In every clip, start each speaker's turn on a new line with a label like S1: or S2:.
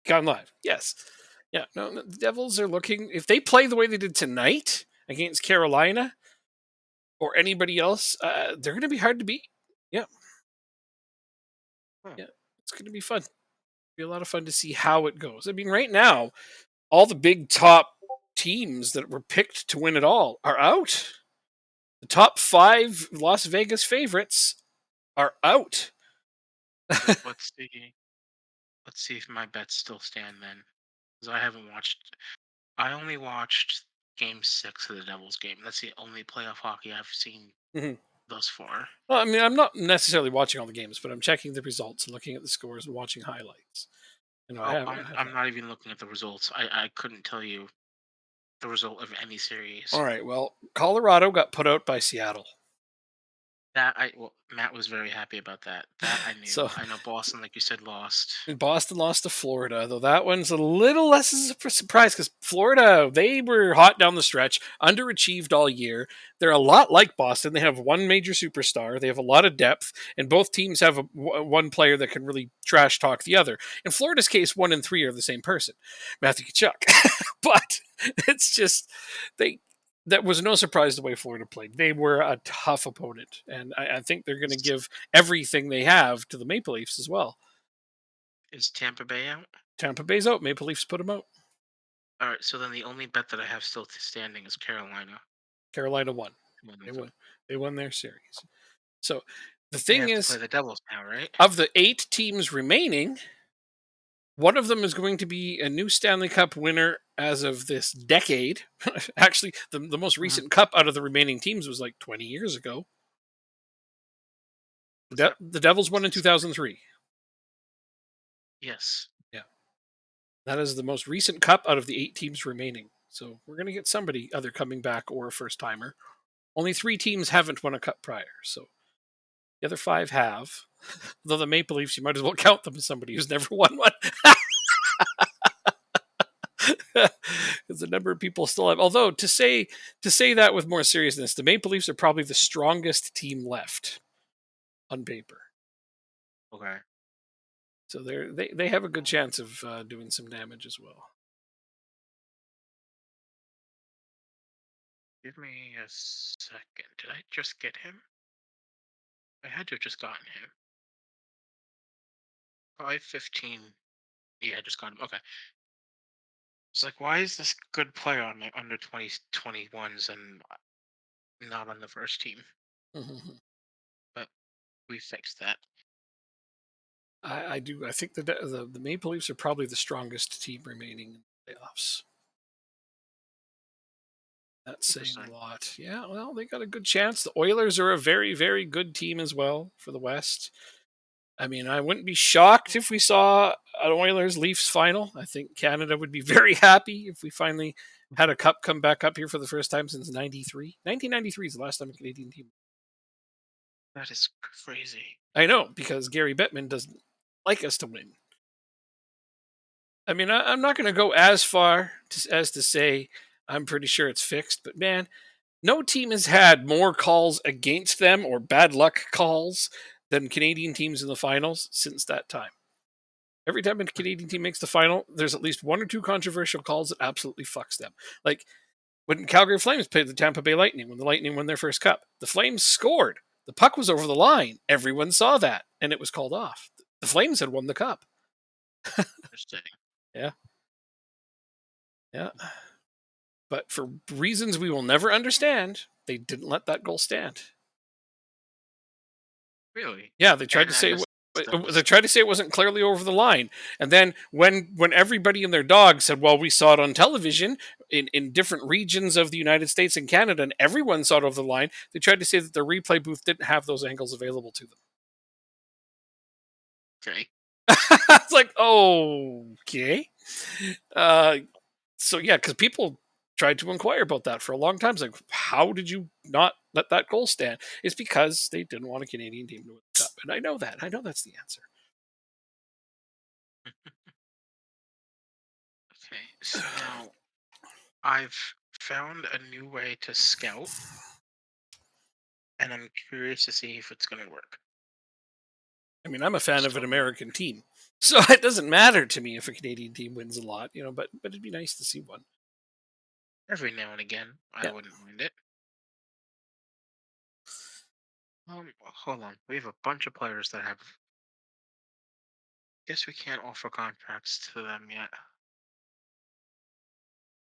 S1: Gone live. Yes. Yeah. No, the Devils are looking. If they play the way they did tonight against Carolina or anybody else, they're going to be hard to beat. Yeah.
S2: Huh.
S1: Yeah. It's going to be fun. Be a lot of fun to see how it goes. I mean, right now, all the big top teams that were picked to win it all are out. The top 5 Las Vegas favorites are out.
S2: Let's see. Let's see if my bets still stand then, because I haven't watched. I only watched Game 6 of the Devils game. That's the only playoff hockey I've seen
S1: Mhm.
S2: thus far.
S1: Well, I mean, I'm not necessarily watching all the games, but I'm checking the results and looking at the scores and watching highlights. I
S2: Oh,
S1: have,
S2: I'm
S1: I have
S2: I'm
S1: that.
S2: not even looking at the results. I couldn't tell you the result of any series.
S1: All right. Well, Colorado got put out by Seattle.
S2: Matt was very happy about that. That I knew.
S1: So
S2: I know Boston, like you said, lost.
S1: Boston lost to Florida, though that one's a little less of a surprise because Florida, they were hot down the stretch, underachieved all year. They're a lot like Boston. They have one major superstar, they have a lot of depth, and both teams have one player that can really trash talk the other. In Florida's case, 1 and 3 are the same person, Matthew Tkachuk. But it's just, they. That was no surprise the way Florida played. They were a tough opponent, and I think they're going to
S2: Is,
S1: give everything they have to the Maple Leafs as well.
S2: is Tampa Bay out?
S1: Tampa Bay's out. Maple Leafs put them out.
S2: All right, so then the only bet that I have still standing is Carolina.
S1: Carolina won. They
S2: Winning
S1: won. They won their series. So the
S2: They
S1: thing
S2: have to play
S1: is,
S2: the Devils now, right?
S1: of the 8 teams remaining, one of them is going to be a new Stanley Cup winner as of this decade. Actually, the most
S2: Mhm.
S1: recent cup out of the remaining teams was like 20 years ago.
S2: Was that?
S1: The Devils won in 2003.
S2: Yes.
S1: Yeah. That is the most recent cup out of the 8 teams remaining. So we're going to get somebody either coming back or a first timer. Only 3 teams haven't won a cup prior. So the other 5 have. Though the Maple Leafs, you might as well count them as somebody who's never won one. Because the number of people still have. Although to say that with more seriousness, the Maple Leafs are probably the strongest team left on paper.
S2: Okay.
S1: So they have a good chance of doing some damage as well.
S2: Give me a second. Did I just get him? I had to have just gotten him. 515. Yeah, I just got him. Okay. It's like, why is this good player on my under 2021s and not on the first team?
S1: Mhm.
S2: But we fixed that.
S1: I do. I think the Maple Leafs are probably the strongest team remaining in the playoffs. That's saying a
S2: Interesting.
S1: lot. Yeah, well, they got a good chance. The Oilers are a very, very good team as well for the West. I mean, I wouldn't be shocked if we saw an Oilers Leafs final. I think Canada would be very happy if we finally had a cup come back up here for the first time since 93. 1993 is the last time a Canadian team.
S2: That is crazy.
S1: I know, because Gary Bettman doesn't like us to win. I mean, I'm not going to go as far as to say I'm pretty sure it's fixed, but man, no team has had more calls against them or bad luck calls than Canadian teams in the finals since that time. Every time a Canadian team makes the final, there's at least 1 or 2 controversial calls that absolutely fucks them. Like when Calgary Flames played the Tampa Bay Lightning, when the Lightning won their first cup, the Flames scored. The puck was over the line. Everyone saw that, and it was called off. The Flames had won the cup.
S2: Interesting.
S1: Yeah, yeah. But for reasons we will never understand, they didn't let that goal stand.
S2: Really?
S1: Yeah, they tried
S2: And
S1: to
S2: I
S1: say
S2: guess that was
S1: it wasn't clearly over the line, and then when everybody and their dog said, "Well, we saw it on television in different regions of the United States and Canada, and everyone saw it over the line," they tried to say that the replay booth didn't have those angles available to them.
S2: okay.
S1: It's like, okay, uh, so yeah, because people tried to inquire about that for a long time. It's like, how did you not let that goal stand? It's because they didn't want a Canadian team to win the cup, and I know that. I know that's the answer.
S2: Okay. So now I've found a new way to scout, and I'm curious to see if it's going to work.
S1: I mean, I'm a fan of an
S2: So
S1: American team. So it doesn't matter to me if a Canadian team wins a lot, but it'd be nice to see one.
S2: Every now and again, I
S1: Yeah.
S2: wouldn't mind it. Hold on. We have a bunch of players that have. Guess we can't offer contracts to them yet.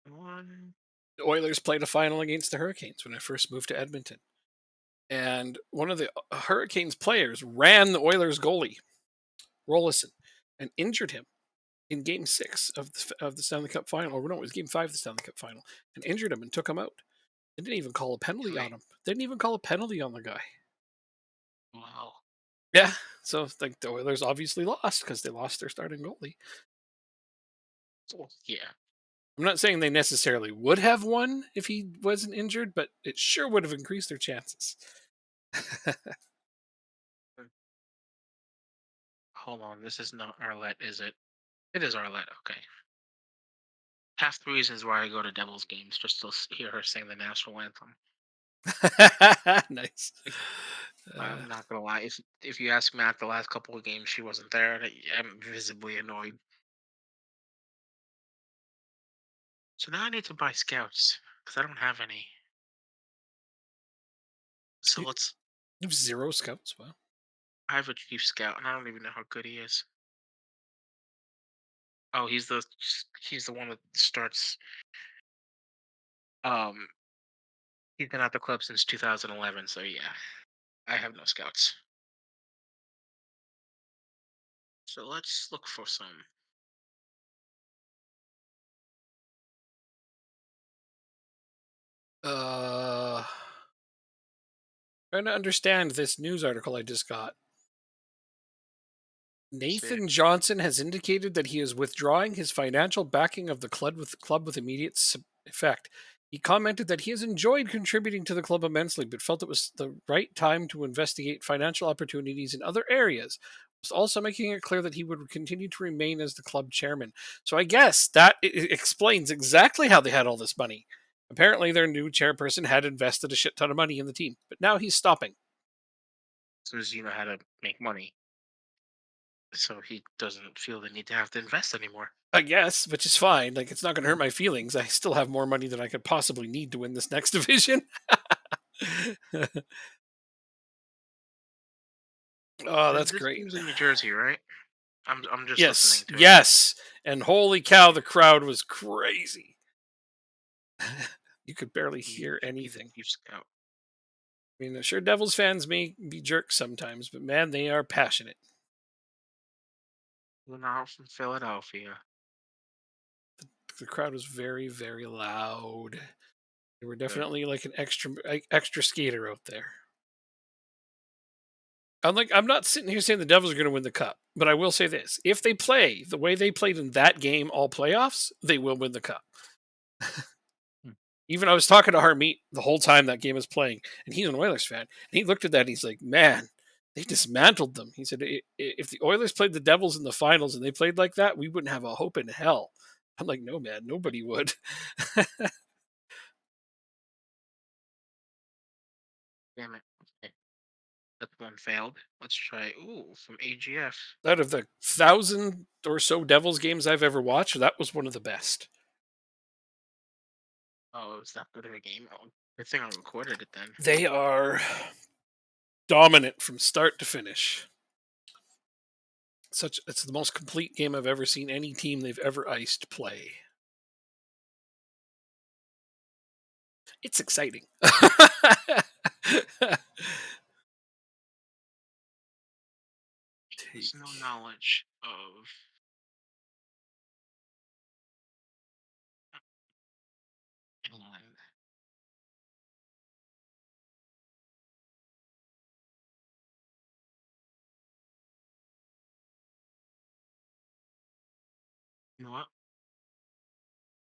S2: One.
S1: The Oilers played a final against the Hurricanes when I first moved to Edmonton. And one of the Hurricanes players ran the Oilers goalie, Rollison, and injured him in Game 6 of the Stanley Cup final. Or no, it was Game 5 of the Stanley Cup final, and injured him and took him out. They didn't even call a penalty on
S2: Really?
S1: him. They didn't even call a penalty on the guy.
S2: Wow.
S1: Yeah, so like the Oilers obviously lost because they lost their starting goalie.
S2: So, yeah.
S1: I'm not saying they necessarily would have won if he wasn't injured, but it sure would have increased their chances.
S2: Mm. Hold on. This is not Arlette, is it? It is Arlette. Okay. Half the reasons why I go to Devils games just to hear her sing the national anthem.
S1: Nice.
S2: Like,
S1: Uh,
S2: I'm not gonna lie. If you ask Matt, the last couple of games she wasn't there, and I'm visibly annoyed. So now I need to buy scouts because I don't have any. So
S1: you
S2: let's.
S1: you have zero scouts. Wow.
S2: I have a chief scout, and I don't even know how good he is. Oh, he's the one that starts. Um, he's been at the club since 2011. So yeah, I have no scouts. So let's look for some.
S1: Uh, Trying to understand this news article I just got.
S2: See,
S1: Nathan Johnson has indicated that he is withdrawing his financial backing of the club with immediate effect. He commented that he has enjoyed contributing to the club immensely, but felt it was the right time to investigate financial opportunities in other areas, whilst also making it clear that he would continue to remain as the club chairman. So I guess that explains exactly how they had all this money. Apparently, their new chairperson had invested a shit ton of money in the team, but now he's stopping.
S2: as soon as you know how to make money, so he doesn't feel the need to have to invest anymore.
S1: I guess, which is fine. Like, it's not going to hurt my feelings. I still have more money than I could possibly need to win this next division. Oh,
S2: And
S1: that's
S2: this
S1: great.
S2: game's in New Jersey, right? I'm just
S1: Yes,
S2: listening to it.
S1: yes. And holy cow, the crowd was crazy. You could barely hear
S2: He's a
S1: anything.
S2: chief scout.
S1: I mean, sure, Devils fans may be jerks sometimes, but man, they are passionate.
S2: You're not from Philadelphia.
S1: The crowd was very, very loud. They were
S2: Good.
S1: definitely like an extra skater out there. I'm not sitting here saying the Devils are going to win the cup, but I will say this: if they play the way they played in that game, all playoffs, they will win the cup.
S2: Hmm.
S1: Even I was talking to Harmeet the whole time that game was playing, and he's an Oilers fan, and he looked at that and he's like, "Man, they dismantled them." He said, "If the Oilers played the Devils in the finals and they played like that, we wouldn't have a hope in hell." I'm like, "No, man, nobody would."
S2: Damn it. Okay. That one failed. Let's try. Ooh, from AGF.
S1: Out of the thousand or so Devils games I've ever watched, that was one of the best.
S2: Oh, it was that good of a game. Oh, good thing I recorded it then.
S1: They are dominant from start to finish. It's the most complete game I've ever seen any team they've ever iced play. It's exciting.
S2: There's
S1: Take
S2: no knowledge of England. You know what?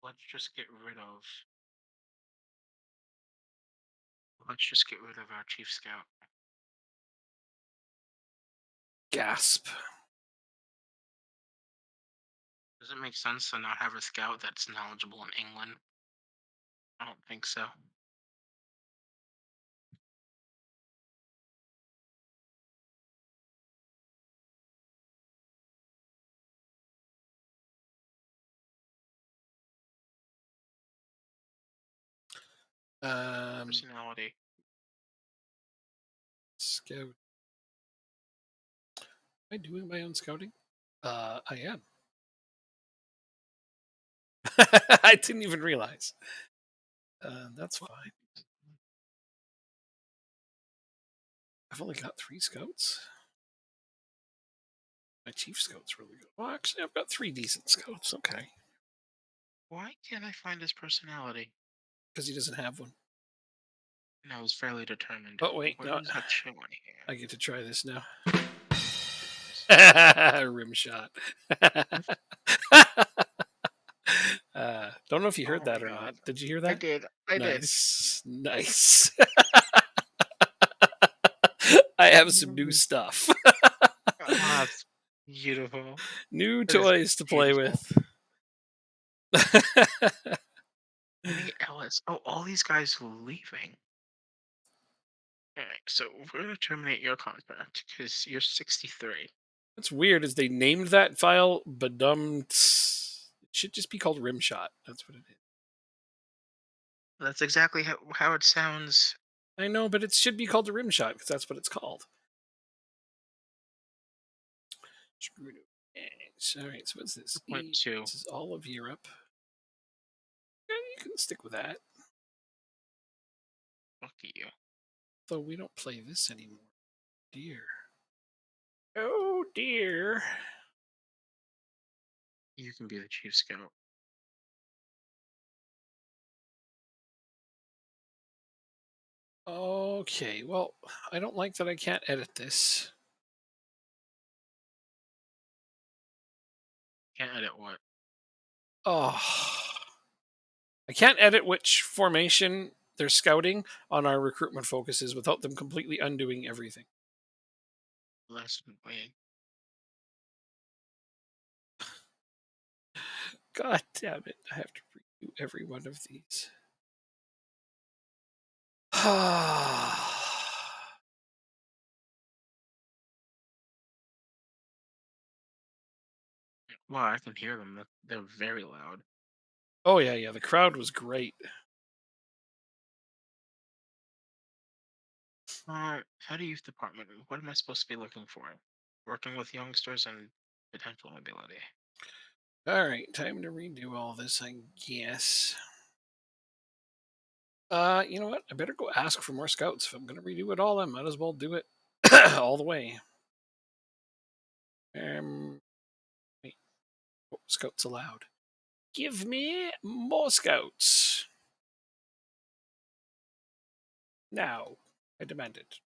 S2: Let's just get rid of. Let's just get rid of our chief scout.
S1: gasp.
S2: Does it make sense to not have a scout that's knowledgeable in England? I don't think so. Personality.
S1: Scout. Am I doing my own scouting? I am. I didn't even realize. That's
S2: What?
S1: fine. I've only got 3 scouts. My chief scout's really good. Well, actually, I've got 3 decent scouts. Okay,
S2: Why can't I find his personality?
S1: because he doesn't have one.
S2: And I was fairly determined.
S1: Oh wait,
S2: Where
S1: no,
S2: is that showing
S1: I
S2: here?
S1: get to try this now.
S2: Yes.
S1: Rim shot. Don't know if you heard
S2: Oh my
S1: that or
S2: god.
S1: not. Did you hear
S2: I
S1: that?
S2: did. I did.
S1: Nice, nice. I have some new
S2: Mm.
S1: stuff,
S2: Ah, it's beautiful.
S1: new
S2: That is
S1: toys to play
S2: beautiful.
S1: with.
S2: Any Ellis. Oh, all these guys were leaving. Alright, so we're gonna terminate your contract because you're 63.
S1: What's weird is they named that file Badum. It should just be called Rimshot. That's what it is.
S2: That's exactly how it sounds.
S1: I know, but it should be called a Rimshot because that's what it's called. Screw it. All right, so what's this?
S2: .2.
S1: This is all of Europe. Yeah, you can stick with that.
S2: Fuck you.
S1: Though we don't play this anymore. Dear. Oh dear.
S2: You can be the chief scout.
S1: Okay, well, I don't like that I can't edit this.
S2: Can't edit what?
S1: Oh. I can't edit which formation they're scouting on our recruitment focuses without them completely undoing everything.
S2: Less than waiting.
S1: God damn it. I have to redo every one of these.
S2: Wow, I can hear them. They're very loud.
S1: Oh yeah, yeah. The crowd was great.
S2: How do youth department? What am I supposed to be looking for? Working with youngsters and potential mobility.
S1: All right, time to redo all this, I guess. You know what? I better go ask for more scouts. If I'm gonna redo it all, I might as well do it all the way. Wait, oh, scouts allowed. Give me more scouts. Now, I demand it.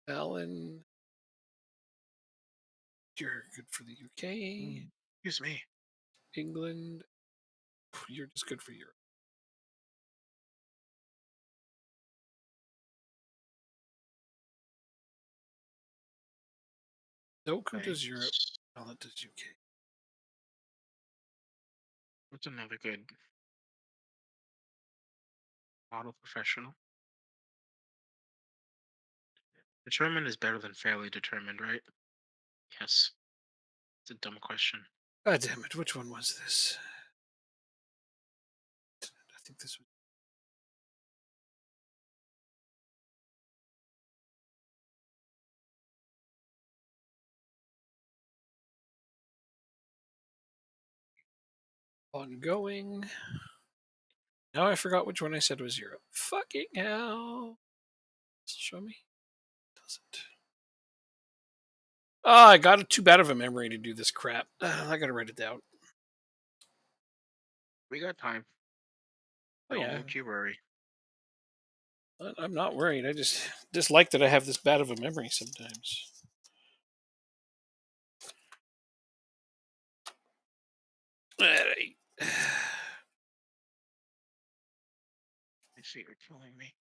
S1: Alan, you're good for the UK.
S2: Excuse me.
S1: England, you're just good for Europe. Doku does Europe.
S2: Thanks.
S1: Alan does UK.
S2: What's another good model professional? Determined is better than fairly determined, right? Yes. It's a dumb question.
S1: God damn it! Which one was this? I think this was. Ongoing. Now I forgot which one I said was Europe. Fucking hell. Does it show me? Doesn't. Oh, I got too bad of a memory to do this crap. I gotta write it down.
S2: We got time.
S1: Oh yeah,
S2: Don't you worry.
S1: I'm not worried. I just dislike that I have this bad of a memory sometimes. Alright.
S2: I see you're killing me.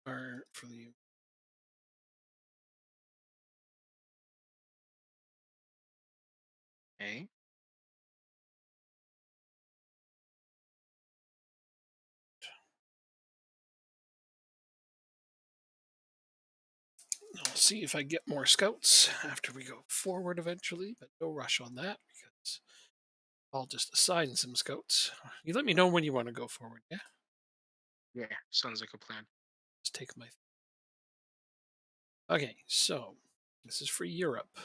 S1: Or for the
S2: Hey?
S1: I'll see if I get more scouts after we go forward eventually, but no rush on that because I'll just assign some scouts. You let me know when you want to go forward. Yeah,
S2: Yeah, sounds like a plan.
S1: just take my. Okay, so this is for Europe.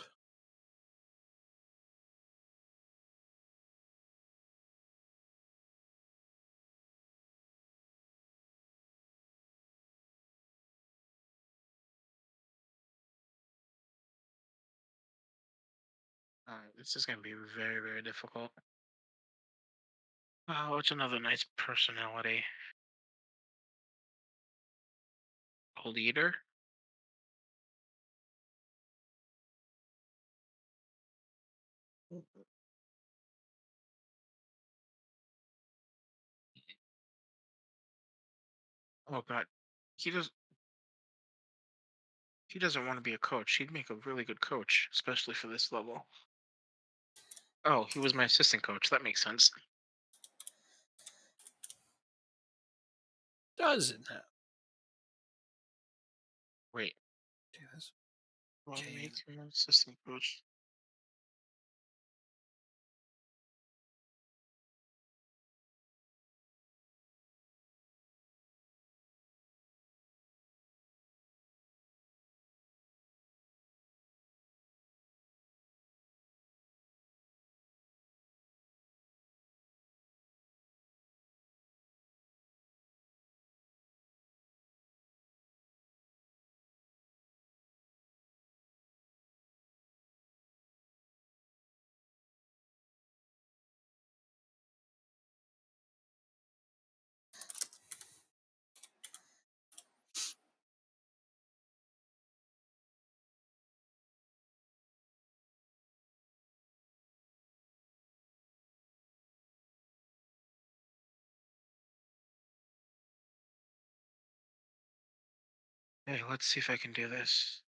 S2: This is gonna be very, very difficult. Oh, it's another nice personality. A leader. Oh God, he does. He doesn't want to be a coach. He'd make a really good coach, especially for this level. Oh, he was my assistant coach. That makes sense.
S1: Doesn't have.
S2: Wait,
S1: Do this.
S2: what
S1: Okay,
S2: make him an assistant coach? Hey, let's see if I can do this.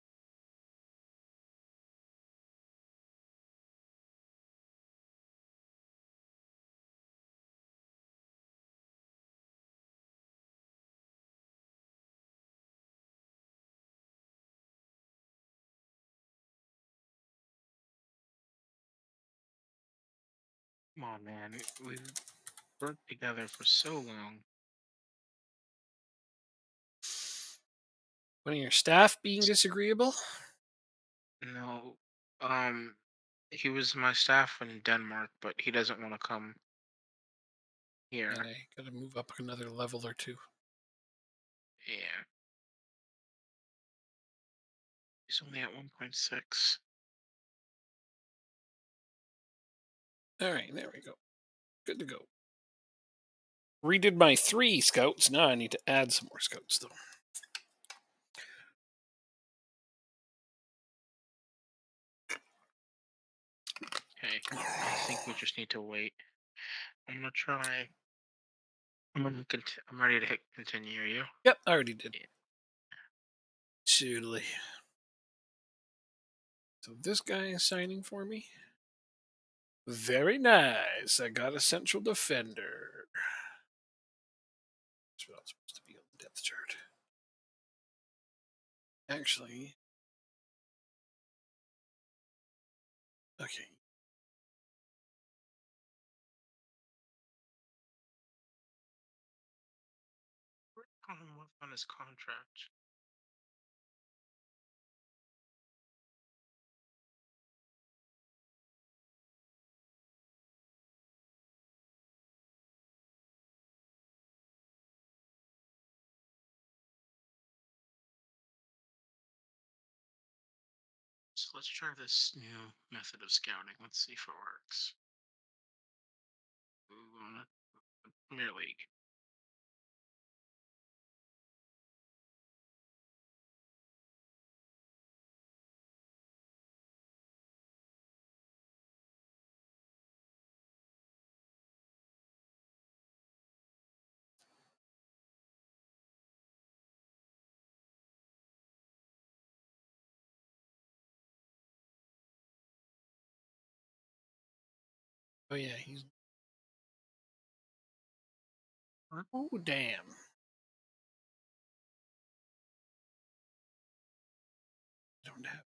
S2: Come on, man. We've worked together for so long.
S1: one of your staff being disagreeable.
S2: No, um, he was my staff in Denmark, but he doesn't want to come
S1: And
S2: here.
S1: I got to move up another level or two.
S2: Yeah, he's only at 1.6.
S1: All right, there we go. Good to go. Redid my 3 scouts. Now I need to add some more scouts, though.
S2: Okay, I think we just need to wait. I'm gonna try. I'm ready to hit continue. Are you?
S1: Yep, I already did.
S2: Yeah.
S1: Totally. So this guy is signing for me. Very nice. I got a central defender. That's what I was supposed to be on the depth chart. Actually, okay.
S2: We're calling him on his contract. So let's try this new method of scouting. Let's see if it works. Ooh, on the Premier League.
S1: Oh yeah, he's.
S2: Huh?
S1: Oh damn. don't have.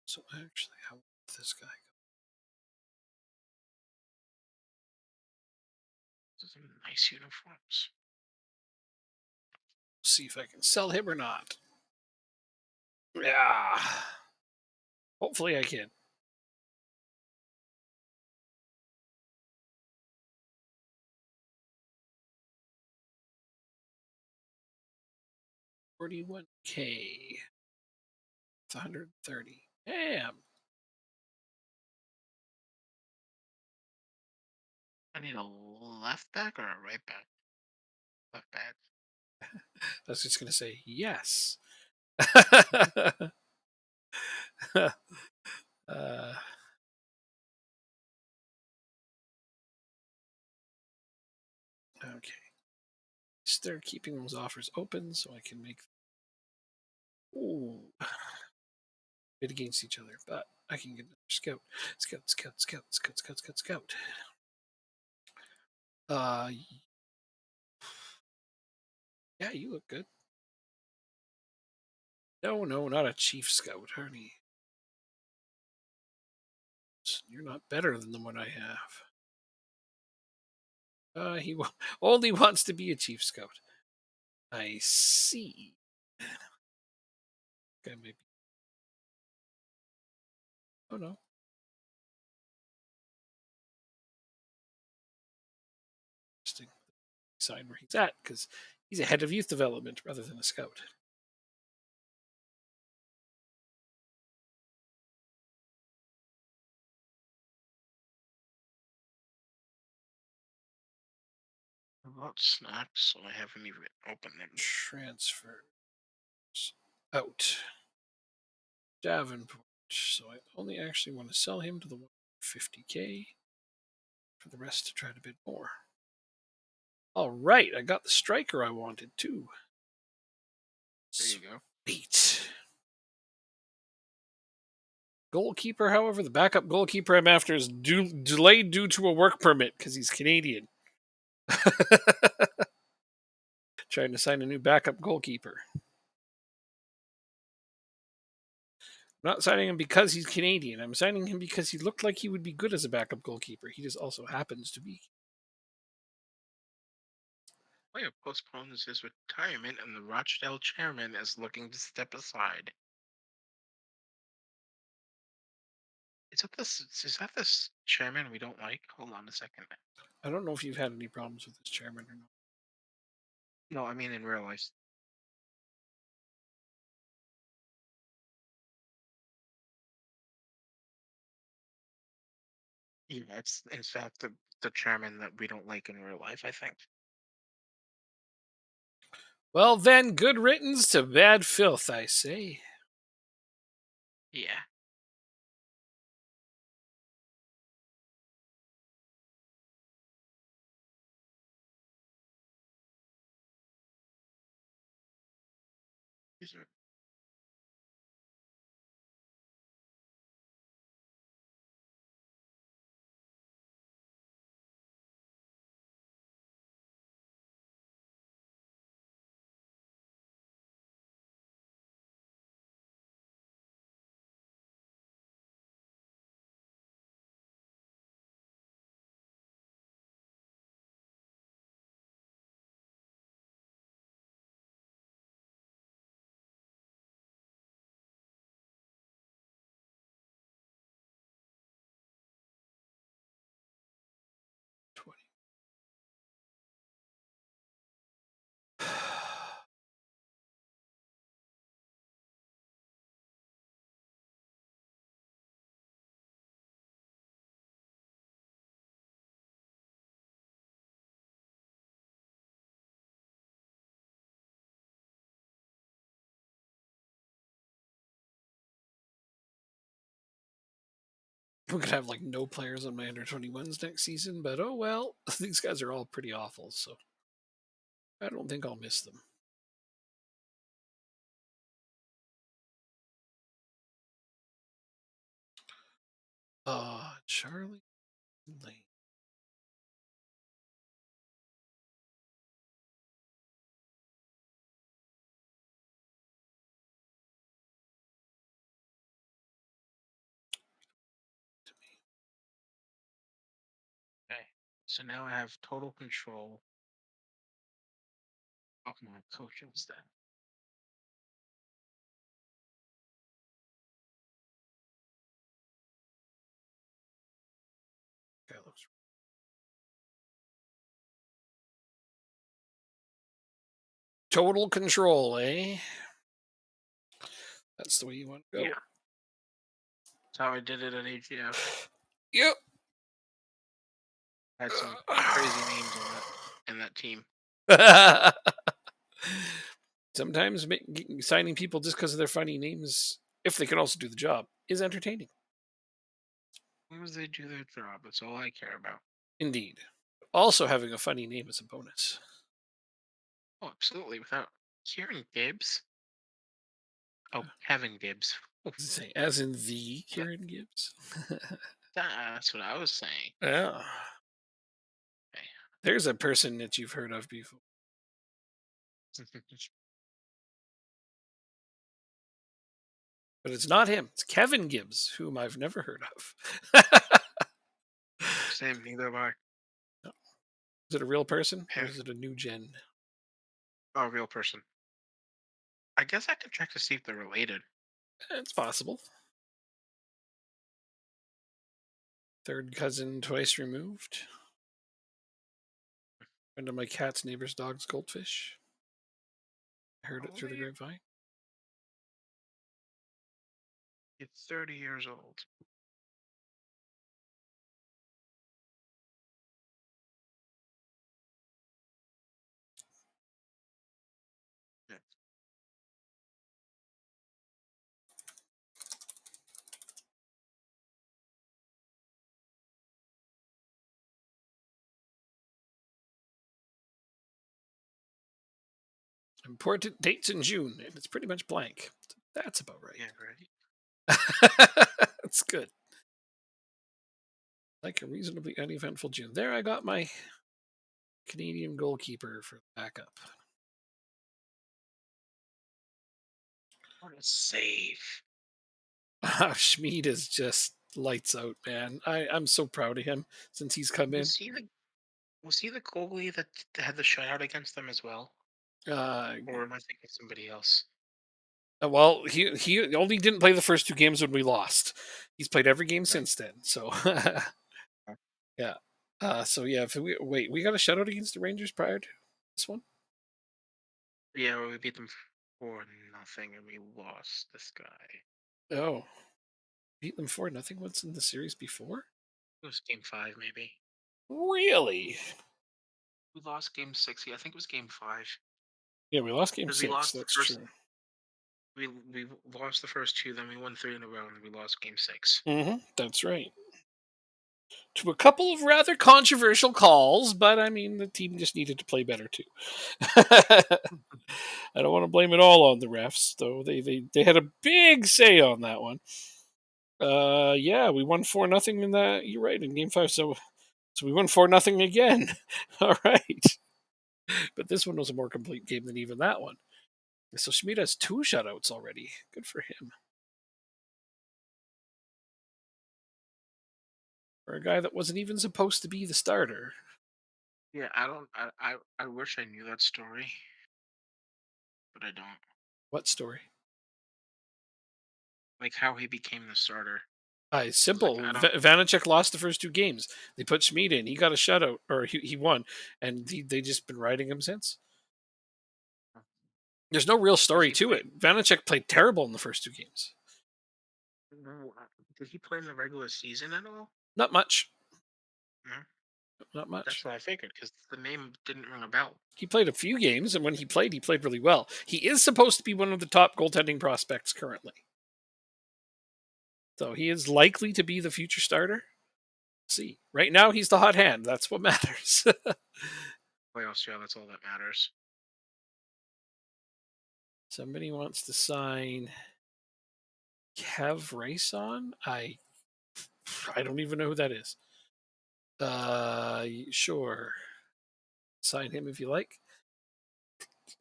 S1: So actually, how would this guy go?
S2: Some nice uniforms.
S1: See if I can sell him or not. Yeah. Hopefully I can. $41K. It's 130. Damn.
S2: I need a left back or a right back? Left back.
S1: I was just gonna say yes. uh, okay. Start keeping those offers open so I can make. Ooh. Bid against each other, but I can get another scout. Scout. Yeah, you look good. No, not a chief scout, Ernie. You're not better than the one I have. He only wants to be a chief scout. I see. Okay, maybe. Oh no. Interesting. Sign where he's at because he's a head of youth development rather than a scout.
S2: About snacks, so I haven't even opened them.
S1: Transfers out. Davenport. So I only actually want to sell him to the 150K. For the rest to try to bid more. All right, I got the striker I wanted too.
S2: There you go.
S1: Sweet. Goalkeeper, however, the backup goalkeeper I'm after is delayed due to a work permit because he's Canadian. Trying to sign a new backup goalkeeper. I'm not signing him because he's Canadian. I'm signing him because he looked like he would be good as a backup goalkeeper. He just also happens to be.
S2: Player postpones his retirement, and the Rochdale chairman is looking to step aside. Is that this chairman we don't like? Hold on a second.
S1: I don't know if you've had any problems with this chairman or not.
S2: No, I mean in real life. Yeah, it's in fact the chairman that we don't like in real life, I think.
S1: Well, then, good riddance to bad filth, I say.
S2: Yeah. These are-
S1: We could have like no players on my under 21s next season, but oh well. These guys are all pretty awful, so I don't think I'll miss them. Charlie Lane.
S2: Okay. So now I have total control of my coaching staff.
S1: Guy looks. Total control, eh? That's the way you want to go.
S2: Yeah. That's how I did it at AGF.
S1: Yep.
S2: Had some crazy names in that team.
S1: Sometimes signing people just because of their funny names, if they can also do the job, is entertaining.
S2: As long as they do their job, that's all I care about.
S1: Indeed. Also, having a funny name is a bonus.
S2: Oh, absolutely. Without Kieran Gibbs. Oh, Kevin Gibbs. Oof,
S1: Say, as in the
S2: that-
S1: Kieran Gibbs.
S2: that's what I was saying.
S1: Yeah.
S2: Okay.
S1: There's a person that you've heard of before. But it's not him. It's Kevin Gibbs, whom I've never heard of.
S2: Same, neither have I.
S1: Is it a real person or
S2: Yeah.
S1: is it a new gen?
S2: Oh, real person. I guess I could check to see if they're related.
S1: It's possible. Third cousin twice removed. Friend of my cat's neighbor's dog's goldfish. I heard it through the
S2: Only
S1: grapevine.
S2: it's 30 years old. Yeah.
S1: Important dates in June, and it's pretty much blank. That's about
S2: Yeah,
S1: right.
S2: right.
S1: That's good. Like a reasonably uneventful June. There, I got my Canadian goalkeeper for backup.
S2: What a save.
S1: Schmid is just lights out, man. I'm so proud of him since he's come in.
S2: Was he the goalie that had the shutout against them as well?
S1: Uh,
S2: Or am I thinking of somebody else?
S1: well, he only didn't play the first two games when we lost. He's played every game
S2: Right.
S1: since then. So
S2: Okay.
S1: yeah. So yeah, if we got a shutout against the Rangers prior to this one.
S2: Yeah, well, we beat them 4-0 and we lost this guy.
S1: Oh, beat them 4-0 once in the series before.
S2: It was game 5, maybe.
S1: Really?
S2: We lost game 6. Yeah, I think it was game 5.
S1: Yeah, we lost game
S2: Because we
S1: six.
S2: lost the
S1: That's
S2: first
S1: true.
S2: we lost the first two, then we won 3 in a row, and we lost game 6.
S1: That's right. To a couple of rather controversial calls, but I mean the team just needed to play better too. I don't want to blame it all on the refs, though. They had a big say on that one. Yeah, we won 4-0 in that. You're right, in game 5. So we won 4-0 again. All right, but this one was a more complete game than even that one. So Schmid has 2 shutouts already. Good for him. For a guy that wasn't even supposed to be the starter.
S2: Yeah, I don't. I wish I knew that story, but I don't.
S1: What story?
S2: Like how he became the starter. Like
S1: Simple.
S2: I don't.
S1: Vanacek lost the first 2 games. They put Schmid in. He got a shutout, or he won, and they just been riding him since. There's no real
S2: Does
S1: story
S2: he
S1: to
S2: play?
S1: it. Vanacek played terrible in the first 2 games.
S2: No, did he play in the regular season at all?
S1: Not much.
S2: No,
S1: Not
S2: that's
S1: much.
S2: what I figured because the name didn't ring a bell.
S1: He played a few games, and when he played really well. He is supposed to be one of the top goaltending prospects currently. So he is likely to be the future starter. See, right now he's the hot hand. That's what matters.
S2: Playoffs, yeah, that's all that matters.
S1: Somebody wants to sign Kev Rayson. I don't even know who that is. Sure. Sign him if you like.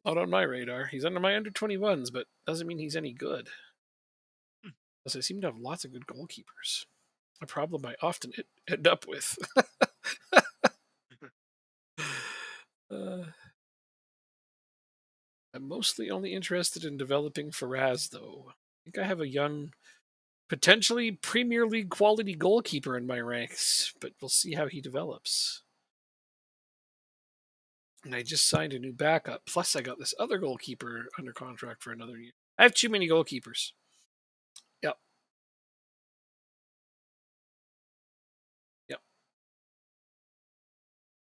S1: Not on my radar. He's under my under 21s, but doesn't mean he's any good.
S2: Hmm.
S1: Because I seem to have lots of good goalkeepers. A problem I often end up with. uh, I'm mostly only interested in developing Faraz, though. I think I have a young, potentially Premier League quality goalkeeper in my ranks, but we'll see how he develops. And I just signed a new backup. Plus, I got this other goalkeeper under contract for another year. I have too many goalkeepers. Yep. Yep.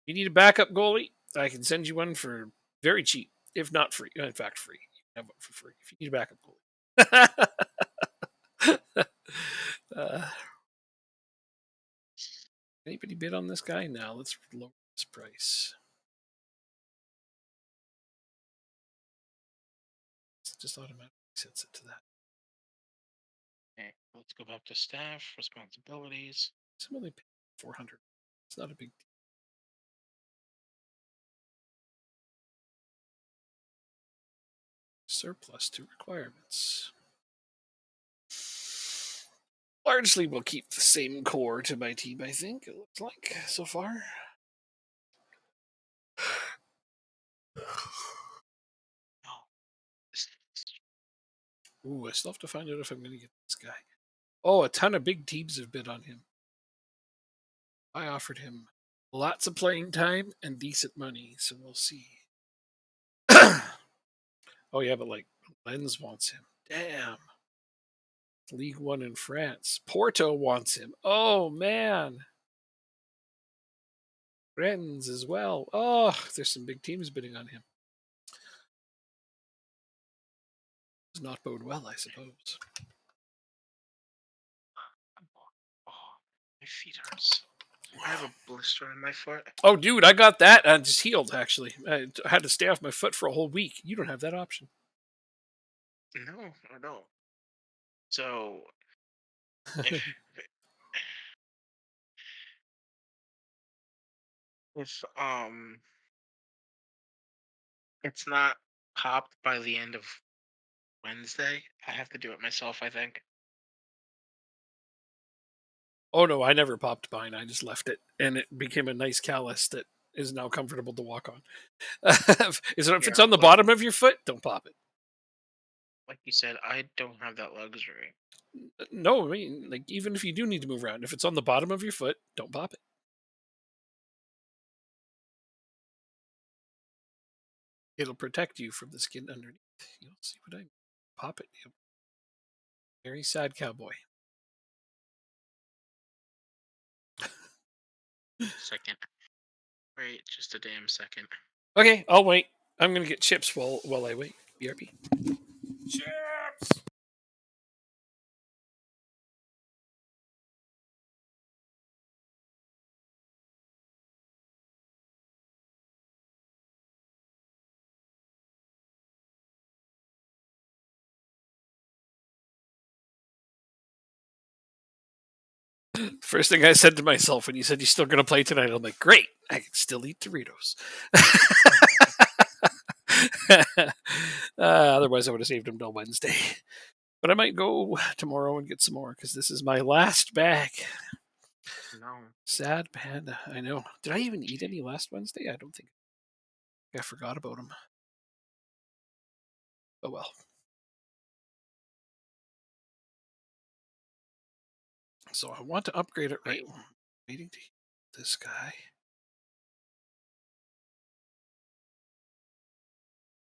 S1: You need a backup goalie? I can send you one for very cheap, if not free. In fact, free. You can have one for free if you need a backup goalie. Anybody bid on this guy? Now let's lower this price. It's just automatically sets it to that.
S2: Okay, let's go back to staff responsibilities.
S1: It's only 400. It's not a big deal. Surplus to requirements. Largely will keep the same core to my team, I think, it looks like, so far.
S2: Oh,
S1: Ooh, I still have to find out if I'm going to get this guy. Oh, a ton of big teams have bid on him. I offered him lots of playing time and decent money, so we'll see. Oh, yeah, but like, Lens wants him. Damn. League One in France. Porto wants him. Oh, man. Rennes as well. Oh, there's some big teams bidding on him. Does not bode well, I suppose.
S2: my feet hurts. I have a blister on my foot.
S1: Oh, dude, I got that. I just healed, actually. I had to stay off my foot for a whole week. You don't have that option.
S2: No, I don't. So if if it's not popped by the end of Wednesday, I have to do it myself, I think.
S1: Oh, no, I never popped mine. I just left it, and it became a nice callus that is now comfortable to walk on. If it's
S2: Yeah,
S1: on the
S2: but
S1: bottom of your foot, don't pop it.
S2: like you said, I don't have that luxury.
S1: No, I mean, like, even if you do need to move around, if it's on the bottom of your foot, don't pop it. It'll protect you from the skin underneath. You'll see what I mean. Pop it. You very sad cowboy.
S2: Second. Wait, just a damn second.
S1: Okay, I'll wait. I'm gonna get chips while I wait. BRB. Chips. First thing I said to myself when you said you're still gonna play tonight, I'm like, great, I can still eat Doritos. Otherwise, I would have saved them till Wednesday. But I might go tomorrow and get some more because this is my last bag.
S2: No.
S1: Sad panda. I know. Did I even eat any last Wednesday? I don't think. I forgot about them. Oh well. So I want to upgrade it right. Waiting to this guy.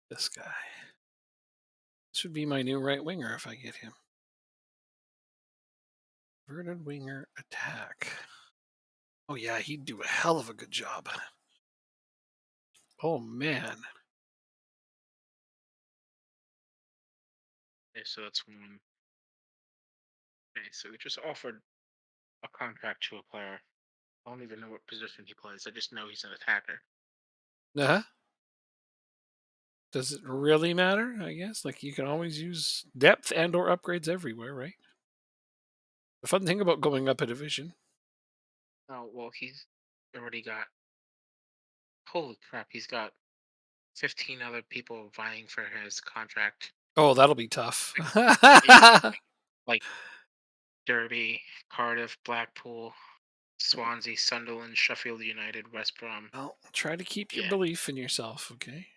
S1: This guy. This would be my new right winger if I get him. Inverted winger attack. Oh yeah, he'd do a hell of a good job. Oh man.
S2: Okay, so that's one. Okay, so we just offered a contract to a player. I don't even know what position he plays. I just know he's an attacker.
S1: Uh-huh. Does it really matter? I guess like you can always use depth and or upgrades everywhere, right? The fun thing about going up a division.
S2: Oh well, he's already got. Holy crap! He's got 15 other people vying for his contract.
S1: Oh, that'll be tough.
S2: Like, yeah, like Derby, Cardiff, Blackpool, Swansea, Sunderland, Sheffield United, West Brom.
S1: Well, try to keep your
S2: Yeah.
S1: belief in yourself, okay?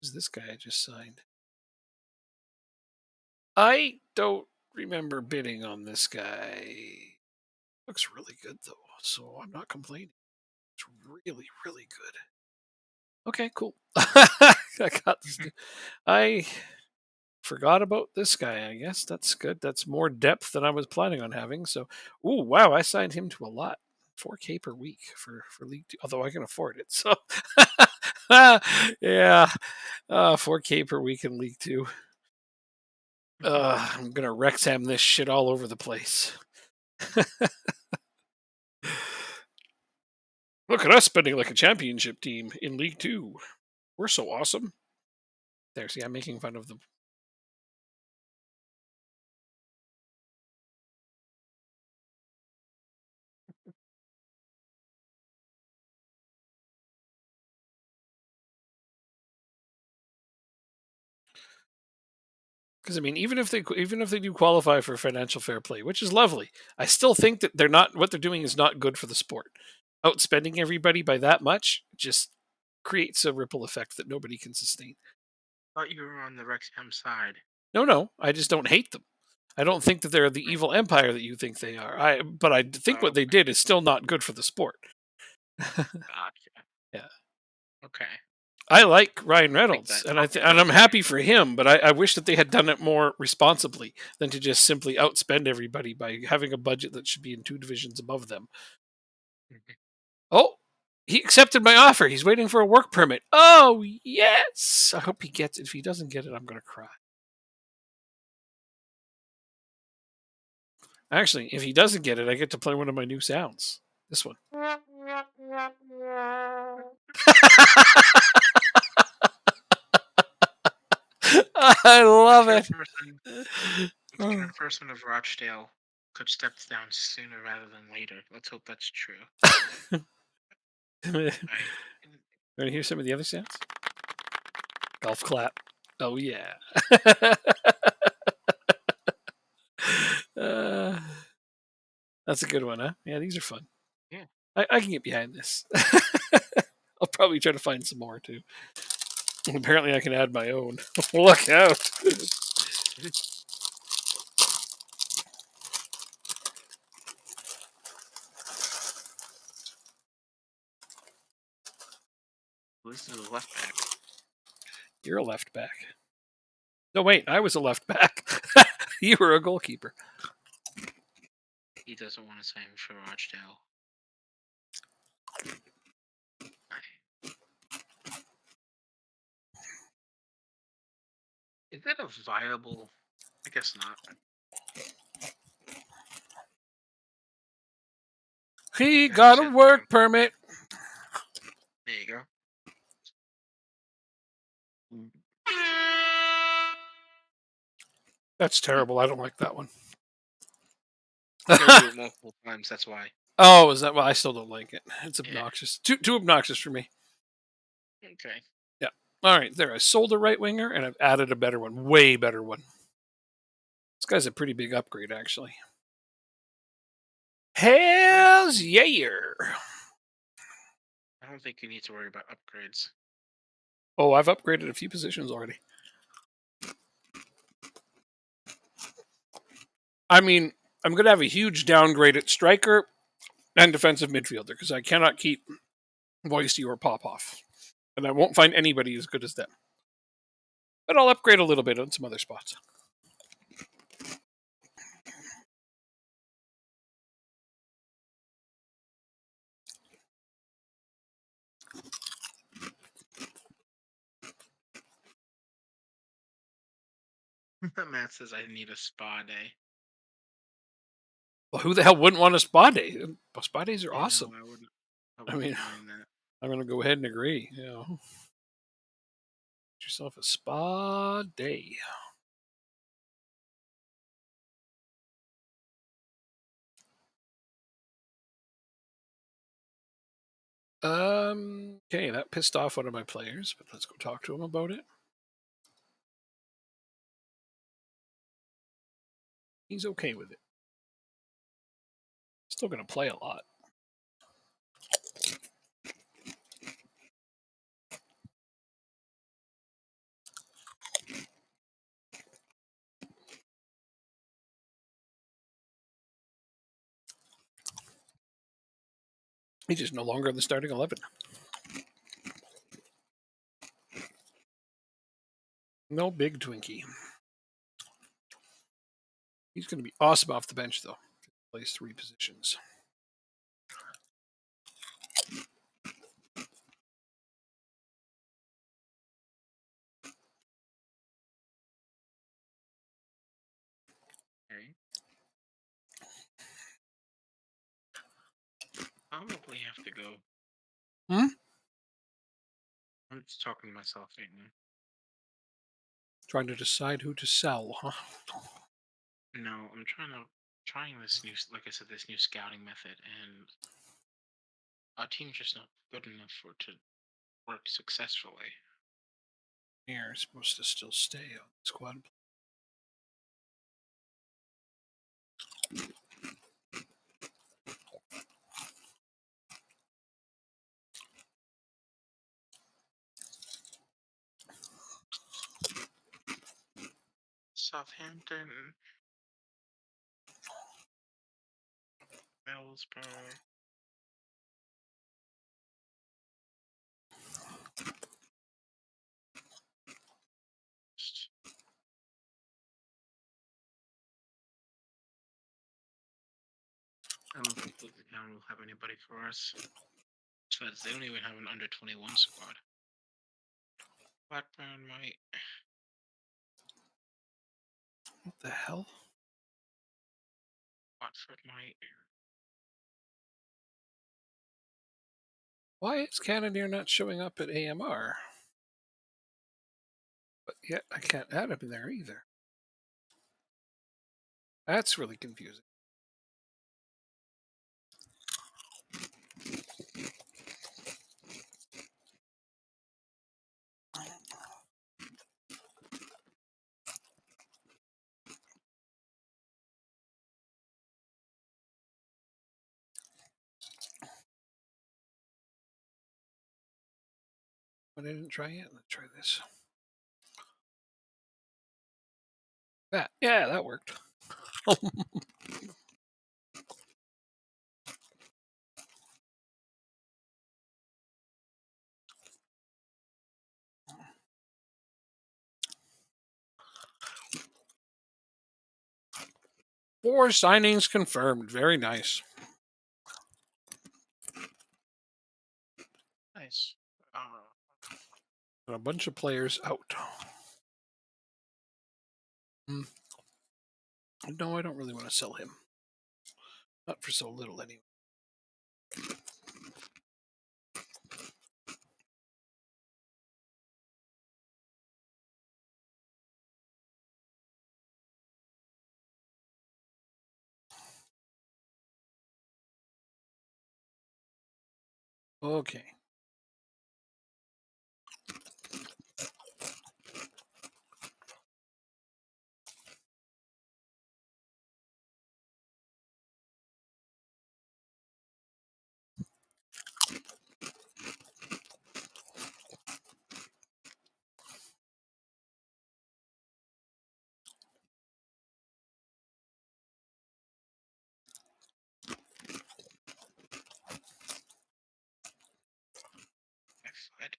S1: Who's this guy I just signed? I don't remember bidding on this guy. Looks really good though, so I'm not complaining. It's really, really good. Okay, cool. I got this. I forgot about this guy. I guess that's good. That's more depth than I was planning on having. So, ooh, wow! I signed him to a lot. 4K per week for League Two, although I can afford it. So, yeah, 4K per week in League Two. I'm gonna Wrexham this shit all over the place. Look at us spending like a championship team in League Two. We're so awesome. There, see, I'm making fun of them. Because I mean, even if they do qualify for financial fair play, which is lovely, I still think that they're not what they're doing is not good for the sport. Outspending everybody by that much just creates a ripple effect that nobody can sustain.
S2: Thought you were on the Wrexham side.
S1: No, no, I just don't hate them. I don't think that they're the
S2: Right.
S1: evil empire that you think they are. But I think what
S2: Oh,
S1: they did is still not good for the sport.
S2: gotcha.
S1: Yeah.
S2: Okay.
S1: I like Ryan
S2: Like
S1: Reynolds,
S2: that.
S1: and
S2: Not
S1: and I'm
S2: because
S1: happy for him. But I wish that they had done it more responsibly than to just simply outspend everybody by having a budget that should be in two divisions above them. Oh, he accepted my offer. He's waiting for a work permit. Oh yes, I hope he gets it. If he doesn't get it, I'm gonna cry. Actually, if he doesn't get it, I get to play one of my new sounds. This one. I
S2: the
S1: love it.
S2: chairperson, the chairperson of Rochdale could step down sooner rather than later. Let's hope that's true.
S1: Want
S2: I,
S1: to hear some of the other sounds? Golf clap. Oh yeah. uh, that's a good one, huh? Yeah, these are fun.
S2: yeah.
S1: I can get behind this. I'll probably try to find some more too. Apparently, I can add my own. Look out!
S2: This is a left back.
S1: You're a left back. No, wait, I was a left back. You were a goalkeeper.
S2: He doesn't want to sign for Rochdale. Is that a viable? I guess not.
S1: He
S2: I have to
S1: got a
S2: say that
S1: work permit.
S2: there you go.
S1: That's terrible. I don't like that one.
S2: You gotta do it multiple times. That's why.
S1: Oh, is that? Well, I still don't like it. It's
S2: Yeah.
S1: obnoxious. Too obnoxious for me.
S2: Okay.
S1: Yeah. All right. There. I sold a right winger and I've added a better one. Way better one. This guy's a pretty big upgrade, actually. Hells yeah!
S2: I don't think you need to worry about upgrades.
S1: Oh, I've upgraded a few positions already. I mean, I'm going to have a huge downgrade at striker and defensive midfielder because I cannot keep Boise or Popoff. And I won't find anybody as good as them. But I'll upgrade a little bit on some other spots.
S2: Matt says I need a spa day.
S1: Well, who the hell wouldn't want a spa day? Spa days are
S2: You know,
S1: awesome.
S2: I wouldn't. I
S1: I
S2: wouldn't
S1: mean,
S2: mind that.
S1: I'm going to go ahead and agree. You know, get yourself a spa day. Okay, that pissed off one of my players, but let's go talk to him about it. He's okay with it. Still going to play a lot. He's just no longer in the starting 11. No big Twinkie. He's going to be awesome off the bench, though. Plays 3 positions.
S2: Okay. Probably have to go.
S1: Hmm?
S2: I'm just talking to myself right now.
S1: Trying to decide who to sell, huh?
S2: No, I'm trying this new, like I said, this new scouting method, and our team's just not good enough for it to work successfully.
S1: You're supposed to still stay on the squad.
S2: Southampton, Middlesbrough. I don't think Luton Town will have anybody for us. Besides, they don't even have an under 21 squad. Blackburn might.
S1: What the hell?
S2: Watford might.
S1: Why is Cannoneer not showing up at AMR? But yet I can't add him there either. That's really confusing. But I didn't try it. Let's try this. That worked. Four signings confirmed. Very nice.
S2: Nice.
S1: And a bunch of players out. No, I don't really want to sell him. Not for so little, anyway. Okay.
S2: Excellent.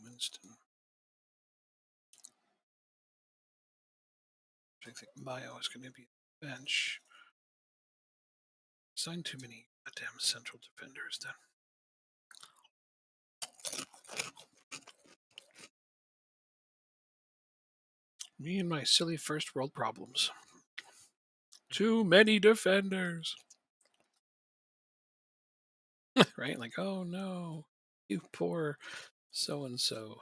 S1: Winston. I think Mayo is going to be on the bench. Signed too many goddamn central defenders then. Me and my silly first world problems. Too many defenders. right? Like, oh no, you poor so and so.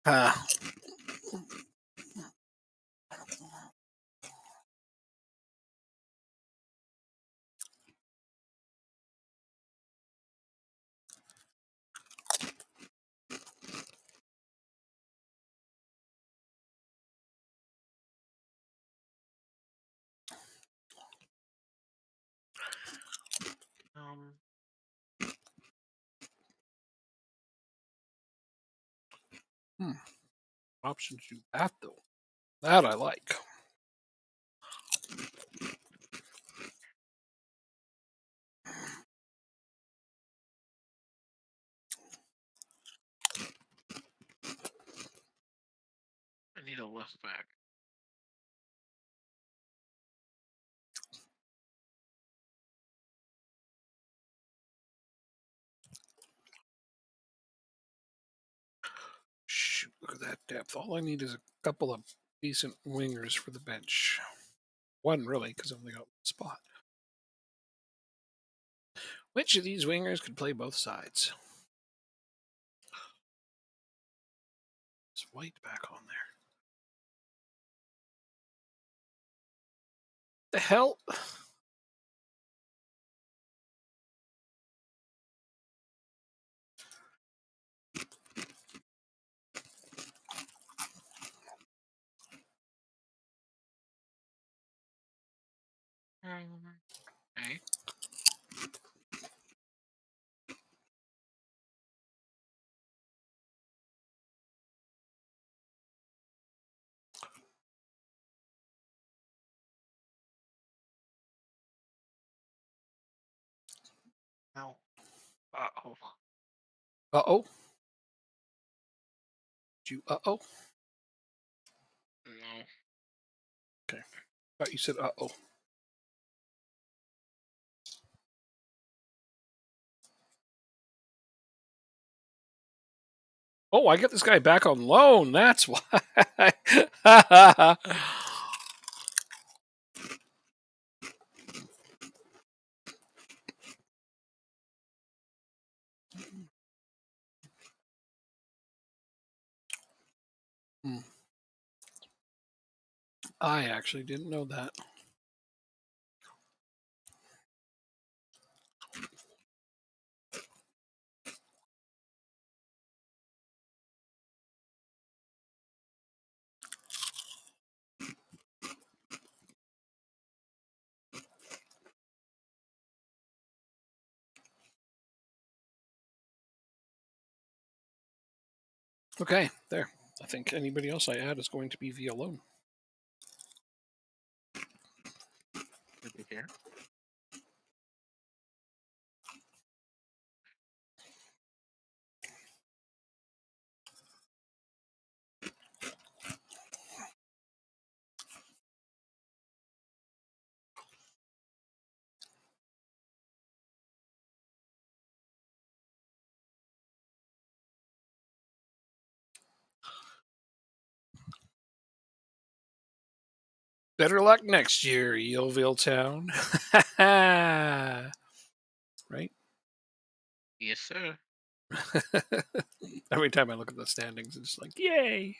S1: Ah,
S2: Um,
S1: hmm, options do that though. That I like.
S2: I need a left back.
S1: Shoot, look at that depth. All I need is a couple of decent wingers for the bench. One really, because I've only got one spot. Which of these wingers could play both sides? Is White back on there? The hell?
S2: Okay. Now. Uh-oh.
S1: Uh oh. You uh oh.
S2: No.
S1: Okay. Thought you said uh oh. Oh, I get this guy back on loan. That's why. Hmm. I actually didn't know that. Okay, there. I think anybody else I add is going to be via loan.
S2: Good to hear.
S1: Better luck next year, Yeovil Town. Right?
S2: Yes, sir.
S1: Every time I look at the standings, it's like, yay!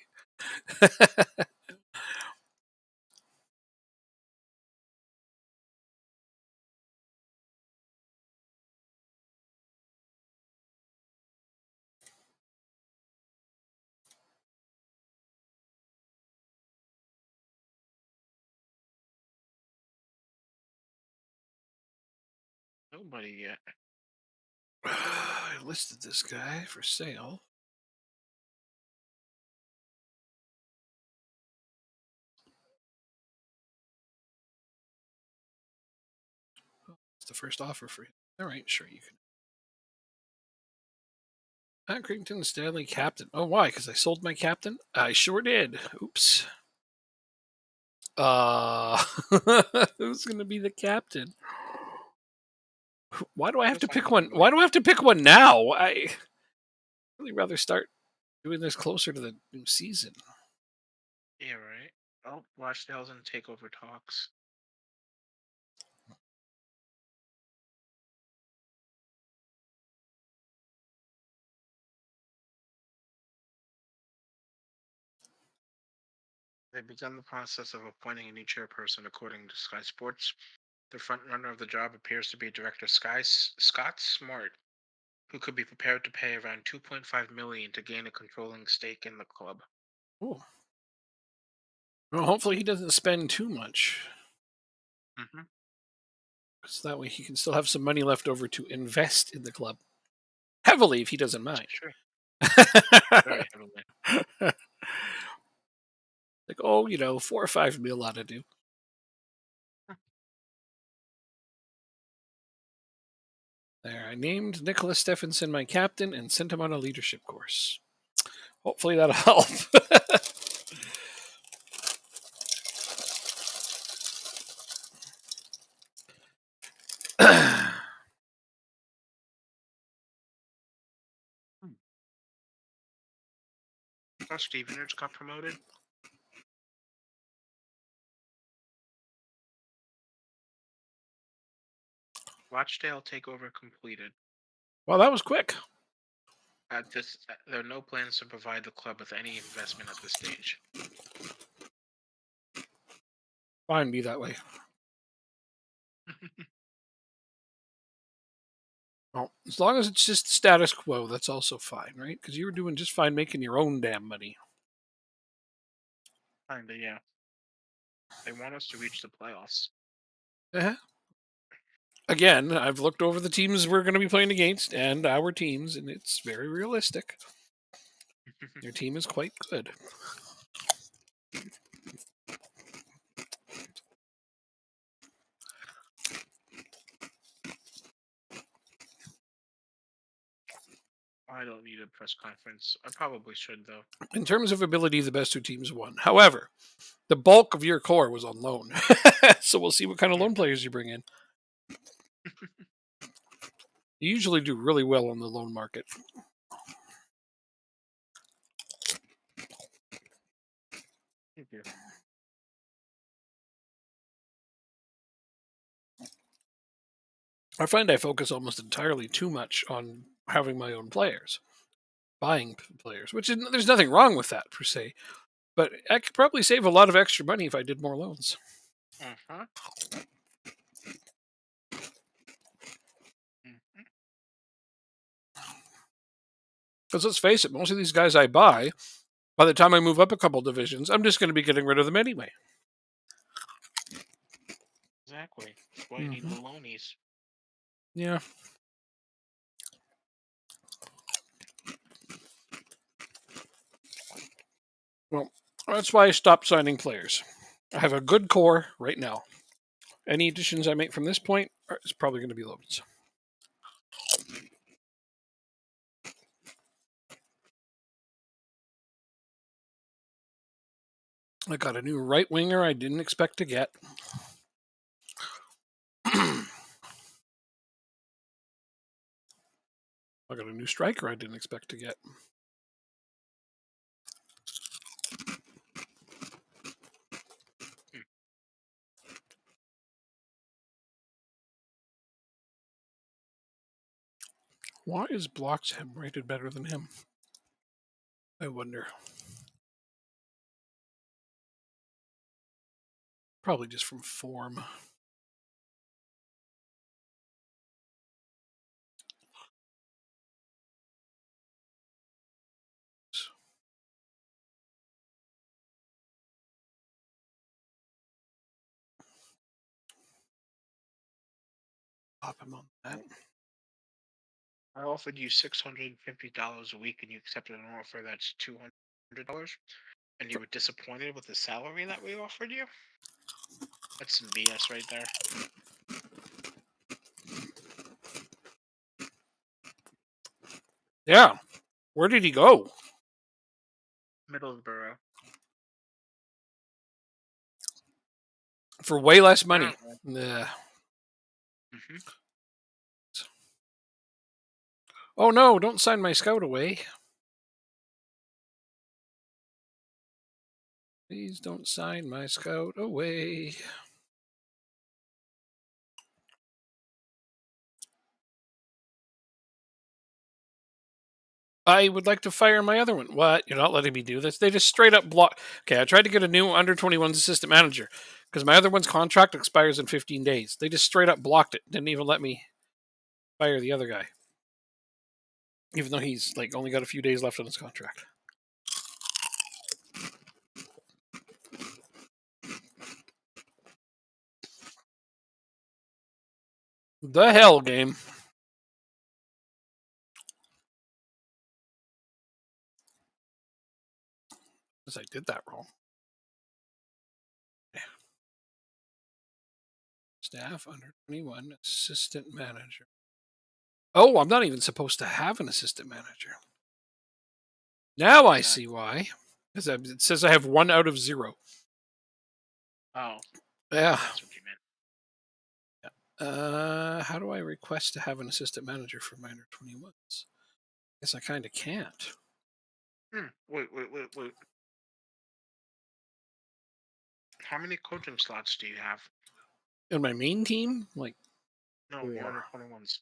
S2: Nobody yet.
S1: I listed this guy for sale. It's the first offer for him. All right, sure you can. Matt Crichton, Stanley, captain. Oh, why? Because I sold my captain? I sure did. Oops. Uh, who's going to be the captain? Why do I have
S2: Just
S1: to
S2: find
S1: pick one?
S2: somebody.
S1: Why do I have to pick one now? I really rather start doing this closer to the new season.
S2: Yeah, right. Oh, Rochdale's in takeover talks. They've begun the process of appointing a new chairperson, according to Sky Sports. The frontrunner of the job appears to be director Scott Smart, who could be prepared to pay around 2.5 million to gain a controlling stake in the club.
S1: Oh, well, hopefully he doesn't spend too much,
S2: Hmm.
S1: so that way he can still have some money left over to invest in the club heavily if he doesn't
S2: It's
S1: mind.
S2: true. Very heavily.
S1: Like, oh, 4 or 5 mil ought to do. There, I named Nicholas Stephenson my captain and sent him on a leadership course. Hopefully that'll help.
S2: Hmm. Josh Stevenage got promoted. Rochdale takeover completed.
S1: Well, that was quick.
S2: There are no plans to provide the club with any investment at this stage.
S1: Fine, be that way. Well, as long as it's just the status quo, that's also fine, right? Because you were doing just fine making your own damn money.
S2: Kinda, yeah. They want us to reach the playoffs.
S1: Uh-huh. Again, I've looked over the teams we're going to be playing against and our teams, and it's very realistic. Your team is quite good.
S2: I don't need a press conference. I probably should though.
S1: In terms of ability, the best two teams won. However, the bulk of your core was on loan. So we'll see what kind of loan
S2: Mhm.
S1: players you bring in. You usually do really well on the loan market.
S2: Thank you.
S1: I find I focus almost entirely too much on having my own players, buying players, which is, there's nothing wrong with that per se. But I could probably save a lot of extra money if I did more loans.
S2: Uh-huh. Mhm.
S1: Because let's face it, most of these guys I buy, by the time I move up a couple divisions, I'm just going to be getting rid of them anyway.
S2: Exactly. That's why you need
S1: Hmm.
S2: the loanies.
S1: Yeah. Well, that's why I stopped signing players. I have a good core right now. Any additions I make from this point is probably going to be loans. I got a new right winger I didn't expect to get. I got a new striker I didn't expect to get.
S2: Hmm.
S1: Why is Bloxham rated better than him? I wonder. Probably just from form. Pop him on that.
S2: I offered you $650 a week and you accepted an offer that's $200 and you were disappointed with the salary that we offered you? That's some BS right there.
S1: Yeah. Where did he go?
S2: Middlesbrough.
S1: For way less money.
S2: Apparently.
S1: Yeah.
S2: Hmm.
S1: Oh no, don't sign my scout away. Please don't sign my scout away. I would like to fire my other one. What? You're not letting me do this? They just straight up block. Okay, I tried to get a new under 21s assistant manager because my other one's contract expires in 15 days. They just straight up blocked it. Didn't even let me fire the other guy, even though he's like only got a few days left on his contract. The hell game. Because I did that wrong. Yeah. Staff under 21, assistant manager. Oh, I'm not even supposed to have an assistant manager. Now I see why. Because it says I have 1 out of 0.
S2: Oh,
S1: Yeah.
S2: that's what you meant.
S1: How do I request to have an assistant manager for my under 21s? Guess I kind of can't.
S2: Wait. How many coaching slots do you have?
S1: In my main team, like
S2: No, your under 21s.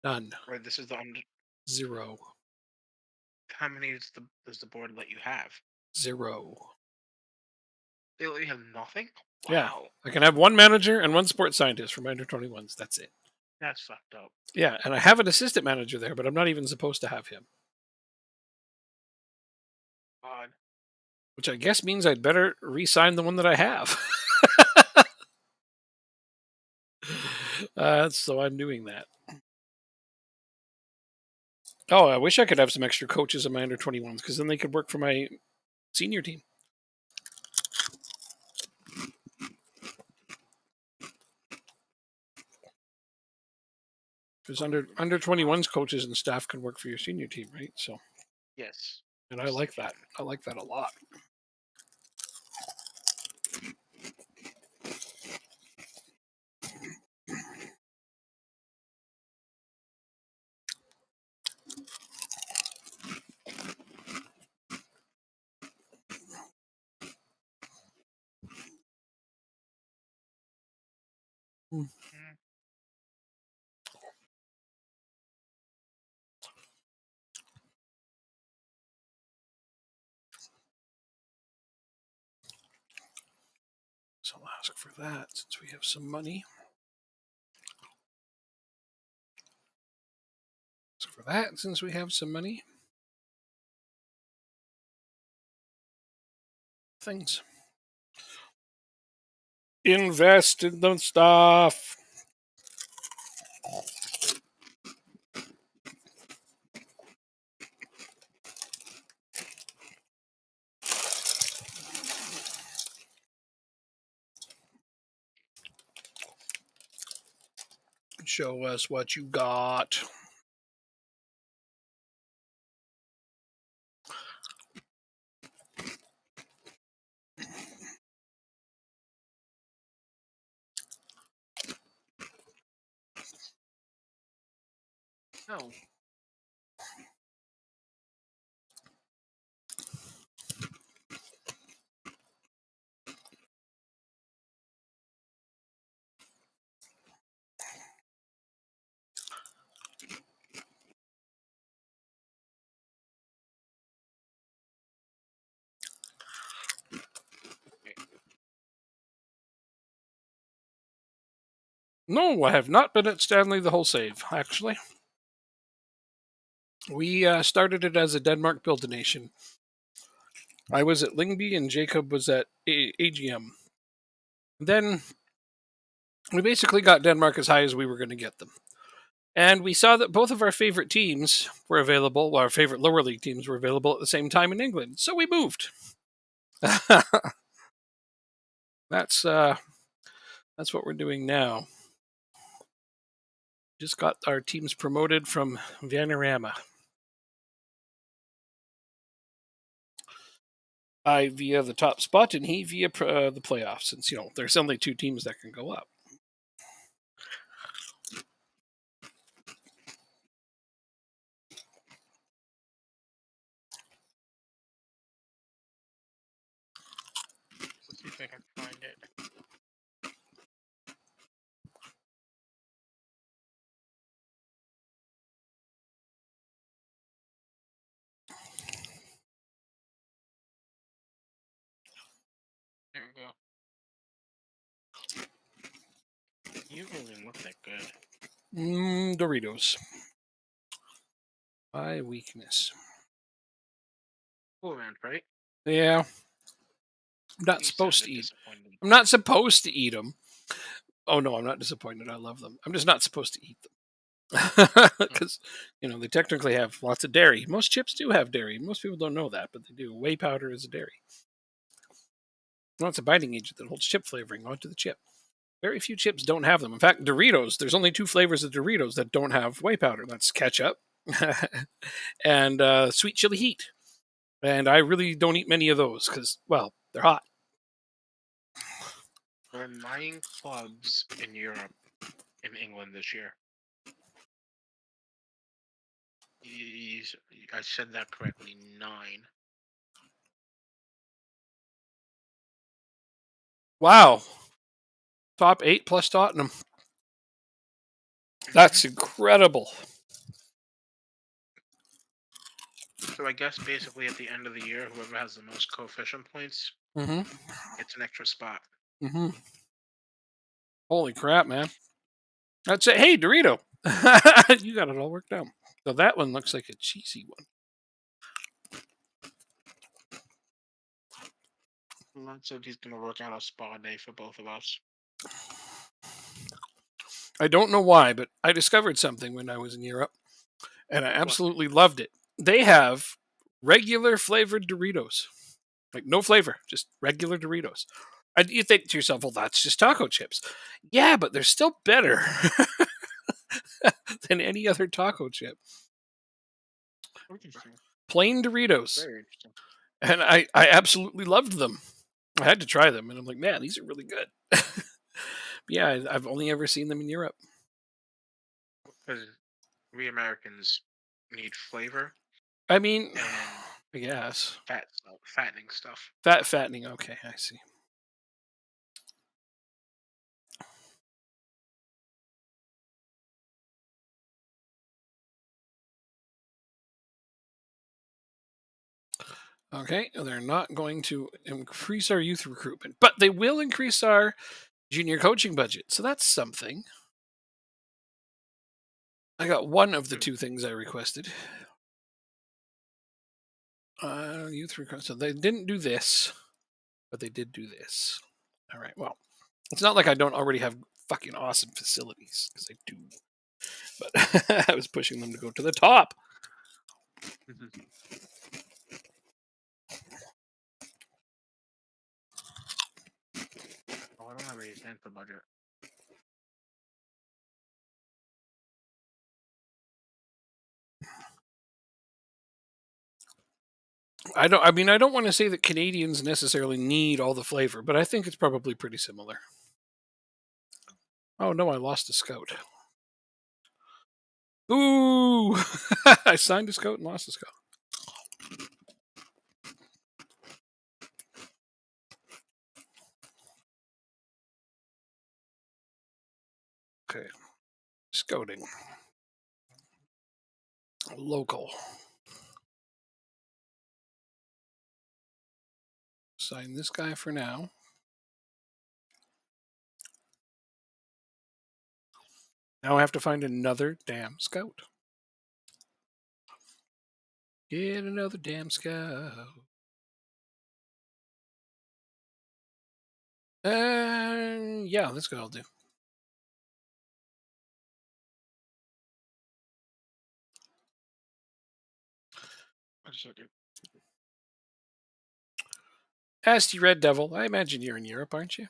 S1: none,
S2: Right, this is the under.
S1: 0,
S2: How many does the board let you have?
S1: 0.
S2: They let you have nothing?
S1: Yeah,
S2: Wow,
S1: I can have 1 manager and 1 sports scientist for my under 21s. That's it.
S2: that's fucked up.
S1: Yeah, and I have an assistant manager there, but I'm not even supposed to have him.
S2: God.
S1: Which I guess means I'd better re-sign the one that I have. So I'm doing that. Oh, I wish I could have some extra coaches in my under 21s because then they could work for my senior team. Because under 21s coaches and staff can work for your senior team, right? So
S2: Yes.
S1: and I like that. I like that a lot.
S2: Mm.
S1: So I'll ask for that since we have some money. Ask for that since we have some money. Things. Invest in the stuff. Show us what you got.
S2: No.
S1: No, I have not been at Stanley the whole save, actually. We started it as a Denmark Build a Nation. I was at Lingby and Jacob was at AGM. Then we basically got Denmark as high as we were going to get them. And we saw that both of our favorite teams were available, our favorite lower league teams were available at the same time in England. So we moved. That's what we're doing now. Just got our teams promoted from Vanarama. I via the top spot and he via the playoffs, since there's only 2 teams that can go up.
S2: Let's see if I can find it. There we go. You don't even look that good.
S1: Doritos. My weakness.
S2: Cool Ranch, right?
S1: Yeah, I'm not
S2: You
S1: supposed to
S2: sounded
S1: eat.
S2: disappointed.
S1: I'm not supposed to eat them. Oh no, I'm not disappointed. I love them. I'm just not supposed to eat them
S2: Mm.
S1: because they technically have lots of dairy. Most chips do have dairy. Most people don't know that, but they do. Whey powder is a dairy. Well, it's a binding agent that holds chip flavoring onto the chip. Very few chips don't have them. In fact, Doritos, there's only two flavors of Doritos that don't have whey powder. That's ketchup and sweet chili heat. And I really don't eat many of those because, well, they're hot.
S2: There are 9 clubs in Europe, in England this year. I said that correctly. 9.
S1: Wow. Top 8 plus Tottenham. That's incredible.
S2: So I guess basically at the end of the year, whoever has the most coefficient points
S1: Mm-hmm.
S2: gets an extra spot.
S1: Mm-hmm. Holy crap, man. That's it. Hey, Dorito. You got it all worked out. So that one looks like a cheesy one.
S2: Lon said he's going to work out a spa day for both of us.
S1: I don't know why, but I discovered something when I was in Europe, and I absolutely loved it. They have regular flavored Doritos. Like no flavor, just regular Doritos. And you think to yourself, well, that's just taco chips. Yeah, but they're still better than any other taco chip.
S2: Interesting.
S1: Plain Doritos.
S2: Very interesting.
S1: And I absolutely loved them. I had to try them, and I'm like, man, these are really good. Yeah, I've only ever seen them in Europe.
S2: Because we Americans need flavor
S1: I mean,
S2: and
S1: I guess
S2: fattening stuff.
S1: fattening. Okay, I see. Okay, they're not going to increase our youth recruitment, but they will increase our junior coaching budget. So that's something. I got one of the two things I requested. Youth recruitment. So they didn't do this, but they did do this. All right. Well, it's not like I don't already have fucking awesome facilities because I do. But I was pushing them to go to the top.
S2: Oh, I don't have any cents for budget.
S1: I don't. I mean, I don't want to say that Canadians necessarily need all the flavor, but I think it's probably pretty similar. Oh no, I lost a scout. Ooh! I signed a scout and lost a scout. Okay. Scouting. Local. Sign this guy for now. Now I have to find another damn scout. Get another damn scout. Yeah, this guy will do.
S2: Wait a second.
S1: Asti Red Devil. I imagine you're in Europe, aren't you?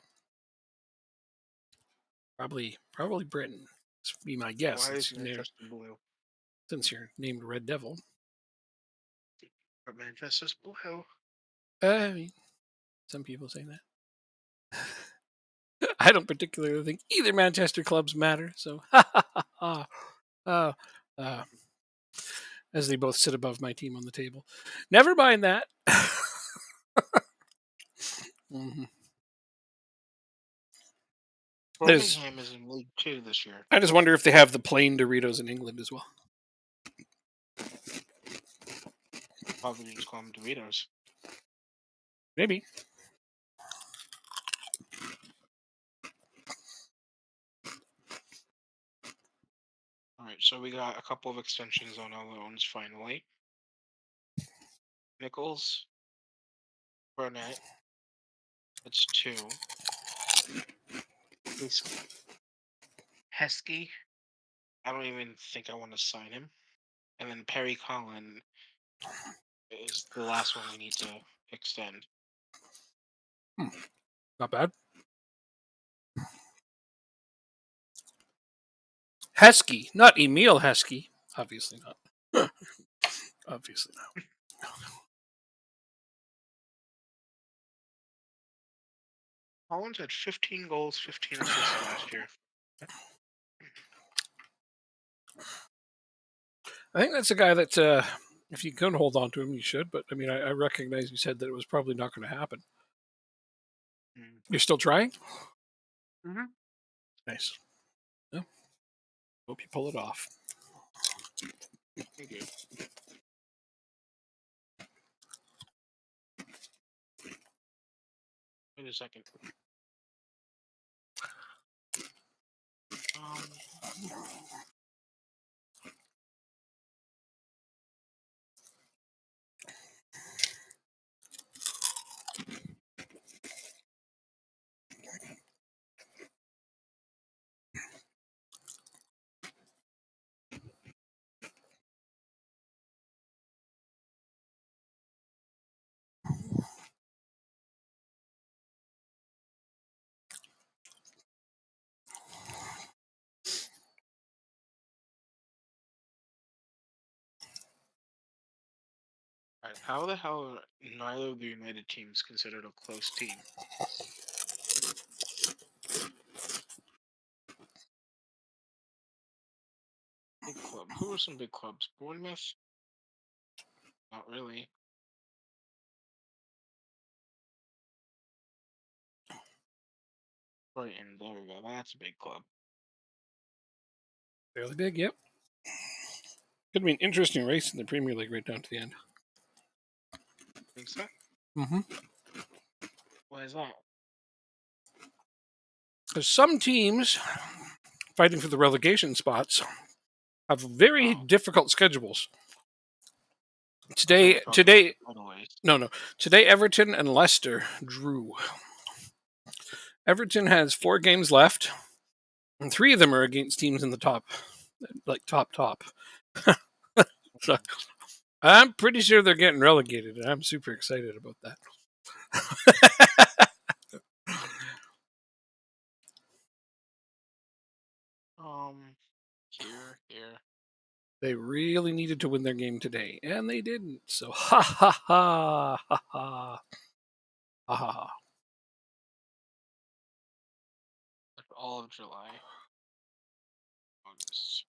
S1: Probably Britain. This would be my guess
S2: Why is Manchester blue?
S1: since you're named Red Devil.
S2: But Manchester's blue.
S1: I mean, some people say that. I don't particularly think either Manchester clubs matter. So, uh, as they both sit above my team on the table. Never mind that. Mhm.
S2: Birmingham is in League 2 this year.
S1: I just wonder if they have the plain Doritos in England as well.
S2: Probably just call them Doritos.
S1: Maybe.
S2: So we got a couple of extensions on our loans finally. Nichols, Burnett. That's two. Heskey. I don't even think I want to sign him. And then Perry Collin is the last one we need to extend.
S1: Not bad. Heskey, not Emil Heskey. Obviously not. Obviously not.
S2: Collins had 15 goals, 15 assists last year.
S1: I think that's a guy that, if you can hold on to him, you should. But I mean, I recognize you said that it was probably not going to happen. You're still trying?
S2: Mm-hmm.
S1: Nice. Yeah. Hope you pull it off.
S2: Thank you. Wait a second. Alright, how the hell are neither of the United teams considered a close team? Big club. Who are some big clubs? Bournemouth? Not really. Brighton. There we go. That's a big club.
S1: Fairly big, yep. Could be an interesting race in the Premier League right down to the end.
S2: Think so?
S1: Mm-hmm.
S2: Why is that?
S1: Because some teams fighting for the relegation spots have very
S2: Oh,
S1: difficult schedules.
S2: I thought we were talking about
S1: Today,
S2: otherwise.
S1: no. Today, Everton and Leicester drew. Everton has 4 games left, and 3 of them are against teams in the top, like top. So I'm pretty sure they're getting relegated, and I'm super excited about that.
S2: Here.
S1: They really needed to win their game today, and they didn't. So ha ha ha ha ha ha ha.
S2: Like all of July. August.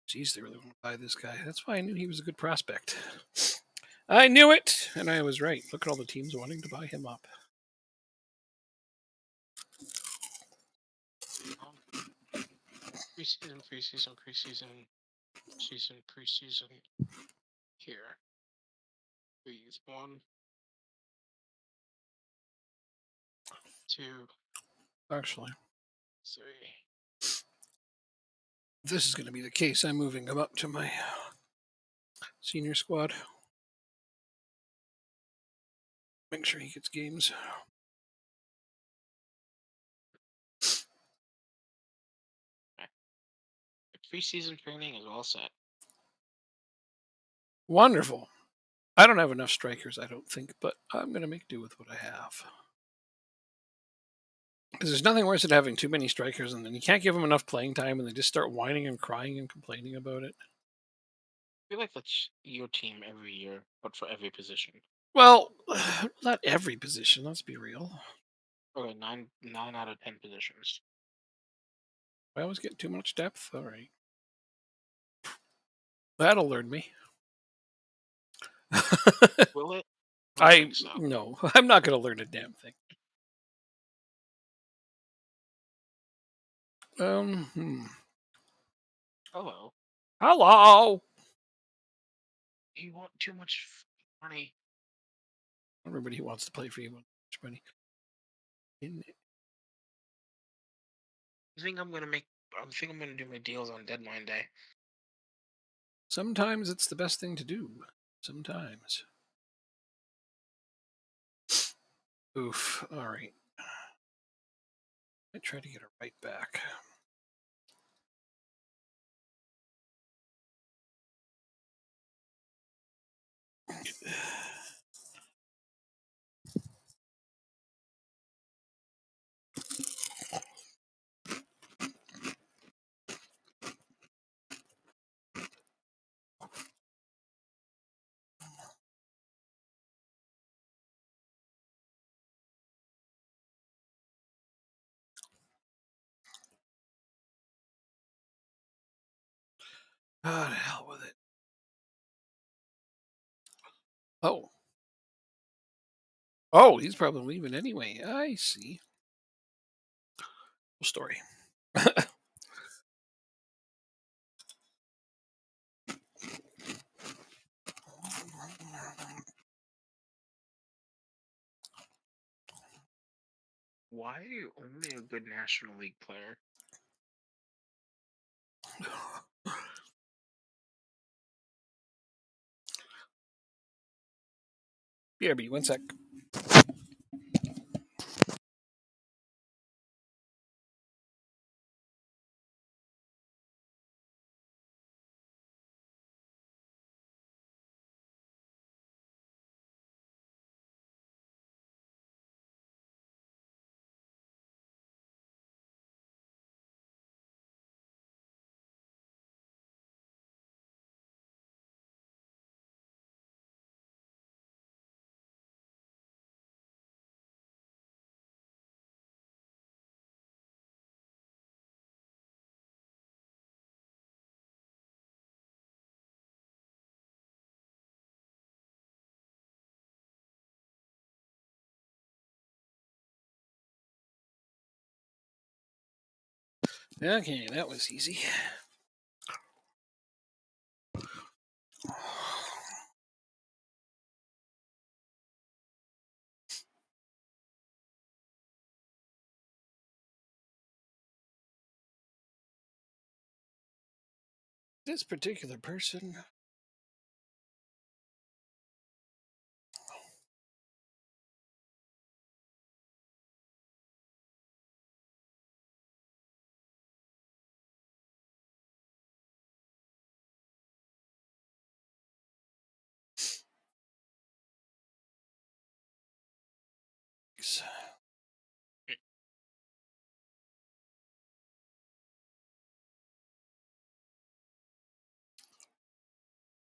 S1: Jeez, they really want to buy this guy. That's why I knew he was a good prospect. I knew it, and I was right. Look at all the teams wanting to buy him up.
S2: Preseason. Here. Please. 1, 2,
S1: Actually,
S2: 3.
S1: if this is going to be the case, I'm moving him up to my senior squad. Make sure he gets games.
S2: The preseason training is all set.
S1: Wonderful. I don't have enough strikers, I don't think, but I'm going to make do with what I have. Because there's nothing worse than having too many strikers and then you can't give them enough playing time and they just start whining and crying and complaining about it.
S2: I feel like that's your team every year, but for every position.
S1: Well, not every position, let's be real.
S2: Okay, nine out of 10 positions.
S1: I always get too much depth. All right. That'll learn me.
S2: Will it? I don't think so.
S1: No, I'm not going to learn a damn thing.
S2: Hello.
S1: Hello.
S2: You want too much money?
S1: Everybody who wants to play for you wants too much money.
S2: You think I'm gonna make I think I'm gonna do my deals on deadline day.
S1: Sometimes it's the best thing to do. Sometimes. Oof. All right. I try to get it right back. Ah, to hell with it. Oh. Oh, he's probably leaving anyway. I see. Full story.
S2: Why are you only a good National League player?
S1: BRB, one sec. Okay, that was easy. This particular person.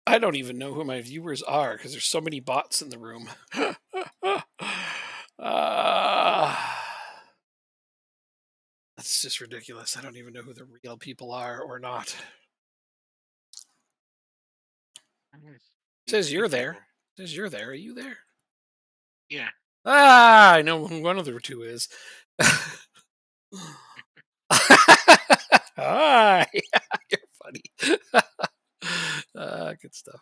S1: I don't even know who my viewers are because there's so many bots in the room. Ah, that's just ridiculous. I don't even know who the real people are or not.
S2: I'm gonna
S1: Says
S2: few
S1: you're there.
S2: people.
S1: Says you're there. Are you there?
S2: Yeah.
S1: Ah, I know who one of the two is. Hi, you're funny. Good stuff.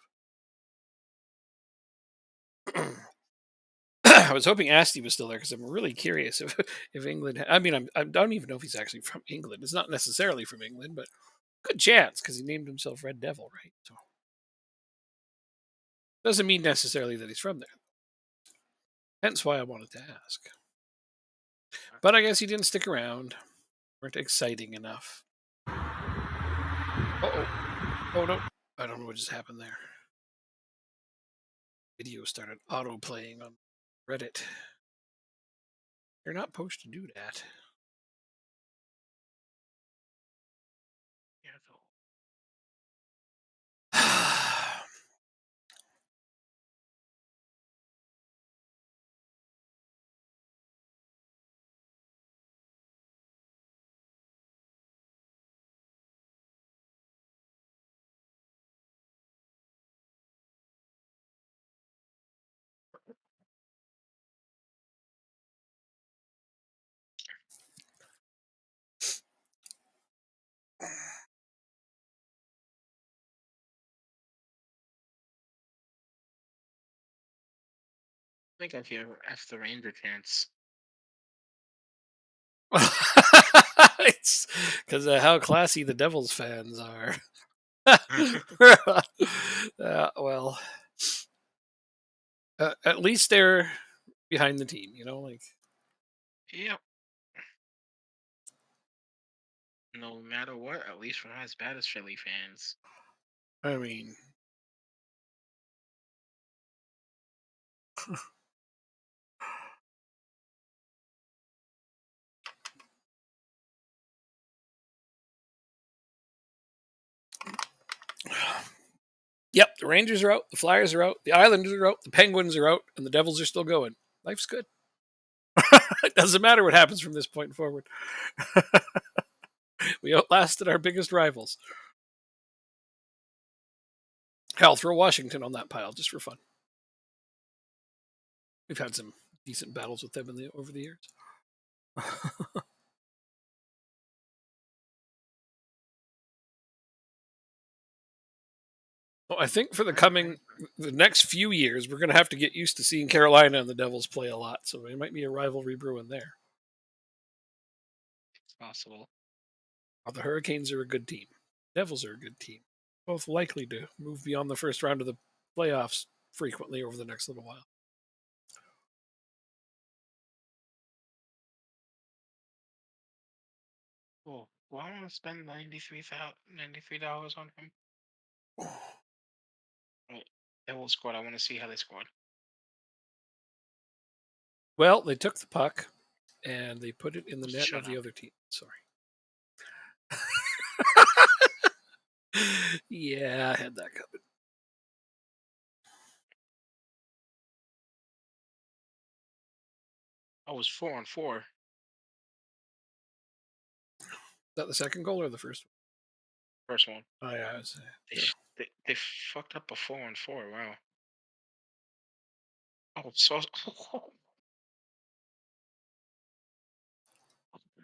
S1: I was hoping Asti was still there because I'm really curious if England. I mean, I don't even know if he's actually from England. It's not necessarily from England, but good chance because he named himself Red Devil, right? So doesn't mean necessarily that he's from there. Hence why I wanted to ask. But I guess he didn't stick around. Weren't exciting enough. Oh, oh no! I don't know what just happened there. Video started auto playing on Reddit. You're not supposed to do that.
S2: Yeah.
S1: I
S2: think if you F the Ranger chance.
S1: It's because of how classy the Devils fans are. Well, at least they're behind the team, like
S2: Yep. No matter what, at least we're not as bad as Philly fans.
S1: I mean, yep, the Rangers are out, the Flyers are out, the Islanders are out, the Penguins are out, and the Devils are still going. Life's good. It doesn't matter what happens from this point forward. We outlasted our biggest rivals. Hell, throw Washington on that pile just for fun. We've had some decent battles with them over the years. Well, I think for the next few years, we're going to have to get used to seeing Carolina and the Devils play a lot. So there might be a rivalry brewing there.
S2: It's possible.
S1: Well, the Hurricanes are a good team. Devils are a good team. Both likely to move beyond the first round of the playoffs frequently over the next little while.
S2: Cool. Well, I want to spend $93 on him. Right. Devil scored. I want to see how they scored.
S1: Well, they took the puck and they put it in the net of
S2: Shut
S1: the
S2: up.
S1: other team. Sorry. Yeah, I had that coming.
S2: I was 4-on-4.
S1: Is that the second goal or the first
S2: First one.
S1: one? Oh, yeah. I was,
S2: They,
S1: yeah.
S2: they fucked up a 4-on-4. Wow. Oh, so. Oh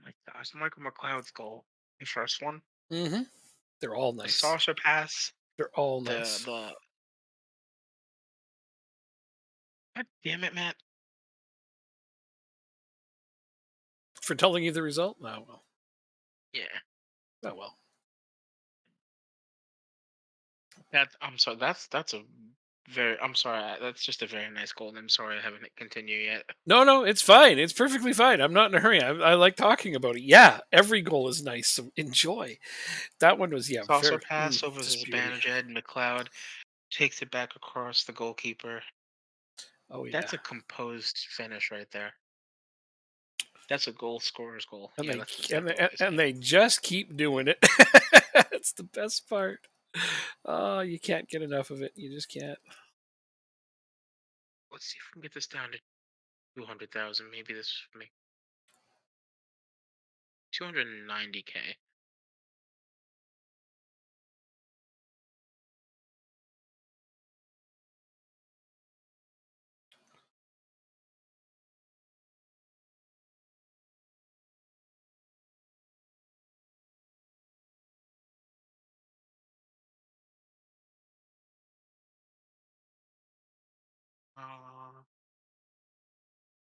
S2: my gosh, Michael McLeod's goal. The first one.
S1: Mm-hmm. They're all
S2: The
S1: nice.
S2: saucer pass.
S1: They're all
S2: The
S1: nice.
S2: the. God damn it, Matt.
S1: For telling you the result? Oh, well.
S2: Yeah.
S1: Oh, well.
S2: I'm sorry. That's a very. I'm sorry. That's just a very nice goal. And I'm sorry I haven't continued yet.
S1: No, it's fine. It's perfectly fine. I'm not in a hurry. I like talking about it. Yeah, every goal is nice. So enjoy. That one was, yeah,
S2: Saucer
S1: very,
S2: pass over
S1: just
S2: his
S1: beauty.
S2: Zibanejad. McLeod takes it back across the goalkeeper.
S1: Oh, yeah.
S2: That's a composed finish right there. That's a goal scorer's goal.
S1: And
S2: Yeah,
S1: they
S2: that's
S1: and
S2: exactly what
S1: they,
S2: they
S1: and
S2: say.
S1: they just keep doing it. It's the best part. Oh, you can't get enough of it. You just can't.
S2: Let's see if we can get this down to 200,000. Maybe this make 290K.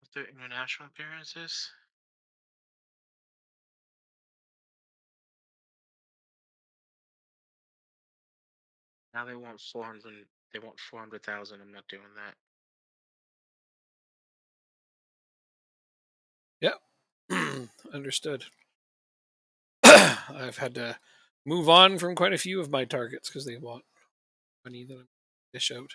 S2: What's their international appearances? Now they want 400. They want 400,000. I'm not doing that.
S1: Yep. Understood. I've had to move on from quite a few of my targets because they want money that I dish out.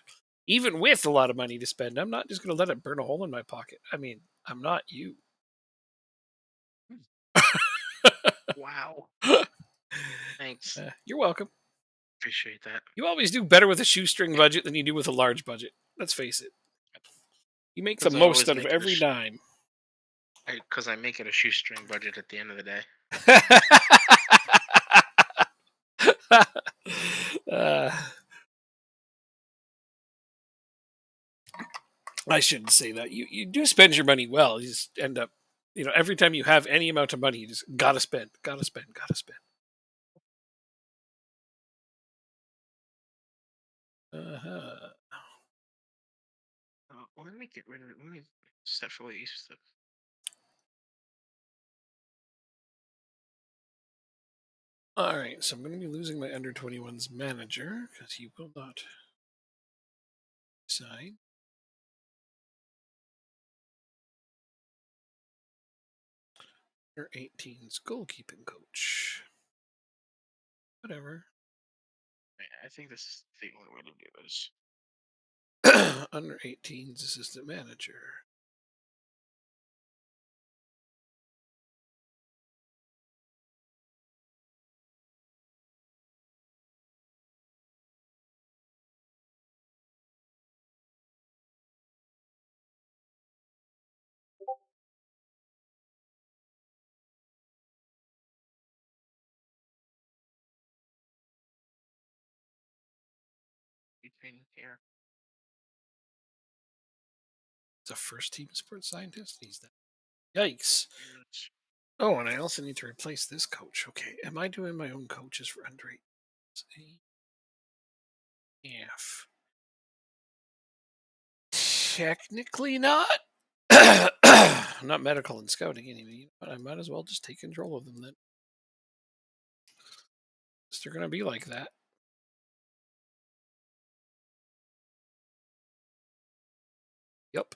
S1: Even with a lot of money to spend, I'm not just going to let it burn a hole in my pocket. I mean, I'm not you.
S2: Wow. Thanks.
S1: You're welcome.
S2: Appreciate that.
S1: You always do better with a shoestring budget than you do with a large budget. Let's face it. You make the
S2: Because I
S1: most
S2: always
S1: out of
S2: make it
S1: every dime.
S2: because I make it a shoestring budget at the end of the day.
S1: uh, I shouldn't say that. You do spend your money well. You just end up, every time you have any amount of money, you just gotta spend, gotta spend, gotta spend. Uh-huh.
S2: Let me get rid of it. Let me set for what you said.
S1: All right, so I'm going to be losing my under 21's manager because he will not sign. Under 18's goalkeeping coach. Whatever.
S2: I think this is the only way to do this.
S1: Under 18's assistant manager.
S2: Training here.
S1: It's a first team sports scientist. He's that. Yikes.
S2: Yes.
S1: Oh, and I also need to replace this coach. Okay, am I doing my own coaches for under 18? Half. Technically not. Not medical and scouting anyway, but I might as well just take control of them then. They're going to be like that. Yep.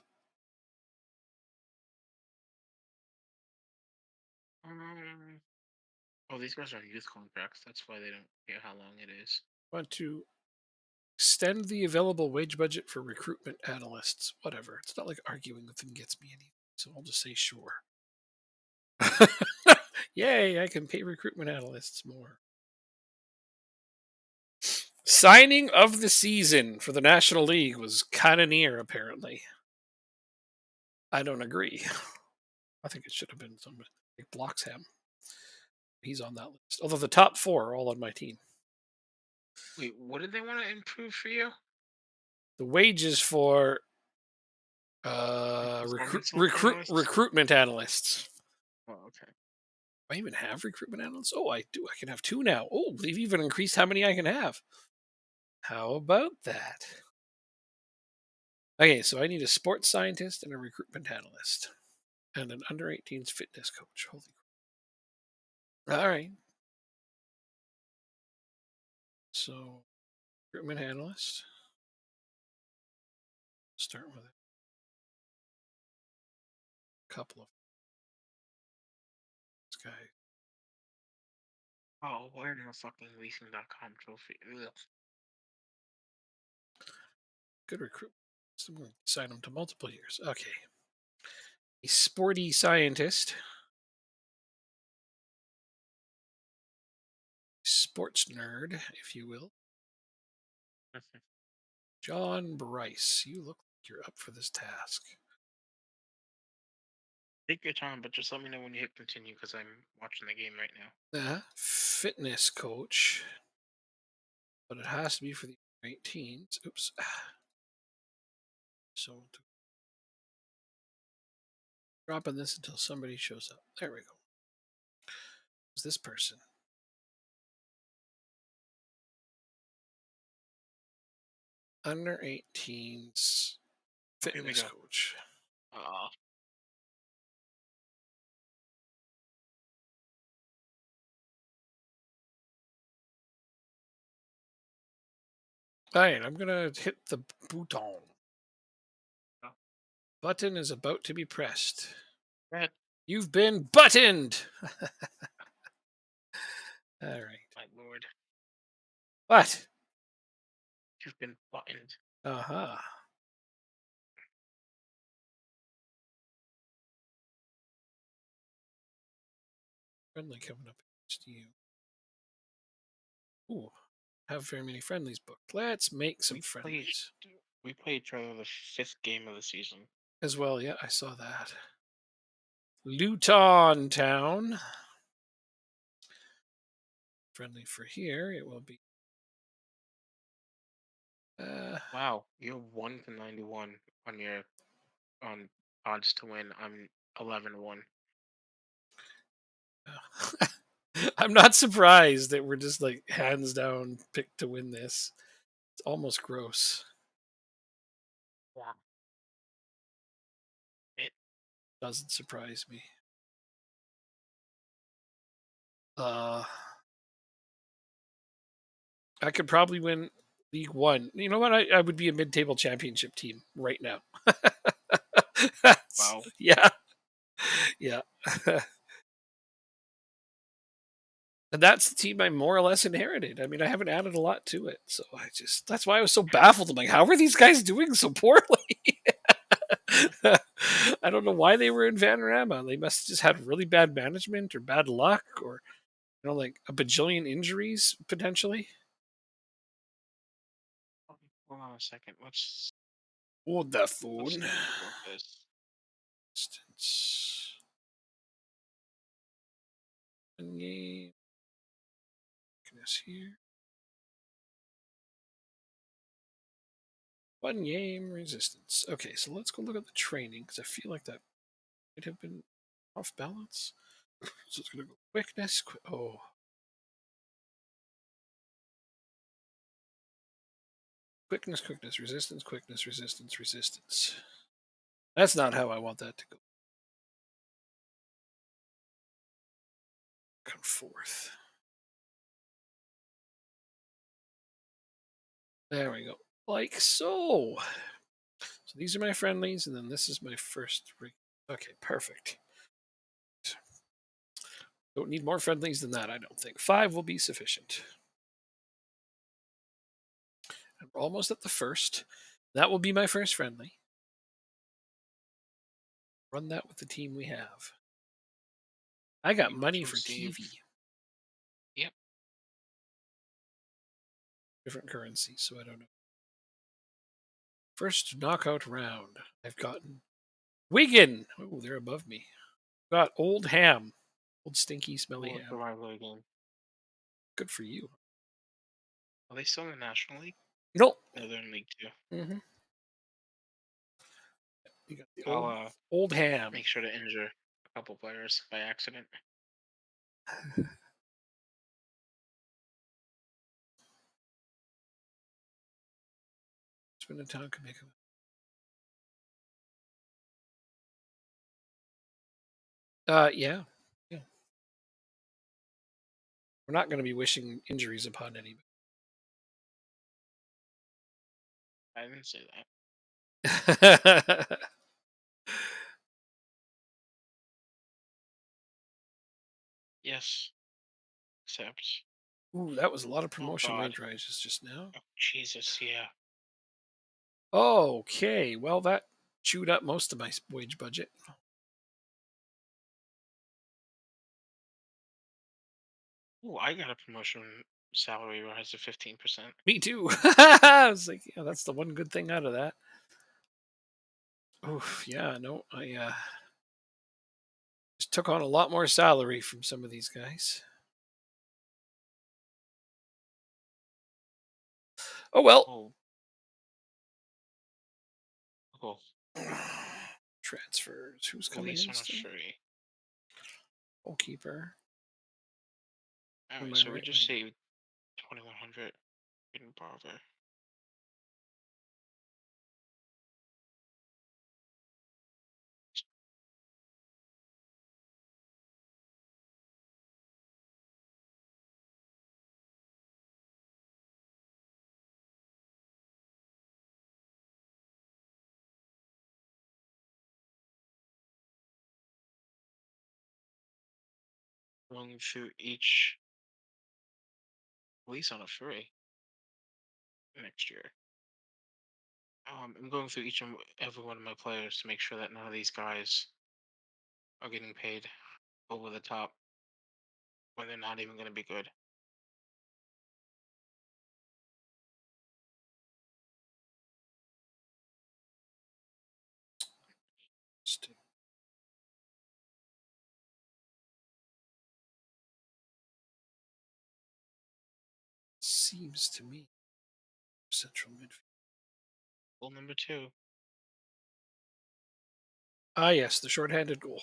S2: Oh, these guys are youth contracts. That's why they don't care how long it is.
S1: Want to extend the available wage budget for recruitment analysts. Whatever. It's not like arguing with them gets me anything. So I'll just say sure. Yay, I can pay recruitment analysts more. Signing of the season for the National League was kind of near, apparently. I don't agree. I think it should have been somebody like Bloxham. He's on that list. Although the top four are all on my team.
S2: Wait, what did they want to improve for you?
S1: The wages for recruitment analysts.
S2: Oh, okay.
S1: Do I even have recruitment analysts? Oh, I do. I can have two now. Oh, they've even increased how many I can have. How about that? Okay, so I need a sports scientist and a recruitment analyst and an under 18s fitness coach. Holy crap. All right. So, recruitment analyst. Start with a couple of this guy.
S2: Oh, where in the fucking leasing.com trophy? Ugh.
S1: Good recruit. So I'm going to sign him to multiple years. Okay. A sporty scientist. Sports nerd, if you will. John Bryce. You look like you're up for this task.
S2: Take your time, but just let me know when you hit continue because I'm watching the game right now.
S1: Fitness coach. But it has to be for the 18s. Oops. So dropping this until somebody shows up. There we go. Who's this person? Under 18s
S2: Here we
S1: fitness
S2: go.
S1: coach.
S2: Uh,
S1: All right, I'm going to hit the button.
S2: Oh.
S1: Button is about to be pressed.
S2: Red.
S1: You've been buttoned. All right.
S2: My lord.
S1: What?
S2: You've been buttoned.
S1: Uh-huh. Friendly coming up against you. Ooh, have very many friendlies booked. Let's make some friendlies.
S2: We played each other the 5th game of the season.
S1: As well, yeah, I saw that. Luton Town. Friendly for here. It will be.
S2: Wow, you're 1 to 91 on your on odds to win. I'm 11-1.
S1: I'm not surprised that we're just like hands down picked to win this. It's almost gross.
S2: Yeah. It
S1: Doesn't surprise me. Uh I could probably win League One. You know what? I would be a mid-table championship team right now.
S2: Wow.
S1: Yeah, yeah. And that's the team I more or less inherited. I mean, I haven't added a lot to it, so that's why I was so baffled. I'm like, how are these guys doing so poorly? I don't know why they were in Vanarama. They must have just had really bad management or bad luck or like a bajillion injuries potentially.
S2: Hold on a second. Let's
S1: Vodafone.
S2: take a look at this.
S1: Instance. Game. This here. One game resistance. Okay, so let's go look at the training because I feel like that might have been off balance. So it's gonna go quickness. Oh, quickness, resistance, resistance. That's not how I want that to go. Come forth. There we go. Like so. So these are my friendlies, and then this is my first. Okay, perfect. Don't need more friendlies than that, I don't think. 5 will be sufficient. And we're almost at the first. That will be my first friendly. Run that with the team we have. I got
S2: You
S1: money
S2: also
S1: for
S2: receive.
S1: TV.
S2: Yep.
S1: Different currency, so I don't know. First knockout round. I've gotten Wigan. Oh, they're above me. Got Old Ham. Old stinky, smelly
S2: Or the
S1: ham.
S2: rivalry game.
S1: Good for you.
S2: Are they still in the National League?
S1: Nope.
S2: No, they're in League Two.
S1: Mm-hmm. You got the
S2: I'll
S1: old ham.
S2: make sure to injure a couple players by accident.
S1: Spin a town can make yeah. Yeah. We're not going to be wishing injuries upon anybody.
S2: I didn't say that. Yes. Except.
S1: Ooh, that was a lot of
S2: Oh
S1: promotion
S2: God.
S1: wage rises just now.
S2: Oh Jesus. Yeah.
S1: Okay, well that chewed up most of my wage budget.
S2: Oh, I got a promotion salary rise of 15%.
S1: Me too. I was like, yeah, that's the one good thing out of that. Oof, yeah, no, I just took on a lot more salary from some of these guys. Oh well.
S2: Oh. Oh.
S1: Transfers. Who's coming
S2: Police
S1: in
S2: on a
S1: still?
S2: free.
S1: Goalkeeper.
S2: All
S1: On
S2: right.
S1: my
S2: So we
S1: right
S2: just
S1: wing.
S2: saved 2,100. Didn't bother. Going through each police on a free next year. I'm going through each and every one of my players to make sure that none of these guys are getting paid over the top when they're not even going to be good.
S1: Seems to me central midfield.
S2: Goal number two.
S1: Ah, yes, the shorthanded goal.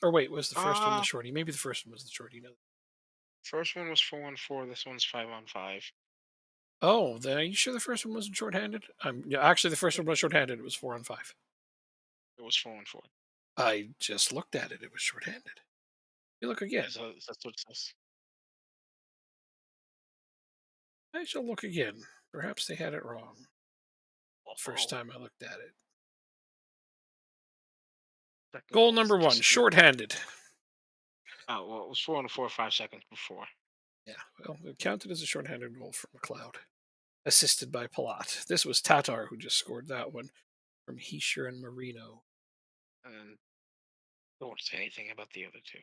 S1: Or wait, was the first one the
S2: Uh,
S1: shorty? Maybe the first one was the shorty. No.
S2: First one was 4-on-4. This one's 5-on-5.
S1: Oh, then are you sure the first one wasn't shorthanded? Yeah, actually, the first one was shorthanded. It was 4-on-5.
S2: It was 4-on-4.
S1: I just looked at it. It was shorthanded. You look again.
S2: That's what it says.
S1: I shall look again. Perhaps they had it wrong. First
S2: Oh,
S1: time I looked at it.
S2: second
S1: Goal
S2: goal is
S1: number one,
S2: just
S1: shorthanded.
S2: oh well, it was 4 or 5 seconds before.
S1: Yeah, well, it counted as a shorthanded goal from McLeod, assisted by Palat. This was Tatar who just scored that one from Heischer and Marino.
S2: And don't want to say anything about the other two.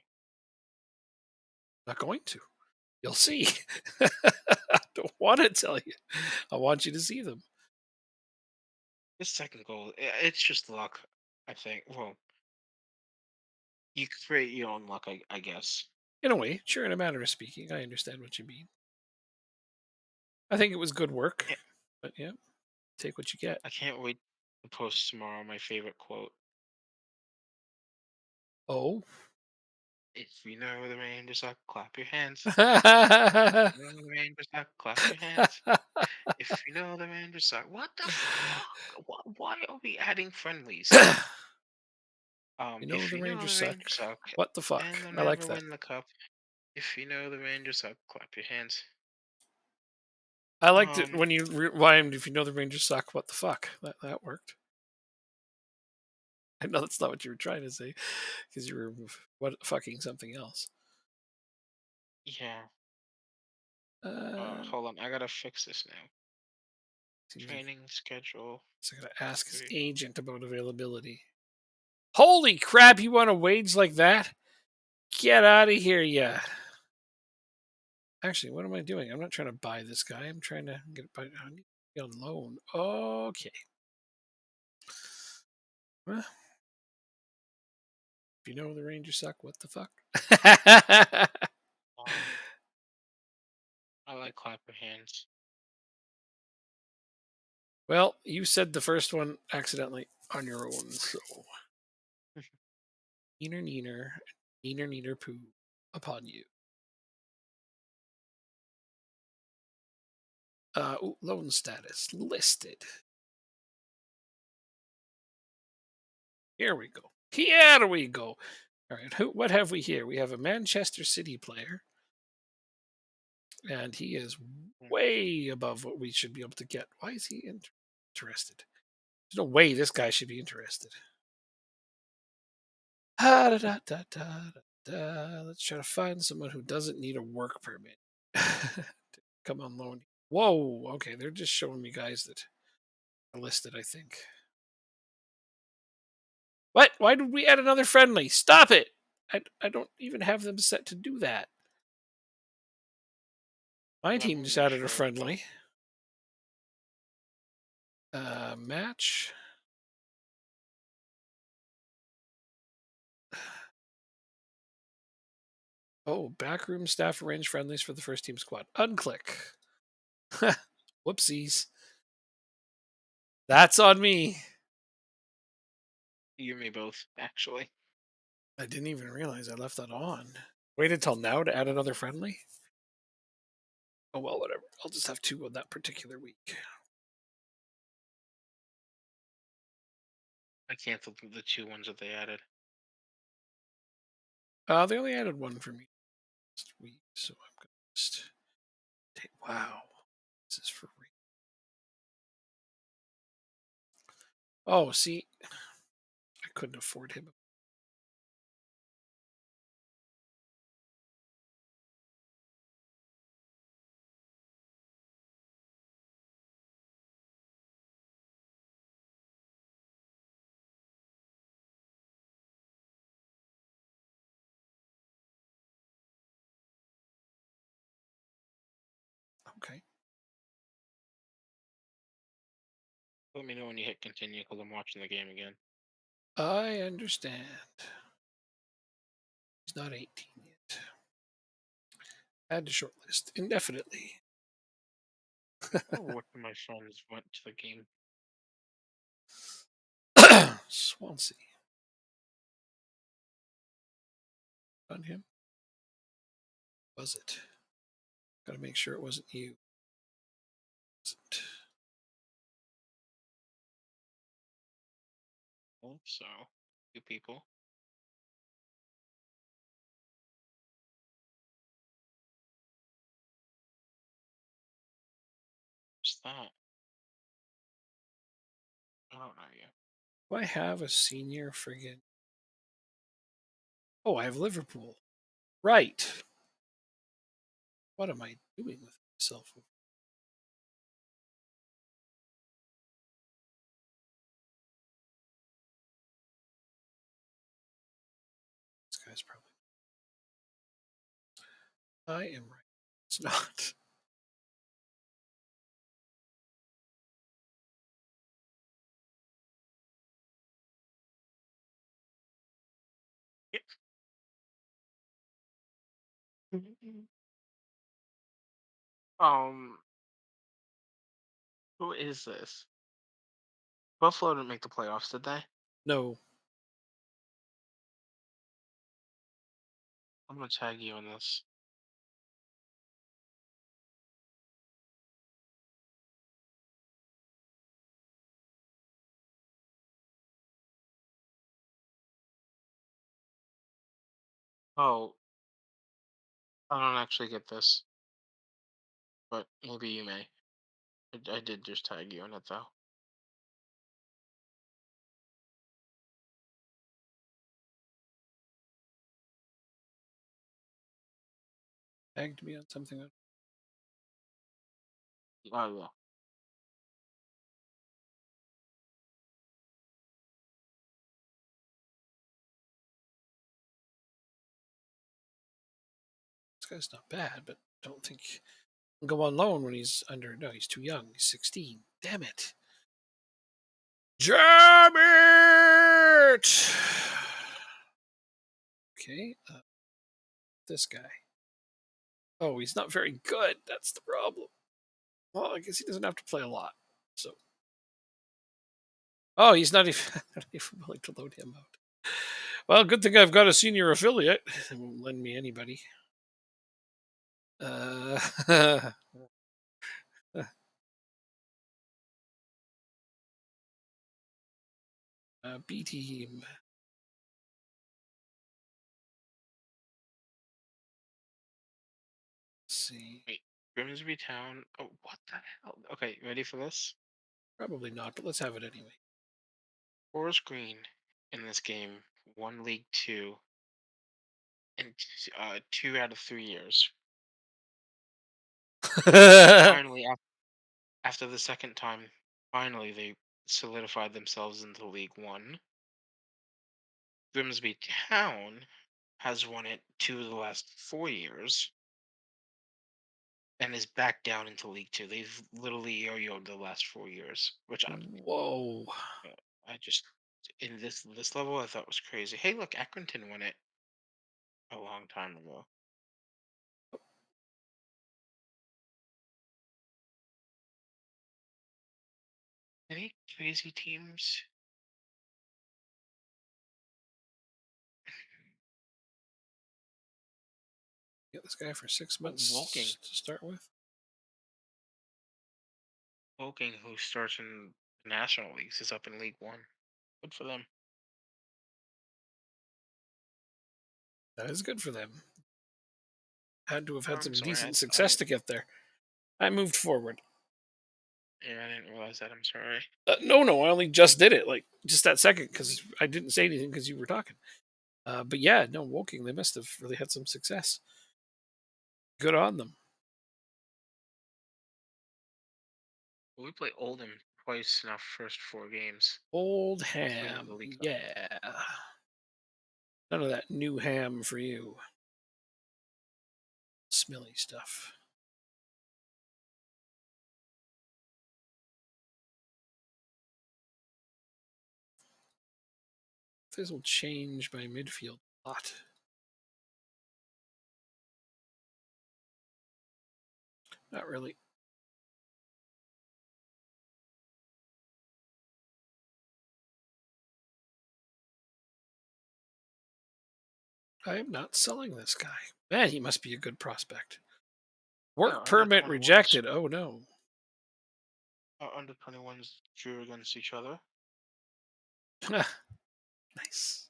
S1: Not going to. You'll see. I don't want to tell you. I want you to see them.
S2: This second goal, it's just luck. I think. Well, you create your own luck, I guess.
S1: In a way, sure, in a manner of speaking, I understand what you mean. I think it was good work,
S2: Yeah,
S1: but yeah, take what you get.
S2: I can't wait to post tomorrow my favorite quote.
S1: Oh.
S2: If you know the Rangers suck, clap your hands.
S1: I
S2: You know the Rangers suck, clap your hands. If you know the Rangers suck, what the fuck? Why are we adding friendlies?
S1: You know
S2: If
S1: the
S2: you know
S1: Rangers
S2: the
S1: suck.
S2: Rangers suck,
S1: What the fuck?
S2: and they'll
S1: I like
S2: never
S1: that.
S2: win the cup. If you know the Rangers suck, clap your hands.
S1: I liked it
S2: Um,
S1: when you rhymed. If you know the Rangers suck, what the fuck? That worked. I know that's not what you were trying to say because you were what fucking something else.
S2: yeah.
S1: Uh,
S2: Hold on, I gotta fix this now.
S1: seems like
S2: Training schedule.
S1: he's gonna ask his
S2: Okay.
S1: agent about availability. Holy crap! You want a wage like that? Get out of here, yeah. Actually, what am I doing? I'm not trying to buy this guy. I'm trying to get it by I need to be on loan. Okay. Well, if you know the Rangers suck, what the fuck?
S2: Um, I like clap your hands.
S1: Well, you said the first one accidentally on your own, so neener neener, neener neener poo upon you. Loan status listed. Here we go. Here we go. All right, what have we here? We have a Manchester City player, and he is
S2: Mm.
S1: way above what we should be able to get. Why is he interested? There's no way this guy should be interested. Ah, da, da, da, da, da. Let's try to find someone who doesn't need a work permit. To come on loan. Whoa, okay, they're just showing me guys that are listed, I think. What? Why did we add another friendly? Stop it! I don't even have them set to do that. My
S2: Let
S1: team
S2: me
S1: just
S2: make
S1: added a
S2: sure. Oh,
S1: friendly. Match. Oh, backroom staff arrange friendlies for the first team squad. Unclick. Whoopsies. That's on me.
S2: you and me both, actually.
S1: I didn't even realize I left that on. Waited till now to add another friendly? Oh, well, whatever. I'll just have two on that particular week.
S2: I canceled the two ones that they added.
S1: They only added one for me last week, so I'm going to just take. Wow. This is for real. Oh, see, I couldn't afford him. Okay.
S2: Let me know when you hit continue because I'm watching the game again.
S1: I understand. He's not 18 yet. Add to shortlist indefinitely.
S2: Oh, what of my friends went to the game.
S1: Swansea. On him? Was it? Got to make sure it wasn't you. Wasn't.
S2: So, two people. What's that? I don't know yet.
S1: Do I have a senior friggin'? Oh, I have Liverpool. Right. What am I doing with myself? This guy's probably. I am right. It's not.
S2: Yep. Mhm. Um, who is this? Buffalo didn't make the playoffs, did they?
S1: No.
S2: I'm gonna tag you in this. Oh, I don't actually get this, but maybe you may. I did just tag you in it though.
S1: Tagged me on something.
S2: Oh yeah.
S1: This guy's not bad, but don't think he'll go on loan when he's under. No, he's too young. He's 16. Damn it. Damn it! Okay, this guy. Oh, he's not very good. That's the problem. Well, I guess he doesn't have to play a lot. So, oh, he's not even, not even willing to load him out. Well, good thing I've got a senior affiliate. They won't lend me anybody. Uh, B team. Let's see.
S2: Wait, Grimsby Town. Oh, what the hell? Okay, ready for this?
S1: Probably not, but let's have it anyway.
S2: Forest Green in this game won League Two in 2 out of 3 years. Finally, after the second time, finally they solidified themselves into League One. Grimsby Town has won it 2 of the last 4 years and is back down into League Two. They've literally yo-yoed the last 4 years, which
S1: Whoa.
S2: uh, I just in this level I thought was crazy. Hey, look, Accrington won it a long time ago. Any crazy teams?
S1: Get this guy for six
S2: Oh, Woking.
S1: months to start with.
S2: Woking, who starts in the National Leagues, is up in League One. Good for them.
S1: That is good for them. Had to have had
S2: I'm
S1: some
S2: sorry,
S1: decent
S2: I
S1: success
S2: didn't.
S1: to get there. I moved forward.
S2: Yeah, I didn't realize that. I'm sorry.
S1: No, I only just did it, like just that second, because I didn't say anything because you were talking. But yeah, no, Woking, they must have really had some success. Good on them.
S2: We played Oldham twice in our first 4 games.
S1: Old
S2: So we won the
S1: ham.
S2: League Cup.
S1: Yeah. None of that new ham for you. Smelly stuff. This will change my midfield a lot. Not really. I am not selling this guy. Man, he must be a good prospect.
S2: Yeah,
S1: Work
S2: under
S1: permit
S2: 21s.
S1: rejected. Oh no.
S2: Under 21s drew against each other.
S1: Nice.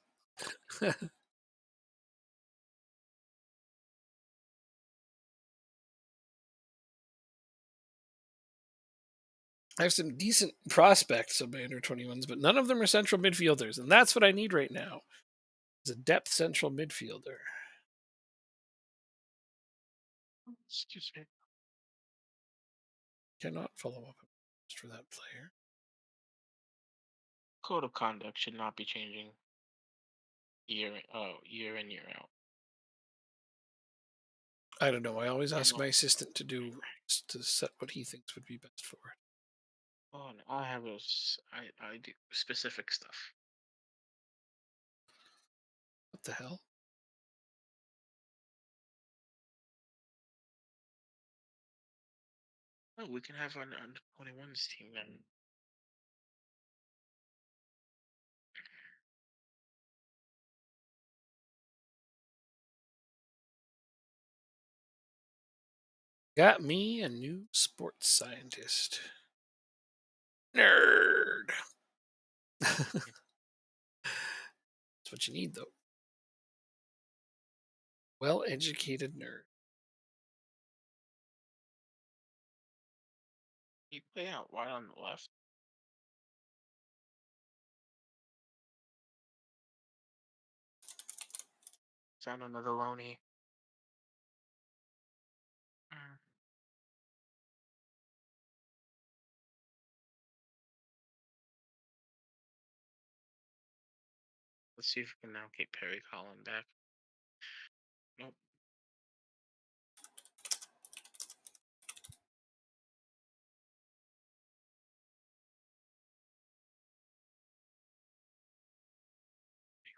S1: I have some decent prospects of my under 21s, but none of them are central midfielders, and that's what I need right now. Is a depth central midfielder.
S2: Excuse me.
S1: Cannot follow up for that player.
S2: Code of conduct should not be changing year in year out.
S1: I don't know. I always
S2: And
S1: ask my assistant to set what he thinks would be best for it.
S2: oh, no, I have I do specific stuff.
S1: What the hell?
S2: Oh, we can have an under 21s team then.
S1: Got me a new sports scientist. Nerd. That's what you need, though. Well-educated nerd.
S2: You play out wide on the left. Found another Loney. Mm. Let's see if we can now get Perry Collin back. Nope.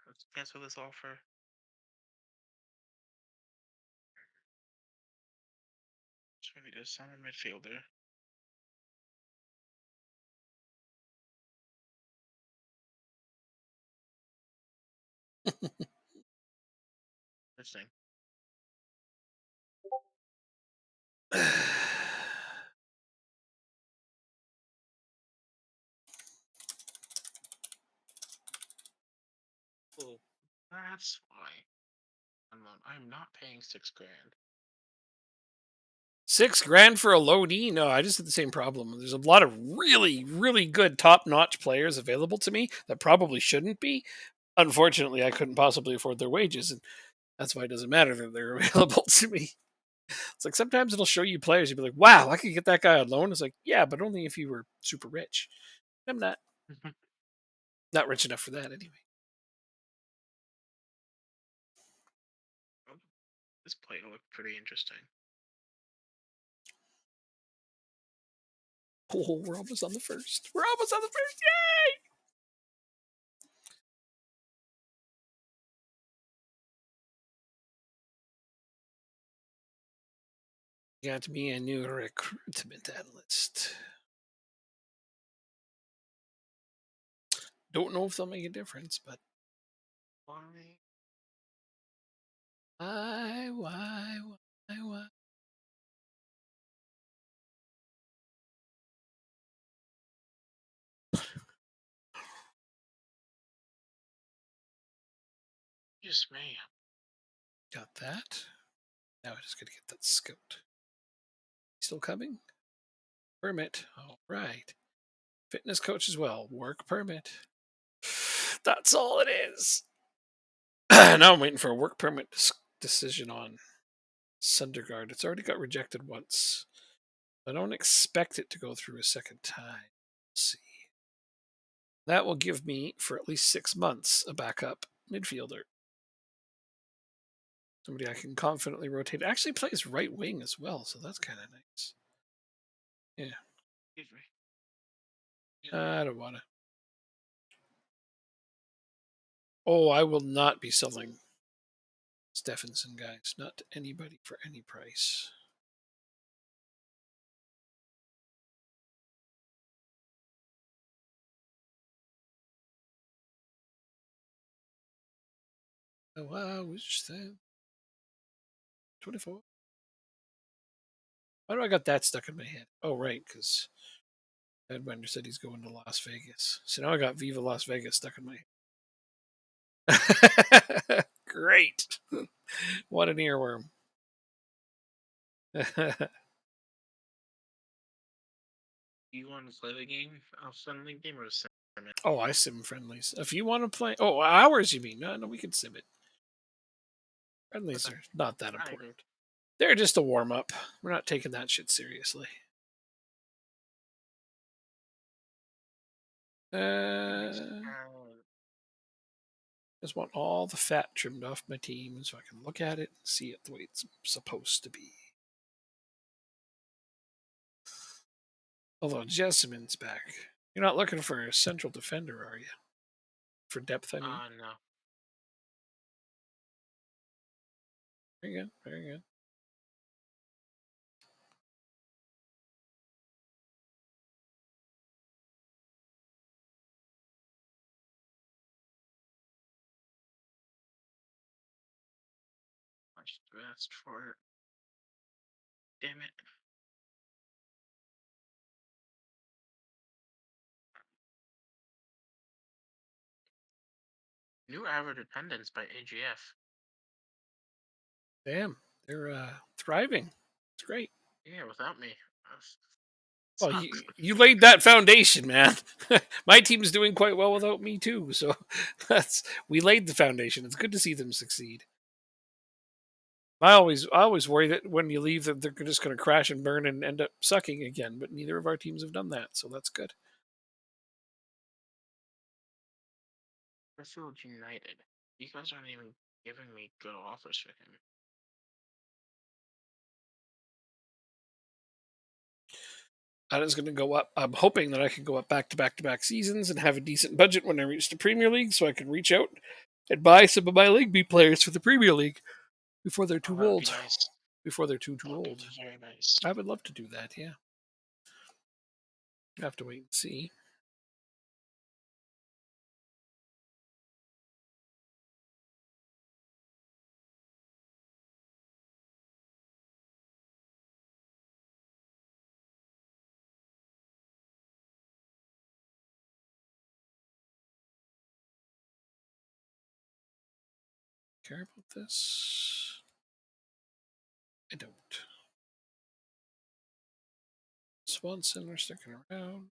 S2: Let's cancel this offer. So we just sign a midfielder. Interesting. Oh, that's why I'm not paying $6,000.
S1: $6,000 for a low D? No, I just had the same problem. There's a lot of really, really good top-notch players available to me that probably shouldn't be. Unfortunately, I couldn't possibly afford their wages, and that's why it doesn't matter that they're available to me. It's like sometimes it'll show you players, you'll be like, wow, I could get that guy on loan. It's like, yeah, but only if you were super rich. I'm not rich enough for that anyway.
S2: Oh, this play looked pretty interesting.
S1: Oh, we're almost on the first. We're almost on the first. Yay! Got me a new recruitment analyst. Don't know if they'll make a difference, but
S2: Why?
S1: why?
S2: Yes, me.
S1: Got that. Now I just gotta get that scout. Still coming? Permit. All right. Fitness coach as well. Work permit. That's all it is. Now I'm waiting for a work permit decision on Sundergaard. It's already got rejected once. I don't expect it to go through a second time. We'll see. That will give me, for at least 6 months, a backup midfielder. Somebody I can confidently rotate. Actually plays right wing as well, so that's kind of nice. Yeah.
S2: Excuse me.
S1: I don't want to. Oh, I will not be selling Stephenson, guys. Not to anybody for any price. Oh, I wish that 24. Why do I got that stuck in my head? Oh, right, because Edwinder said he's going to Las Vegas. So now I got Viva Las Vegas stuck in my head. Great. What an earworm.
S2: You want to play the game? I'll send the game or sim it.
S1: Oh, I sim friendlies. If you want to play, oh, hours you mean? No, no, we can sim it. Friendlies
S2: Okay,
S1: are not that
S2: I agree.
S1: important. They're just a warm up. We're not taking that shit seriously.
S2: Give me some
S1: Uh,
S2: talent.
S1: just want all the fat trimmed off my team so I can look at it and see it the way it's supposed to be. Although Jessamyn's back. You're not looking for a central defender, are you? For depth, I mean.
S2: No.
S1: Very good. Very good.
S2: I should have asked for it. Damn it. New average attendance by AGF.
S1: Damn. They're thriving. It's great.
S2: Yeah, without me.
S1: Well,
S2: Sucks.
S1: you laid that foundation, man. My team's doing quite well without me too. So we laid the foundation. It's good to see them succeed. I always worry that when you leave that they're just going to crash and burn and end up sucking again. But neither of our teams have done that, so that's good.
S2: Sheffield United. You guys aren't even giving me good offers for him.
S1: That is going to go up. I'm hoping that I can go up back to back to back seasons and have a decent budget when I reach the Premier League, so I can reach out and buy some of my League B players for the Premier League before they're
S2: Oh,
S1: too
S2: that would be
S1: old.
S2: nice.
S1: Before they're too
S2: That would be
S1: old.
S2: very nice.
S1: I would love to do that. Yeah, have to wait and see. Care about this? I don't. Swanson are sticking around.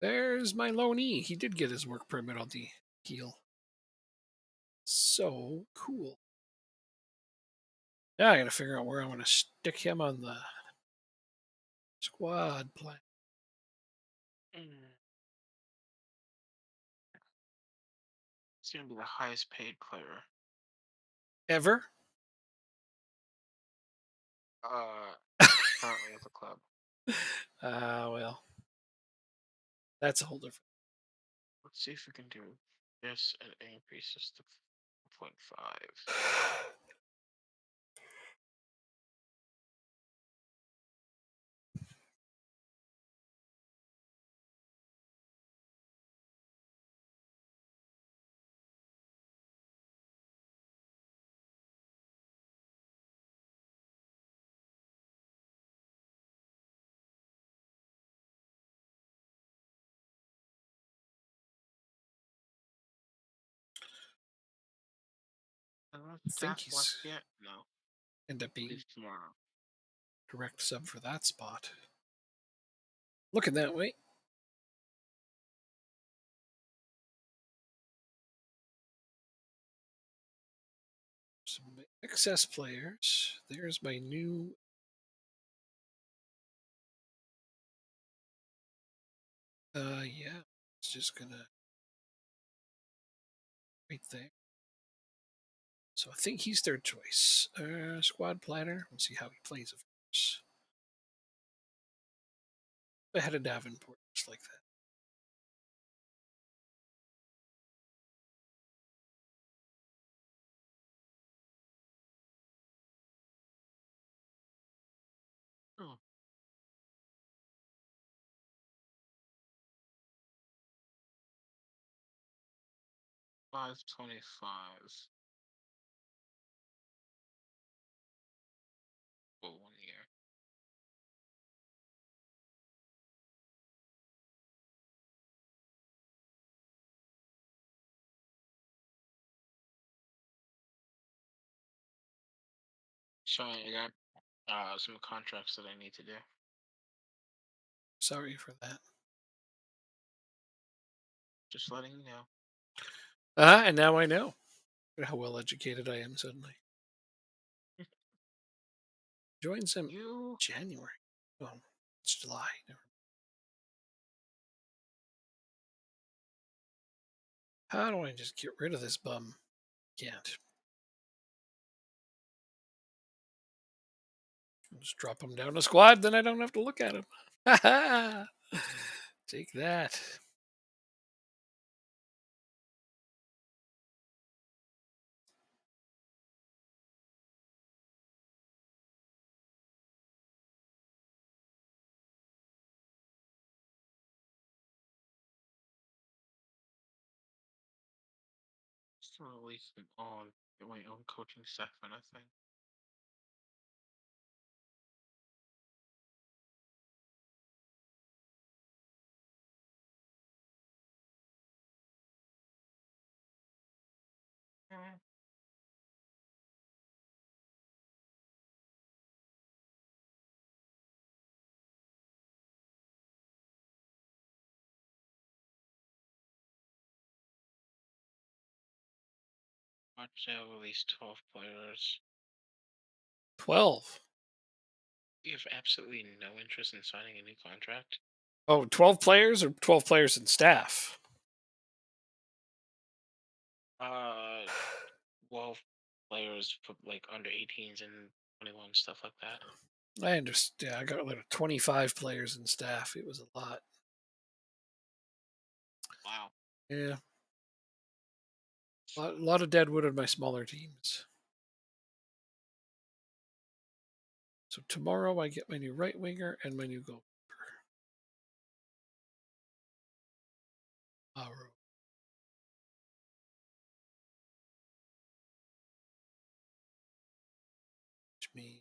S1: There's my loanee. He did get his work permit on the heel. So cool. Now I gotta figure out where I'm gonna stick him on the squad plan.
S2: Mm. He's gonna be the highest paid player.
S1: Ever?
S2: Uh, currently at the club.
S1: Well, that's a whole different.
S2: Let's see if we can do this and increase this to 4.5.
S1: I think
S2: Staff left
S1: he's
S2: yet? No.
S1: end up being
S2: Leave tomorrow.
S1: direct sub for that spot. Looking that way. Some excess players. There's my new. Yeah. It's just gonna right there. So I think he's third choice. Squad planner. We'll see how he plays, of course. Ahead of Davenport, just like that.
S2: Oh. $525 for 1 year. Sorry, I got some contracts that I need to do.
S1: Sorry for that.
S2: Just letting you know.
S1: And now I know how well educated I am suddenly. Joins him
S2: You
S1: January. Oh, it's July. How do I just get rid of this bum? Can't. Just drop him down a squad, then I don't have to look at him. Ha ha! Take that.
S2: still release them on my own coaching staff and I think. Watch out, release 12 players.
S1: 12.
S2: You have absolutely no interest in signing a new contract.
S1: Oh, 12 players or 12 players and staff?
S2: Uh, 12 players for like under 18s and 21 stuff like that.
S1: I understand. I got rid of 25 players and staff. It was a lot.
S2: Wow.
S1: Yeah. A lot of dead wood on my smaller teams. So tomorrow I get my new right winger and my new goalkeeper. Aro. Which means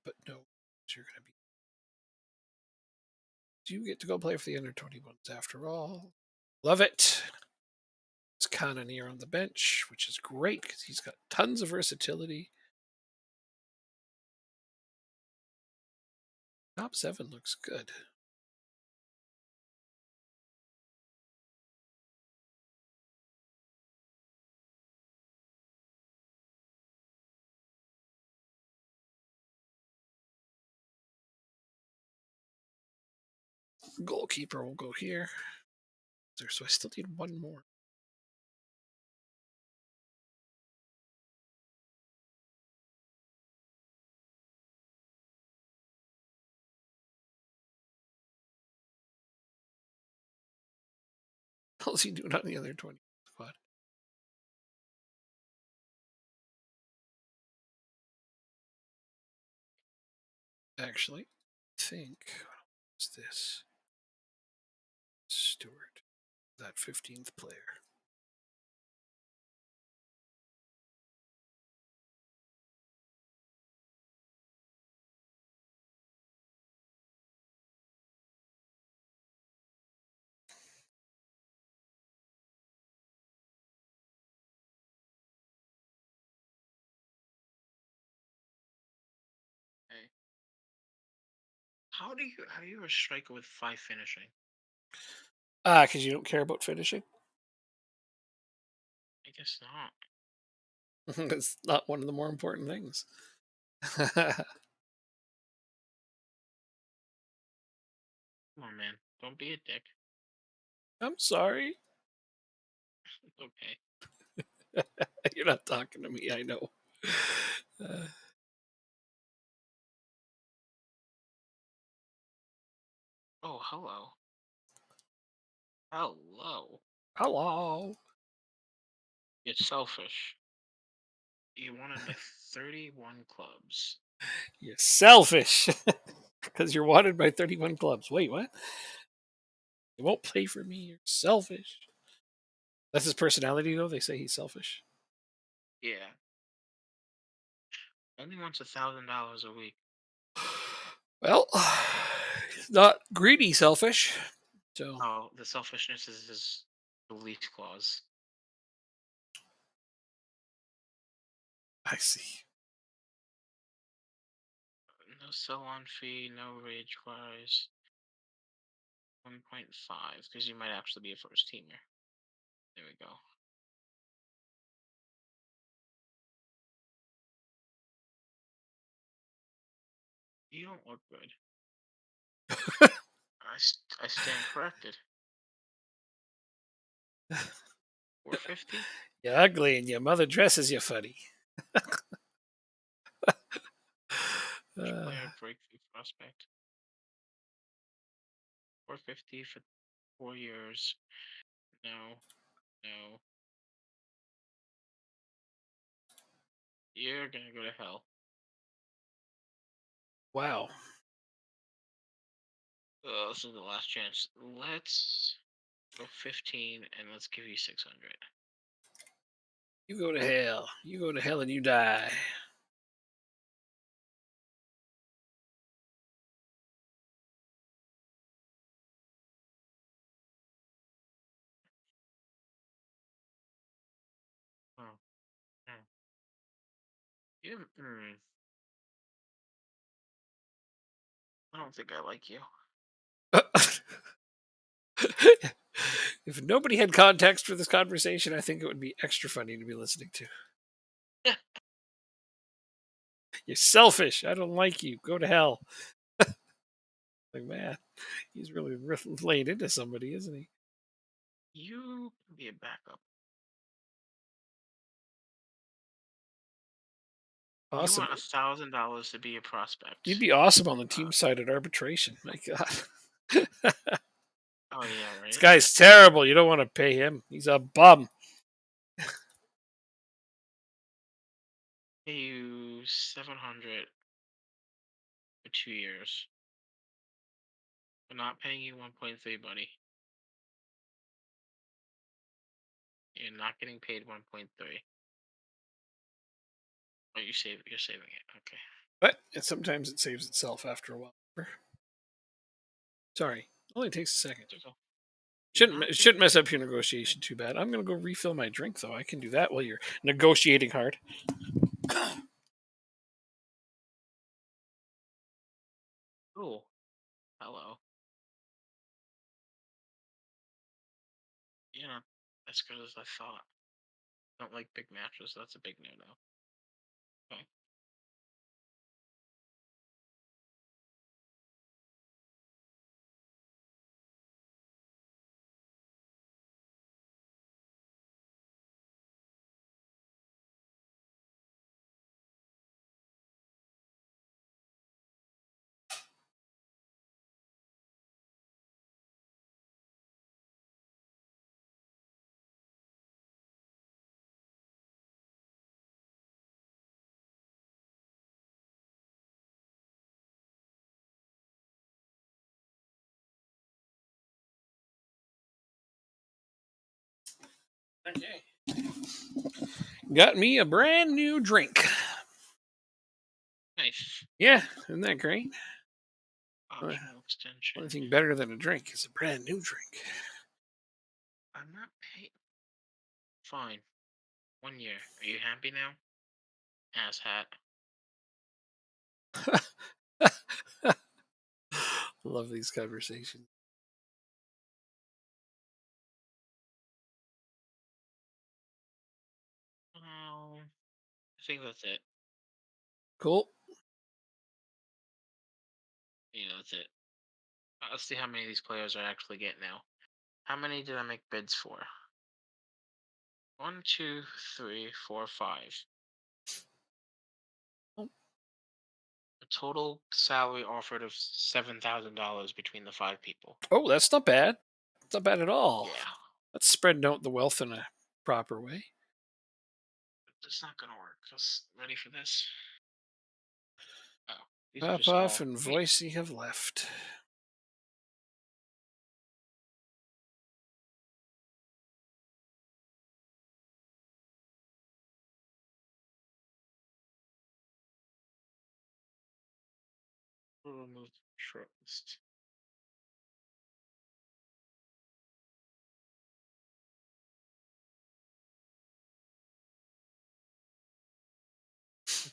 S1: but no, you're going to be. Do you get to go play for the under 21s after all? Love it. It's Kananir on the bench, which is great because he's got tons of versatility. Top 7 looks good. Goalkeeper will go here. So I still need one more. How's he doing on the other 20 squad? Actually, I think what's this? Stewart, that 15th player.
S2: Hey. How do you a striker with 5 finishing?
S1: Because you don't care about finishing.
S2: I guess not.
S1: It's not one of the more important things.
S2: Come on, man. Don't be a dick.
S1: I'm sorry.
S2: Okay.
S1: You're not talking to me. I know. Uh,
S2: Oh, hello. Hello.
S1: hello.
S2: You're selfish. You wanted my 31 clubs.
S1: You're selfish because you're wanted by 31 clubs. Wait, what? You won't play for me. You're selfish. That's his personality, though. They say he's selfish.
S2: Yeah. Only wants $1,000 a week.
S1: Well, he's not greedy, selfish. So
S2: Oh, the selfishness is his release clause.
S1: I see.
S2: No sell-on fee, no rage rise. 1.5, because you might actually be a first teamer. There we go. You don't look good. I stand corrected. 450?
S1: You're ugly and your mother dresses you funny.
S2: Which
S1: Uh,
S2: player breakthrough prospect? 450 for 4 years. No, no. You're gonna go to hell.
S1: wow.
S2: This is the last chance. Let's go 15 and let's give you 600.
S1: You go to hell. You go to hell and you die.
S2: Oh, hmm. You, I don't think I like you.
S1: If nobody had context for this conversation, I think it would be extra funny to be listening to. You're selfish. I don't like you. Go to hell. Like, man, he's really laid into somebody, isn't he?
S2: You can be a backup. You
S1: Awesome.
S2: want $1,000 to be a
S1: You'd
S2: prospect.
S1: be awesome on the
S2: Uh,
S1: team side at arbitration. My God.
S2: oh yeah,
S1: This
S2: right.
S1: guy's terrible. You don't want to pay him. He's a bum.
S2: Pay you 700 for 2 years. We're not paying you 1.3, buddy. You're not getting paid 1.3. Oh, you're saving it. Okay.
S1: But sometimes it saves itself after a while. Sorry. Only takes a second.
S2: So you're
S1: Shouldn't
S2: not
S1: it
S2: getting
S1: shouldn't mess
S2: paid
S1: up your
S2: 1.3.
S1: negotiation too bad. I'm gonna go refill my drink though. I can do that while you're negotiating hard.
S2: Cool. Hello. You're not as good as I thought. Don't like big matches. That's a big no-no. Okay.
S1: Okay. Got me a brand new drink.
S2: Nice.
S1: Yeah, isn't that great? Uh,
S2: Optional extension.
S1: Only thing better than a drink is a brand new drink.
S2: I'm not paid. Fine. 1 year. Are you happy now? Ass hat.
S1: Love these conversations.
S2: I think that's it.
S1: Cool.
S2: Yeah, that's it. Let's see how many of these players are actually getting now. How many did I make bids for? One, two, three, four, five. A total salary offered of $7,000 between the five people.
S1: Oh, that's not bad. It's not bad at all.
S2: Yeah,
S1: Let's spread out the wealth in a proper way.
S2: it's not gonna work. Just ready for this? Oh, these are just
S1: Popoff
S2: all.
S1: and
S2: I mean,
S1: Voicey have left.
S2: we'll remove short list.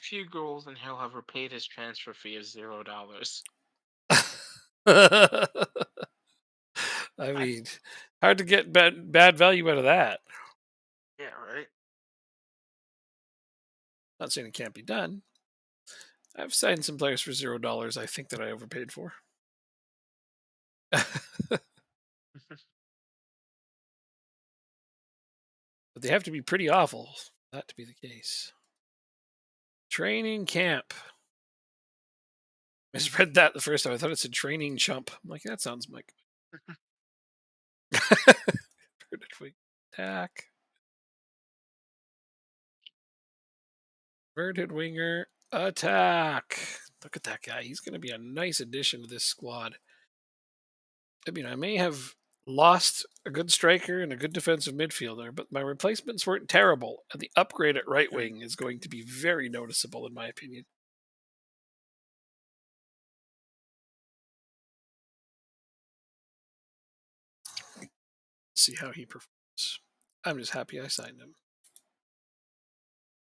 S2: few goals and he'll have repaid his transfer fee of $0.
S1: I
S2: I,
S1: mean, hard to get bad value out of that.
S2: yeah, right.
S1: Not saying it can't be done. I've signed some players for $0. I think that I overpaid for. But they have to be pretty awful for that to be the case. Training camp. Misread that the first time. I thought it said training chump. I'm like, that sounds like attack. Verted winger attack. Look at that guy. He's going to be a nice addition to this squad. I mean, I may have lost a good striker and a good defensive midfielder, but my replacements weren't terrible. And the upgrade at right wing is going to be very noticeable, in my opinion. See how he performs. I'm just happy I signed him.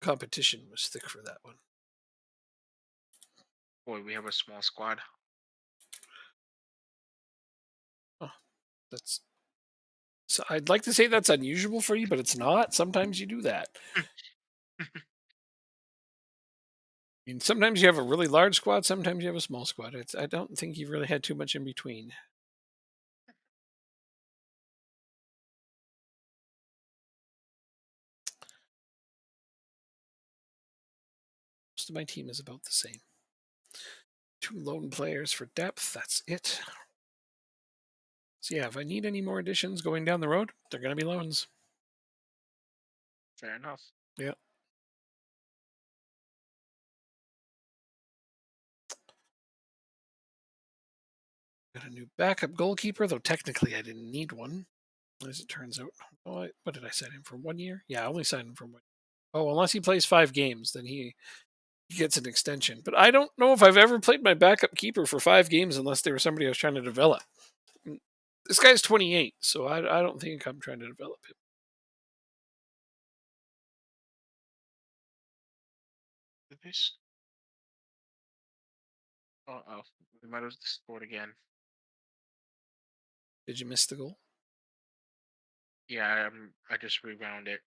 S1: Competition was thick for that one.
S2: Boy, we have a small squad.
S1: Oh, that's. So I'd like to say that's unusual for you, but it's not. Sometimes you do that. I mean, sometimes you have a really large squad, sometimes you have a small squad. I don't think you've really had too much in between. Most of my team is about the same. 2 lone players for depth. That's it. So yeah, if I need any more additions going down the road, they're going to be loans.
S2: Fair enough.
S1: Yeah. Got a new backup goalkeeper, though technically I didn't need one, as it turns out. Oh, what did I sign him for? 1 year? Yeah, I only signed him for 1 year. Oh, unless he plays 5 games, then he gets an extension. But I don't know if I've ever played my backup keeper for 5 games unless they were somebody I was trying to develop. This guy's 28, so I don't think I'm trying to develop him.
S2: Did they oh, we might have scored again.
S1: Did you miss the goal?
S2: Yeah, I just rebound it.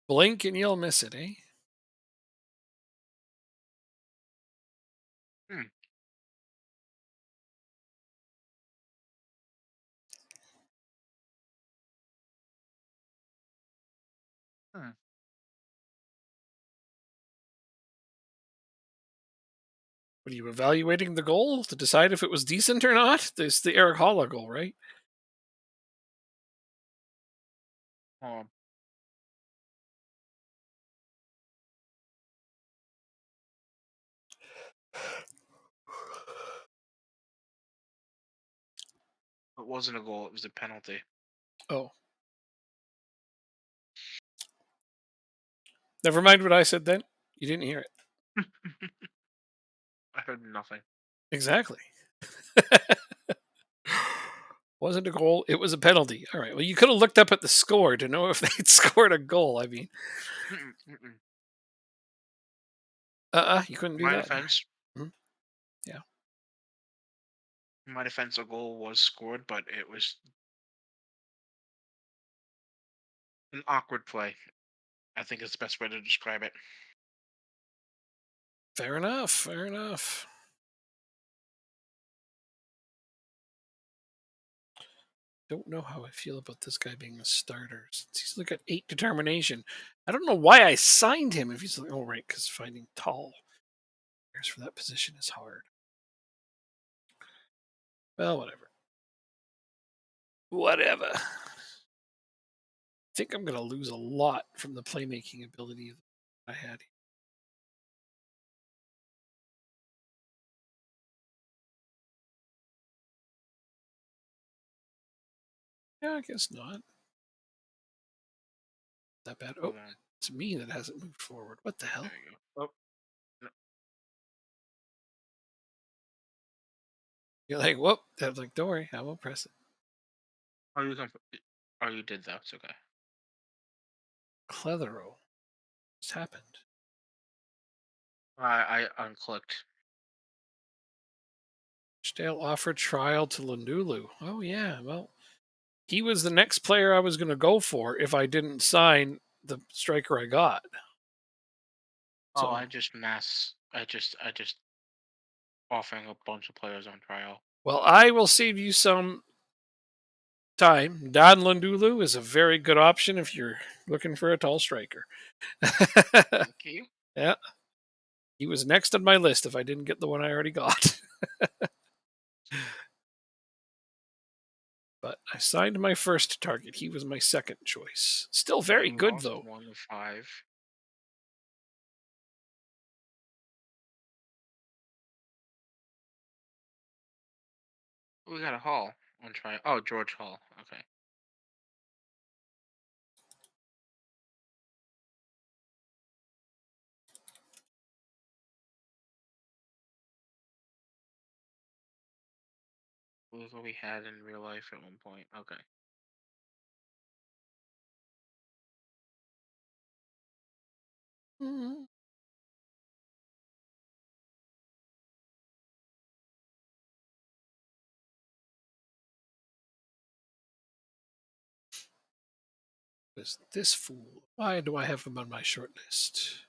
S1: Blink and you'll miss it, eh?
S2: Hmm. Hmm.
S1: What are you evaluating the goal to decide if it was decent or not? There's the Eric Holla goal, right?
S2: Um, it wasn't a goal. It was a penalty.
S1: Oh, never mind what I said then. You didn't hear it.
S2: I heard nothing.
S1: Exactly. Wasn't a goal. It was a penalty. All right. Well, you could have looked up at the score to know if they'd scored a goal. I mean,
S2: Mm-mm, mm-mm.
S1: you couldn't do
S2: My
S1: that.
S2: defense,
S1: Mhm. Yeah.
S2: my defense, a goal was scored, but it was an awkward play. I think is the best way to describe it.
S1: Fair enough. Fair enough. Don't know how I feel about this guy being a starter since he's got 8 determination. I don't know why I signed him if he's like, oh, right, because finding tall players for that position is hard. Well, whatever. Whatever. I think I'm going to lose a lot from the playmaking ability I had. Yeah, I guess not. That bad. Oh,
S2: Hold on.
S1: it's me that hasn't moved forward. What the hell?
S2: There you go. Oh, no.
S1: You're like, whoop. I'm like, don't worry, I won't press it.
S2: Oh, you can. Oh, you did that. It's okay.
S1: Clethero. What's happened?
S2: I unclicked.
S1: Stale offered trial to Lundulu. Oh yeah, well, he was the next player I was going to go for if I didn't sign the striker I got.
S2: Oh,
S1: So,
S2: I just offering a bunch of players on trial.
S1: well, I will save you some time. Don Lundulu is a very good option if you're looking for a tall striker.
S2: Thank you.
S1: Yeah, he was next on my list if I didn't get the one I already got. But I signed my first target. He was my second choice. Still very
S2: One
S1: good
S2: lost,
S1: though.
S2: 1-5. We got a Hall on trial. Oh, George Hall. Okay. Who's what we had in real life at one point. Okay.
S1: Mhm. Is this fool? Why do I have him on my short list?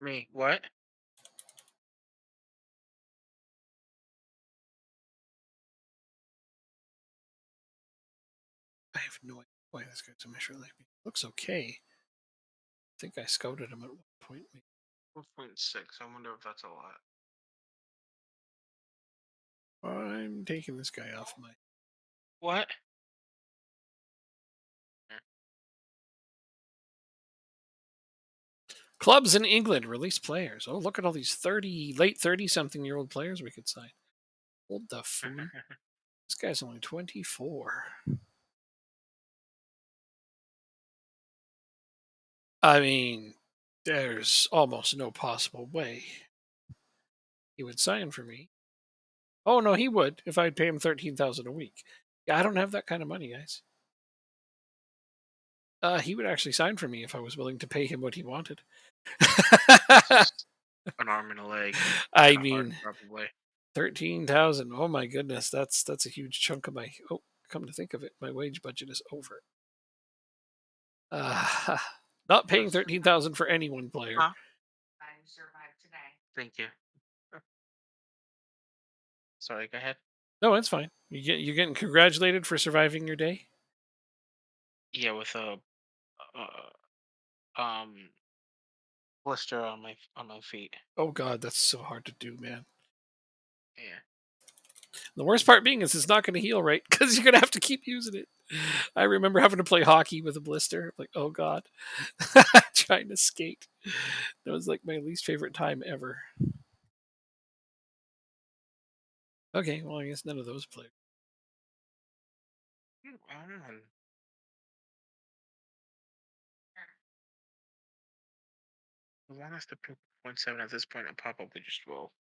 S2: Me. What?
S1: I have no idea why this guy's on my short list. Looks okay. I think I scouted him at one point.
S2: 1.6. I wonder if that's a lot.
S1: I'm taking this guy off my
S2: What?
S1: clubs in England release players. Oh, look at all these late 30-something-year-old players we could sign. Hold the phone. This guy's only 24. I mean, there's almost no possible way he would sign for me. Oh no, he would if I'd pay him 13,000 a week. Yeah, I don't have that kind of money, guys. He would actually sign for me if I was willing to pay him what he wanted.
S2: Versus an arm and a leg
S1: I
S2: and a heart,
S1: mean,
S2: probably.
S1: 13,000. Oh my goodness, that's a huge chunk of my. Oh, come to think of it, my wage budget is over. Uh, not paying
S2: Yes.
S1: 13,000 for any one player.
S2: Huh? Thank you. Sorry, go ahead.
S1: No, it's fine. You're getting congratulated for surviving your day.
S2: Yeah, with a um blister on my feet.
S1: Oh God, that's so hard to do, man.
S2: Yeah.
S1: The worst part being is it's not going to heal right because you're going to have to keep using it. I remember having to play hockey with a blister. Like, oh God, trying to skate. That was like my least favorite time ever. Okay, well, I guess none of those played.
S2: On. As long as the 0.7 at this point, I probably just will.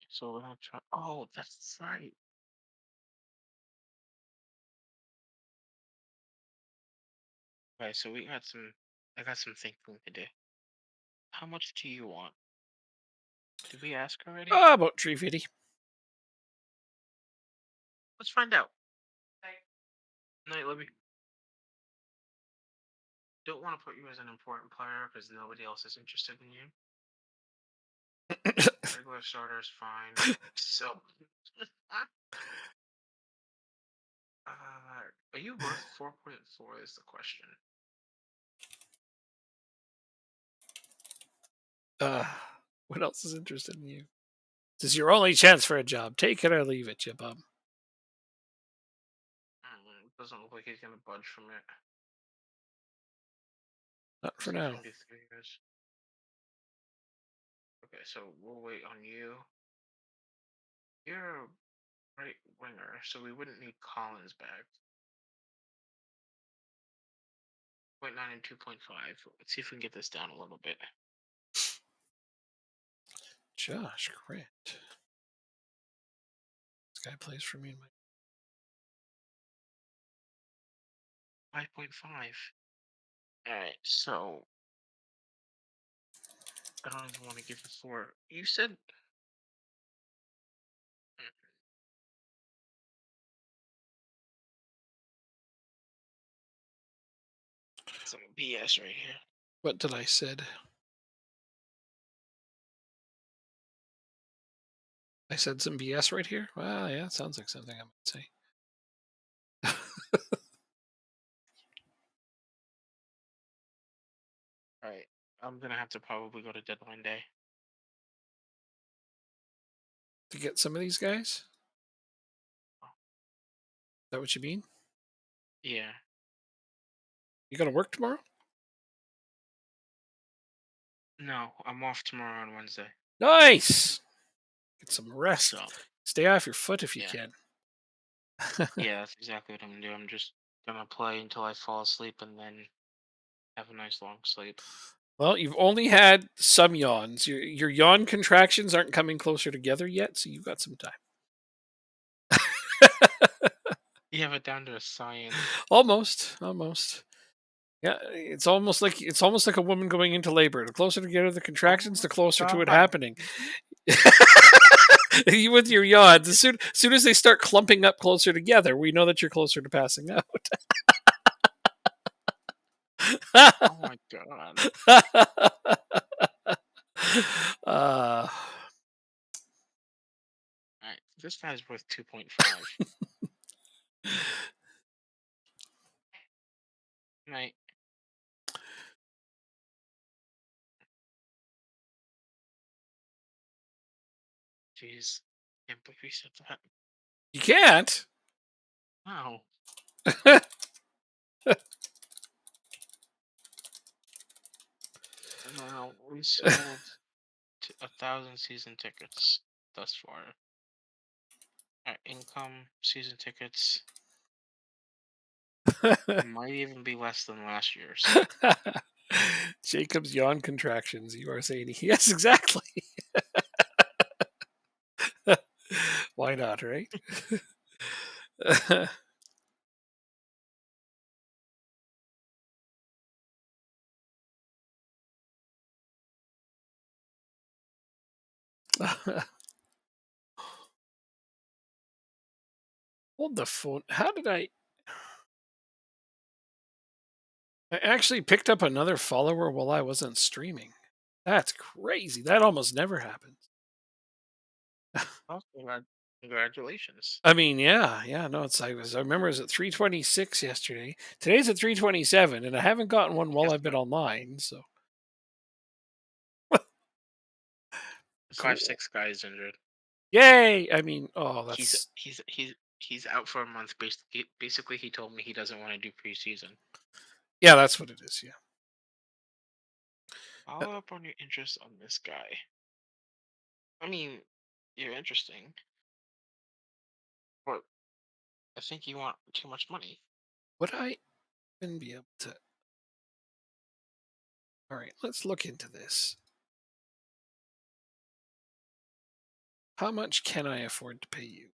S2: So we're gonna try. Oh, that's right. Okay, so we got some. I got some thinking to do. How much do you want? Did we ask already?
S1: About 350.
S2: Let's find out. Night, Libby. Don't want to put you as an important player because nobody else is interested in you. Regular starter is fine. So, are you worth 4.4? Is the question.
S1: uh, what else is interested in you? This is your only chance for a job. Take it or leave it, you bum.
S2: Doesn't look like he's gonna budge from it.
S1: Not for
S2: So it's
S1: now.
S2: gonna be 3 years. Okay, so we'll wait on you. You're a right winger, so we wouldn't need Collins back. 0.9 and 2.5. Let's see if we can get this down a little bit.
S1: Josh Grant. This guy plays for me.
S2: 5.5. Alright, so I don't even want to give it 4. You said some BS right here.
S1: What did I said? I said some BS right here? Well, yeah, it sounds like something I might say.
S2: Alright, I'm gonna have to probably go to deadline day.
S1: To get some of these guys? Is
S2: Oh,
S1: that what you mean?
S2: yeah.
S1: You gonna work tomorrow?
S2: No, I'm off tomorrow on Wednesday.
S1: Nice. Get some rest.
S2: So
S1: Stay off your foot if you
S2: yeah.
S1: can.
S2: Yeah, that's exactly what I'm gonna do. I'm just gonna play until I fall asleep and then have a nice long sleep.
S1: Well, you've only had some yawns. Your yawn contractions aren't coming closer together yet, so you've got some time.
S2: You have it down to a science.
S1: Almost, almost. Yeah, it's almost like a woman going into labor. The closer together the
S2: Oh
S1: contractions,
S2: my
S1: the closer to it
S2: god.
S1: happening. You with your yawns, as soon as they start clumping up closer together, we know that you're closer to passing out.
S2: Oh my god.
S1: uh,
S2: Alright, this guy's worth 2.5. Right. Jeez. Can't believe you said that.
S1: you can't.
S2: Wow. Now we sold 1,000 season tickets thus far. Our income season tickets might even be less than last year's.
S1: Jacob's yawn contractions. You are saying yes, exactly. Why not, right? Hold the phone. How did I? I actually picked up another follower while I wasn't streaming. That's crazy. That almost never happens.
S2: Oh, congratulations.
S1: I mean, yeah, yeah. No, I remember it was at 326 yesterday. Today's at 327, and I haven't gotten one while
S2: Guess
S1: I've been
S2: what?
S1: online. So
S2: 5
S1: cool.
S2: 6 guys injured.
S1: Yay! I mean, oh,
S2: He's
S1: that's
S2: he's he's he's out for a month. Basically, he told me he doesn't want to do preseason.
S1: yeah, that's what it is. Yeah.
S2: Follow up on your interest on this guy. I mean, you're interesting, but I think you want too much money.
S1: Would I even be able to? All right, let's look into this. How much can I afford to pay you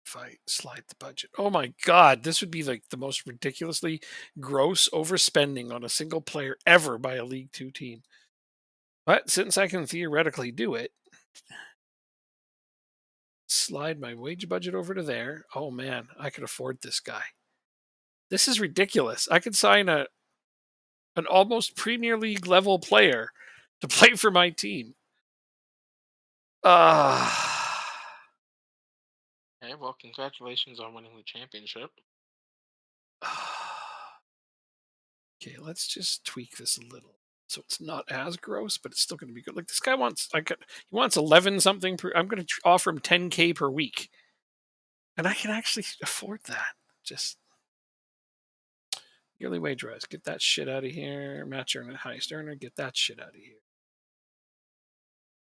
S1: if I slide the budget? Oh my God, this would be like the most ridiculously gross overspending on a single player ever by a League Two team. But since I can theoretically do it, slide my wage budget over to there. Oh man, I could afford this guy. This is ridiculous. I could sign an almost Premier League level player to play for my team. Ah.
S2: Hey, well, congratulations on winning the championship.
S1: Okay, let's just tweak this a little. so it's not as gross, but it's still going to be good. Like this guy wants, he wants 11 something per. I'm going to offer him 10K per week, and I can actually afford that. Just yearly wage rise, get that shit out of here. Match earner, highest earner, get that shit out of here.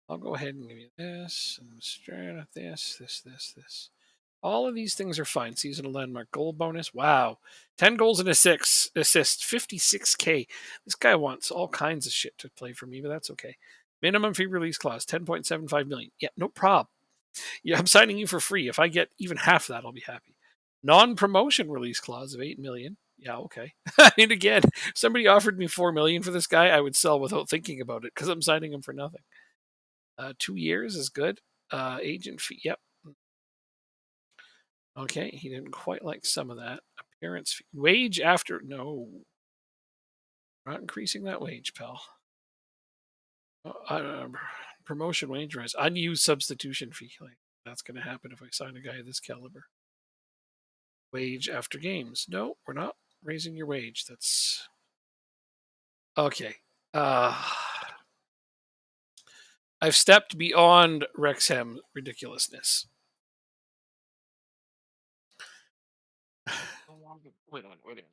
S1: I'll go ahead and give you this, and this. All of these things are fine. Seasonal landmark goal bonus. Wow. 10 goals and assist, 56K. This guy wants all kinds of shit to play for me, but that's okay. Minimum fee release clause, 10.75 million. Yeah, no problem. Yeah, I'm signing you for free. If I get even half that, I'll be happy. Non-promotion release clause of 8 million. Yeah, okay. I mean, again, if somebody offered me 4 million for this guy, I would sell without thinking about it because I'm signing him for nothing. 2 years is good. Agent fee. Yep. Okay, he didn't quite like some of that. Appearance fee. Wage after. No. Not increasing that wage, pal. Promotion wage rise. Unused substitution fee. Like, that's going to happen if I sign a guy of this caliber. Wage after games. No, we're not raising your wage. That's. Okay. I've stepped beyond Wrexham ridiculousness.
S2: Wait a minute.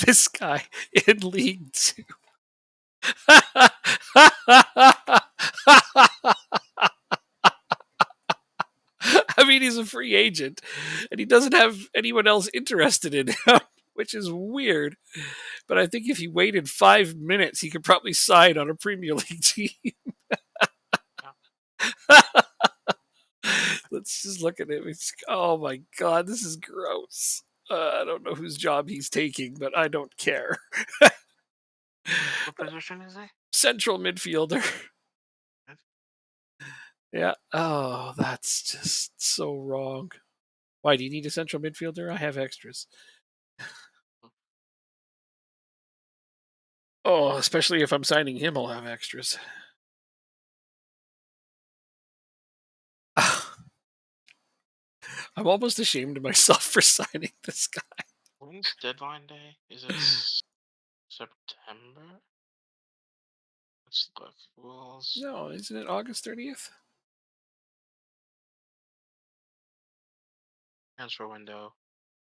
S1: This guy in League Two. I mean, he's a free agent, and he doesn't have anyone else interested in him, which is weird. But I think if he waited 5 minutes, he could probably sign on a Premier League team. Let's just look at him. Oh my god, this is gross. I don't know whose job he's taking, but I don't care.
S2: What position is he?
S1: Central midfielder. Yeah. Oh, that's just so wrong. Why do you need a central midfielder? I have extras. Oh, especially if I'm signing him, I'll have extras. I'm almost ashamed of myself for signing this guy.
S2: When's deadline day? Is it September? Let's look.
S1: No, isn't it August 30th?
S2: Transfer window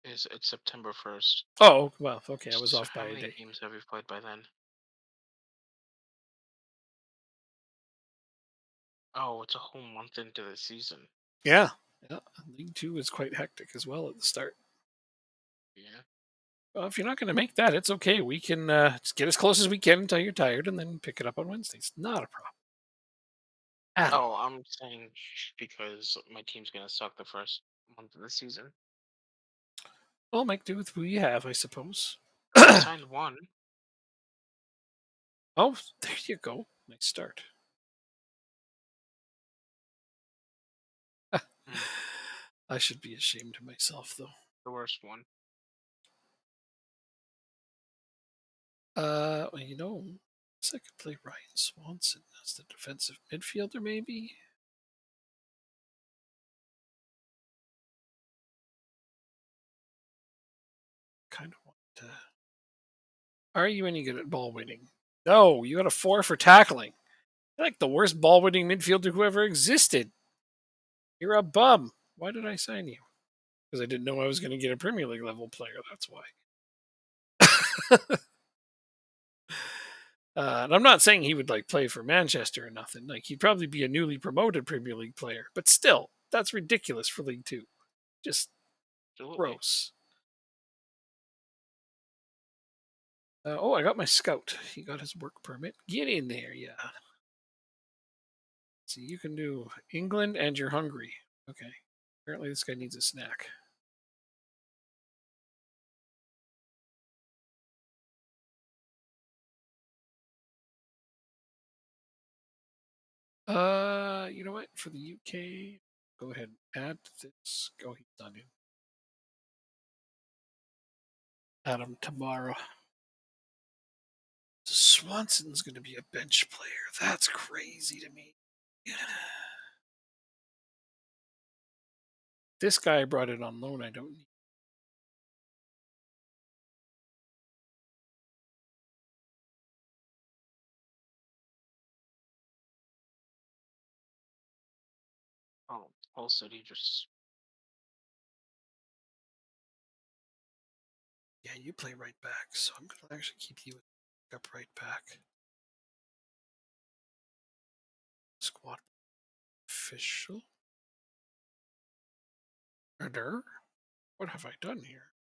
S2: it's September 1st.
S1: Oh, well, okay, I was
S2: So
S1: off by
S2: how
S1: a
S2: many
S1: day.
S2: games have we played by then? Oh, it's a whole month into the season.
S1: Yeah. Yeah. League Two is quite hectic as well at the start.
S2: Yeah.
S1: Well, if you're not going to make that, it's okay. We can just get as close as we can until you're tired and then pick it up on Wednesdays. Not a problem. At
S2: Oh,
S1: all.
S2: I'm saying because my team's gonna suck the first month of the season.
S1: Well, make do with who you have, I suppose.
S2: I signed one.
S1: Oh, there you go. Nice start.
S2: Hmm,
S1: I should be ashamed of myself, though.
S2: the worst one.
S1: Well, you know, I guess I could play Ryan Swanson as the defensive midfielder, maybe. Kind of want to. Are you any good at ball winning? No, you got a 4 for tackling. You're like the worst ball winning midfielder who ever existed. You're a bum. Why did I sign you? Because I didn't know I was going to get a Premier League level player. That's why. And I'm not saying he would like play for Manchester or nothing. Like he'd probably be a newly promoted Premier League player. But still, that's ridiculous for League Two. Just
S2: Absolutely.
S1: gross. Oh, I got my scout. He got his work permit. Get in there, yeah. See, you can do England and you're hungry. Okay. Apparently, this guy needs a snack. You know what? For the UK, go ahead and add this. Go, he's done in. Add him tomorrow. Swanson's going to be a bench player. That's crazy to me. This guy I brought in on loan. I don't need.
S2: Hull City just
S1: Yeah, you play right back, so I'm going to actually keep you up right back. Squad official. Order? What have I done here?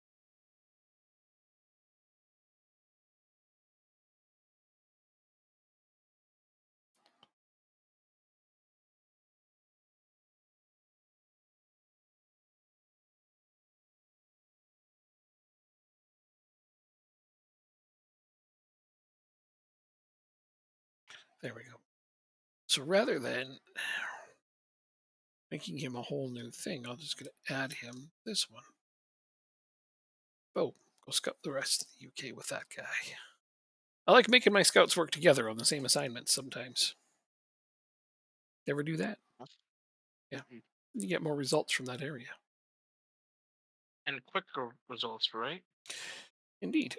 S1: There we go. So rather than making him a whole new thing, I'm just going to add him this one. Oh, go scout the rest of the UK with that guy. I like making my scouts work together on the same assignments sometimes. Ever do that? Yeah.
S2: Mhm.
S1: You get more results from that area.
S2: and quicker results, right?
S1: Indeed.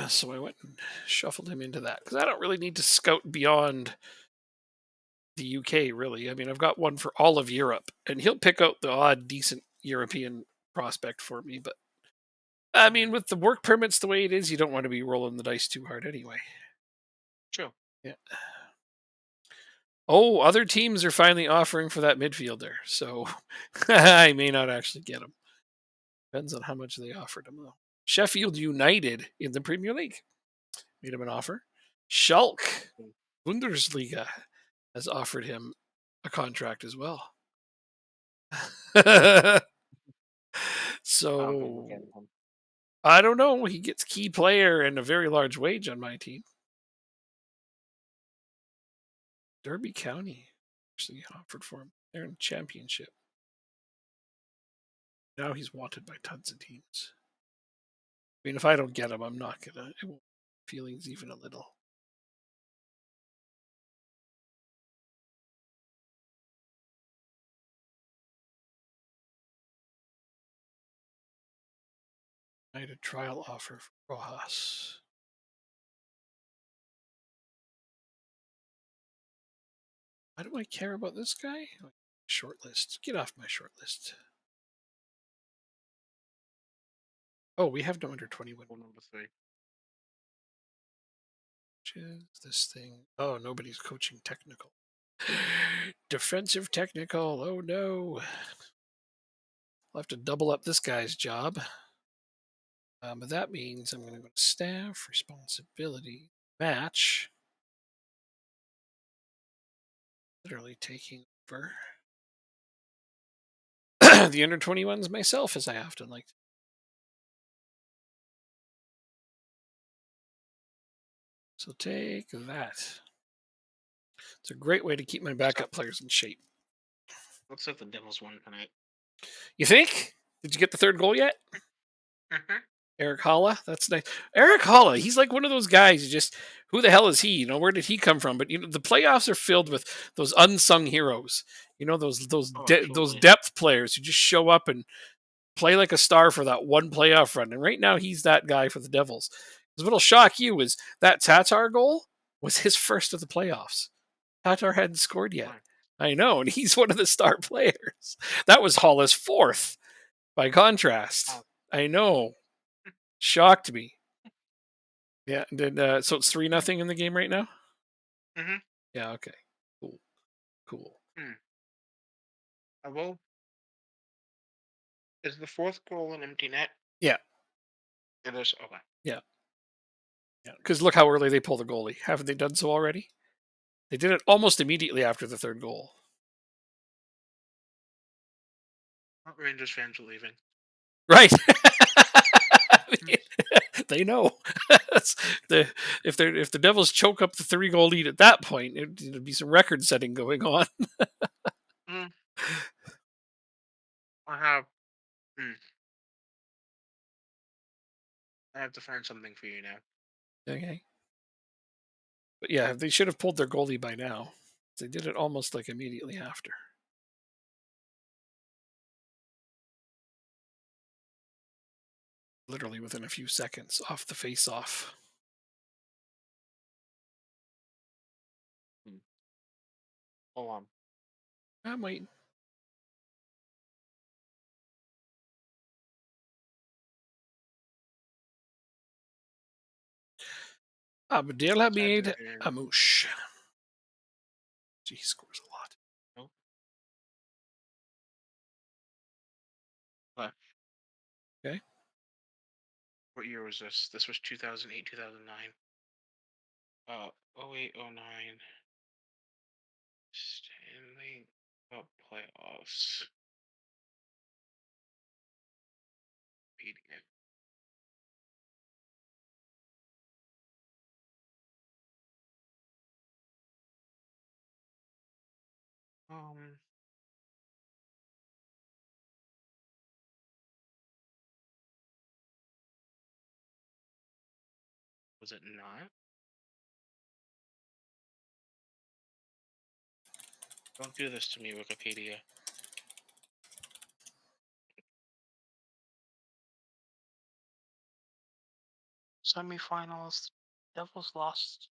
S1: So I went and shuffled him into that because I don't really need to scout beyond the UK, really. I mean, I've got one for all of Europe, and he'll pick out the odd decent European prospect for me. But I mean,
S2: Mhm.
S1: with the work permits the way it is, you don't want to be rolling the dice too hard anyway.
S2: True.
S1: Yeah. Oh, other teams are finally offering for that midfielder, so I may not actually get him. Depends on how much they offered him, though. Sheffield United in the Premier League made him an offer. Schalke
S2: Mm.
S1: Bundesliga has offered him a contract as well.
S2: How big we
S1: So
S2: get him.
S1: I don't know. He gets key player and a very large wage on my team. Derby County actually offered for him. They're in the championship. Now he's wanted by tons of teams. I mean, if I don't get him, I'm not gonna. It won't feelings even a little. I had a trial offer for Rojas. Why do I care about this guy? Shortlist. Get off my shortlist. Oh, we have no under 21.
S2: Goal number 3.
S1: Which is this thing? Oh, nobody's coaching technical. Defensive technical. Oh no. I'll have to double up this guy's job. But that means I'm going to go to staff, responsibility, match. Literally taking over the under 21s myself, as I often like. So take that. It's a great way to keep my
S2: Looks like,
S1: backup players in shape.
S2: looks like the Devils won tonight.
S1: You think? Did you get the third goal yet?
S2: Mm-hmm.
S1: Eric Holla? That's nice. Eric Holla, he's like one of those guys. You just, who the hell is he? You know, where did he come from? But you know, the playoffs are filled with those unsung heroes. You know,
S2: Oh,
S1: those
S2: absolutely.
S1: depth players who just show up and play like a star for that one playoff run. And right now, he's that guy for the Devils. Because what'll shock you is that Tatar goal was his first of the playoffs. Tatar hadn't scored yet.
S2: Right.
S1: I know, and he's one of the star players. That was Holla's fourth, by contrast.
S2: Oh.
S1: I know. Shocked me. Yeah. Did so it's 3-0 in the game right now?
S2: Mm-hmm.
S1: Yeah, okay. Cool. Cool.
S2: Hmm. Well, is the fourth goal an empty net?
S1: Yeah.
S2: It is. Okay.
S1: Yeah. Yeah. Because look how early they pull the goalie. Haven't they done so already? They did it almost immediately after the third goal.
S2: Rangers fans are leaving.
S1: Right. I
S2: Mm.
S1: mean, they know. If the Devils choke up the 3-goal lead at that point, it'd be some record setting going on.
S2: Mm. I have. Hmm. I have to find something for you now.
S1: Okay. But yeah, they should have pulled their goalie by now. They did it almost like immediately after. Literally within a few seconds off the face off.
S2: Hmm. Hold on.
S1: I'm waiting. Abdelhamid
S2: Saturday.
S1: Amouche. Gee, he scores a lot.
S2: Nope. What?
S1: Okay.
S2: What year was this? This was 2008, 2009. 08, 09. Stanley Cup playoffs. Wikipedia. Um, was it not? Don't do this to me, Wikipedia. Semifinals. Devils lost.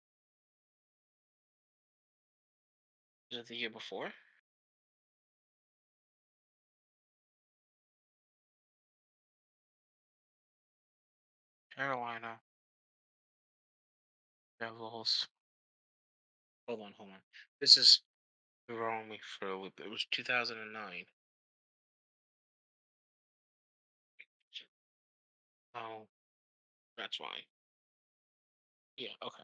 S2: Was it the year before? Carolina Devils. Hold on. This is throwing me for a loop. It was 2009. Oh, that's why. Yeah, okay.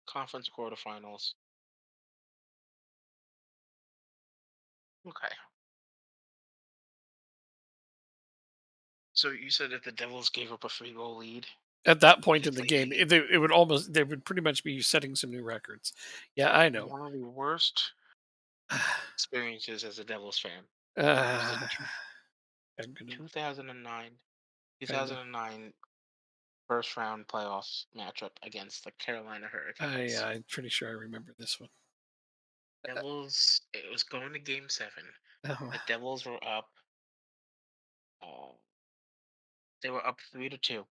S2: Conference quarterfinals. Okay. So you said that the Devils gave up a 3-goal lead?
S1: At that point in
S2: Just
S1: the
S2: like
S1: game, it would almost they would pretty much be setting some new records. Yeah, I know.
S2: one of the worst experiences as a Devils fan. It was a
S1: Uh, I'm gonna
S2: 2009
S1: kind of.
S2: 2009 first round playoffs matchup against the Carolina Hurricanes.
S1: I'm pretty sure I remember this one.
S2: Devils, it was going to game 7.
S1: Oh,
S2: The Devils were up, uh, they were up 3-2.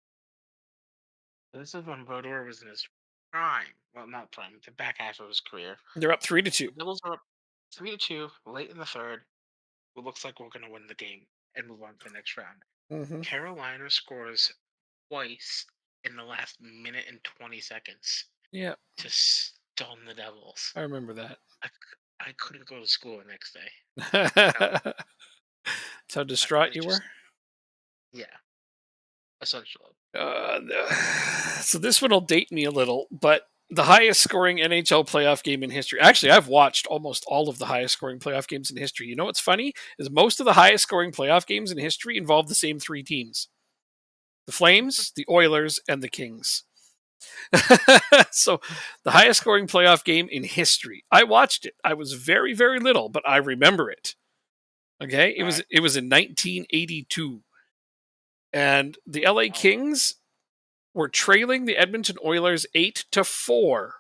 S2: This is when Brodeur was in his prime. Well, not prime, the back half of his career.
S1: they're up 3-2.
S2: The Devils were up 3-2 late in the third. It looks like we're going to win the game and move on to the next round.
S1: Mm-hmm.
S2: Carolina scores twice in the last minute and 20 seconds
S1: Yeah,
S2: to stun the Devils.
S1: I remember that.
S2: I couldn't go to school the next day. I,
S1: That's how
S2: I
S1: distraught
S2: was
S1: you
S2: just,
S1: were.
S2: yeah, essentially.
S1: So this one will date me a little, but the highest scoring NHL playoff game in history. Actually, I've watched almost all of the highest scoring playoff games in history. You know what's funny is most of the highest scoring playoff games in history involve the same three teams: the Flames, the Oilers, and the Kings. So the highest scoring playoff game in history. I watched it. I was very, very little, but I remember it. Okay, it
S2: All
S1: was
S2: right.
S1: it was in 1982, and the LA
S2: Oh,
S1: Kings were trailing the Edmonton Oilers 8-4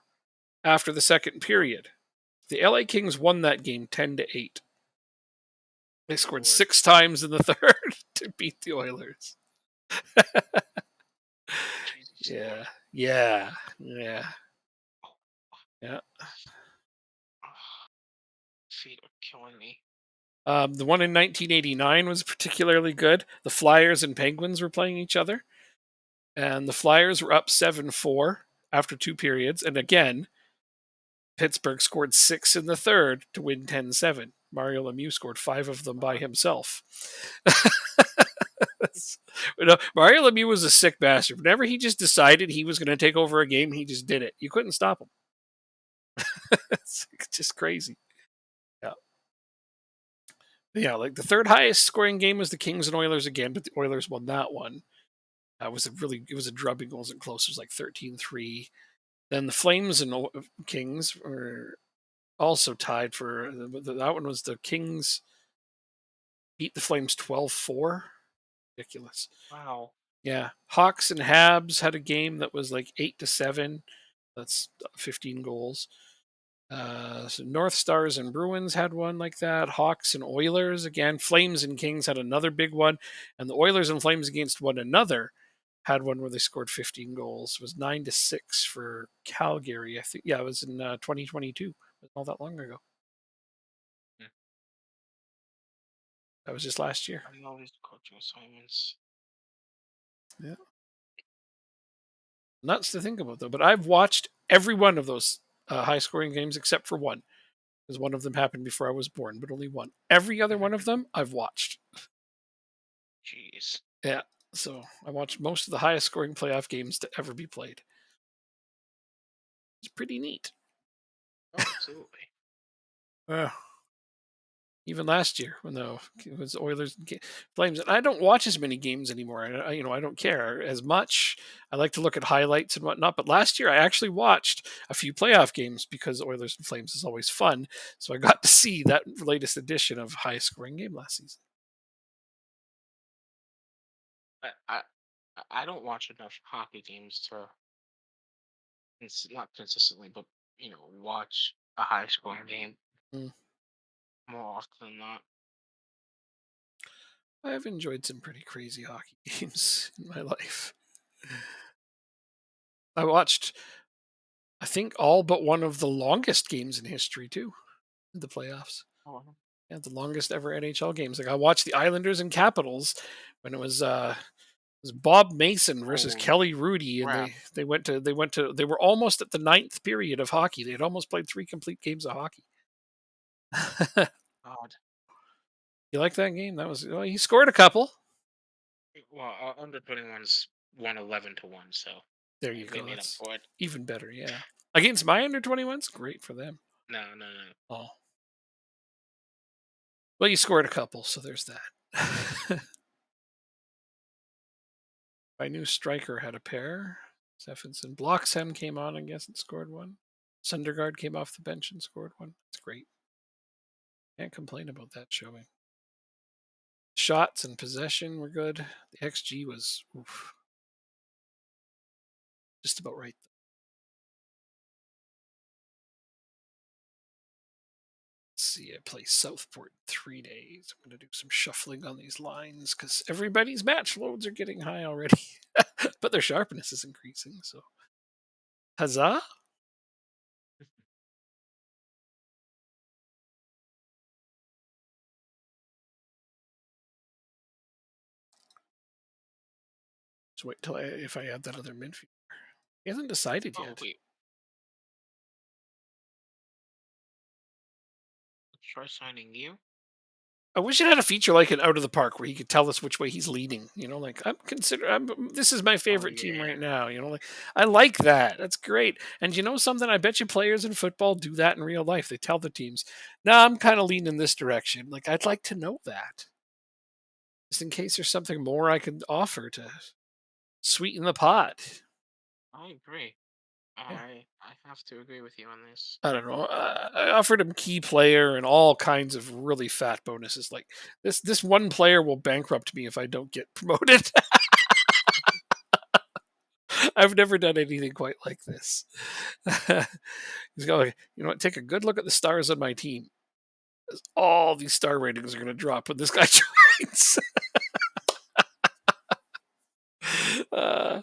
S1: after the second period. The LA Kings won that game 10-8. They
S2: good
S1: scored
S2: lord.
S1: 6 times in the third to beat the Oilers.
S2: Jesus
S1: Yeah,
S2: lord.
S1: yeah, yeah,
S2: Oh,
S1: yeah.
S2: ah, feet are killing me.
S1: The one in 1989 was particularly good. The Flyers and Penguins were playing each other, and the Flyers were up 7-4 after two periods. And again, Pittsburgh scored 6 in the third to win 10-7. Mario Lemieux scored 5 of them by
S2: God.
S1: himself. Mario Lemieux was a sick bastard. Whenever he just decided he was going to take over a game, he just did it. You couldn't stop him. It's just crazy. Yeah. Yeah, like the third highest scoring game was the Kings and Oilers again, but the Oilers won that one. It was a drubbing. It wasn't close. It was like 13-3. Then the Flames and Kings were also tied for that one was the Kings beat the Flames 12-4. Ridiculous.
S2: Wow.
S1: Yeah. Hawks and Habs had a game that was like 8-7. That's 15 goals. So North Stars and Bruins had one like that. Hawks and Oilers again. Flames and Kings had another big one, and the Oilers and Flames against one another had one where they scored 15 goals. It was 9-6 for Calgary. I think. Yeah, it was in 2022 All that long ago.
S2: Hmm.
S1: That was just last year.
S2: I know these coaching assignments.
S1: Yeah. Nuts to think about though. But I've watched every one of those high scoring games except for one, because one of them happened before I was born, but only one. Every other one of them I've watched.
S2: Jeez.
S1: Yeah. So I watched most of the highest scoring playoff games to ever be played. It's pretty neat.
S2: Oh, absolutely.
S1: Uh, Even last year when it was Oilers and Flames, and I don't watch as many games anymore. I don't care as much. I like to look at highlights and whatnot. But last year I actually watched a few playoff games because Oilers and Flames is always fun. So I got to see that latest edition of highest scoring game last season.
S2: I, I I don't watch enough hockey games to, not consistently, but watch a high scoring game
S1: Mm.
S2: more often than not.
S1: I've enjoyed some pretty crazy hockey games in my life. I watched, I think, all but one of the longest games in history too, in the playoffs.
S2: Oh,
S1: Yeah, the longest ever NHL games. Like I watched the Islanders and Capitals when it was Bob Mason versus
S2: oh
S1: Kelly Rudy, and
S2: crap!
S1: they were almost at the ninth period of hockey. They had almost played 3 complete games of hockey.
S2: God.
S1: You like that game? He scored a couple.
S2: Well, under 21's 111-1, so
S1: There you
S2: they
S1: go.
S2: made up
S1: That's
S2: for it.
S1: even better. Yeah, against my under 21s, great for them.
S2: No, no, no.
S1: Oh, well, you scored a couple, so there's that. My new striker had a pair. Stephenson Bloxham came on, I guess, and scored one. Sundergaard came off the bench and scored one. That's great. Can't complain about that showing. Shots and possession were good. The XG was just about right. Let's see, I play Southport in 3 days. I'm going to do some shuffling on these lines because everybody's match loads are getting high already, but their sharpness is increasing. So, huzzah! Just wait till if I add that other midfielder. He hasn't decided
S2: Oh
S1: yet.
S2: wait, let's try signing you.
S1: I wish it had a feature like an out of the park where he could tell us which way he's leading. Like this is my
S2: Oh
S1: favorite team
S2: yeah.
S1: right now. Like I like that. That's great. And you know something? I bet you players in football do that in real life. They tell the teams, "No, I'm kind of leaning this direction." Like I'd like to know that, just in case there's something more I could offer to sweeten the pot.
S2: I agree.
S1: Yeah.
S2: I have to agree with you on this.
S1: I don't know. I offered him key player and all kinds of really fat bonuses. Like this one player will bankrupt me if I don't get promoted. I've never done anything quite like this. He's going, you know what? Take a good look at the stars on my team. All these star ratings are going to drop when this guy joins. uh,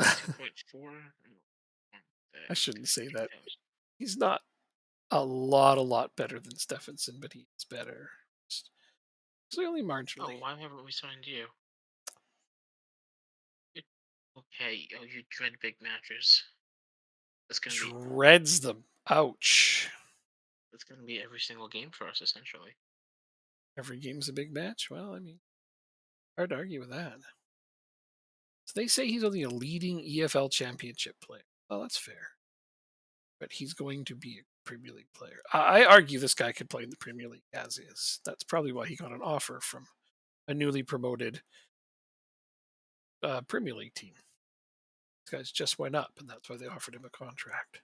S2: 2.4.
S1: I shouldn't say that. He's not a lot better than Stephenson, but he's better. Just only
S2: Oh,
S1: marginally.
S2: why haven't we signed you? It- Okay. Oh, you dread big matches. That's gonna be
S1: Dreads them. Ouch.
S2: that's gonna be every single game for us essentially.
S1: Every game's a big match. Well, I mean, hard to argue with that. So they say he's only a leading EFL championship player. Well, that's fair. But he's going to be a Premier League player. I argue this guy could play in the Premier League as is. That's probably why he got an offer from a newly promoted Premier League team. This guy's just went up, and that's why they offered him a contract.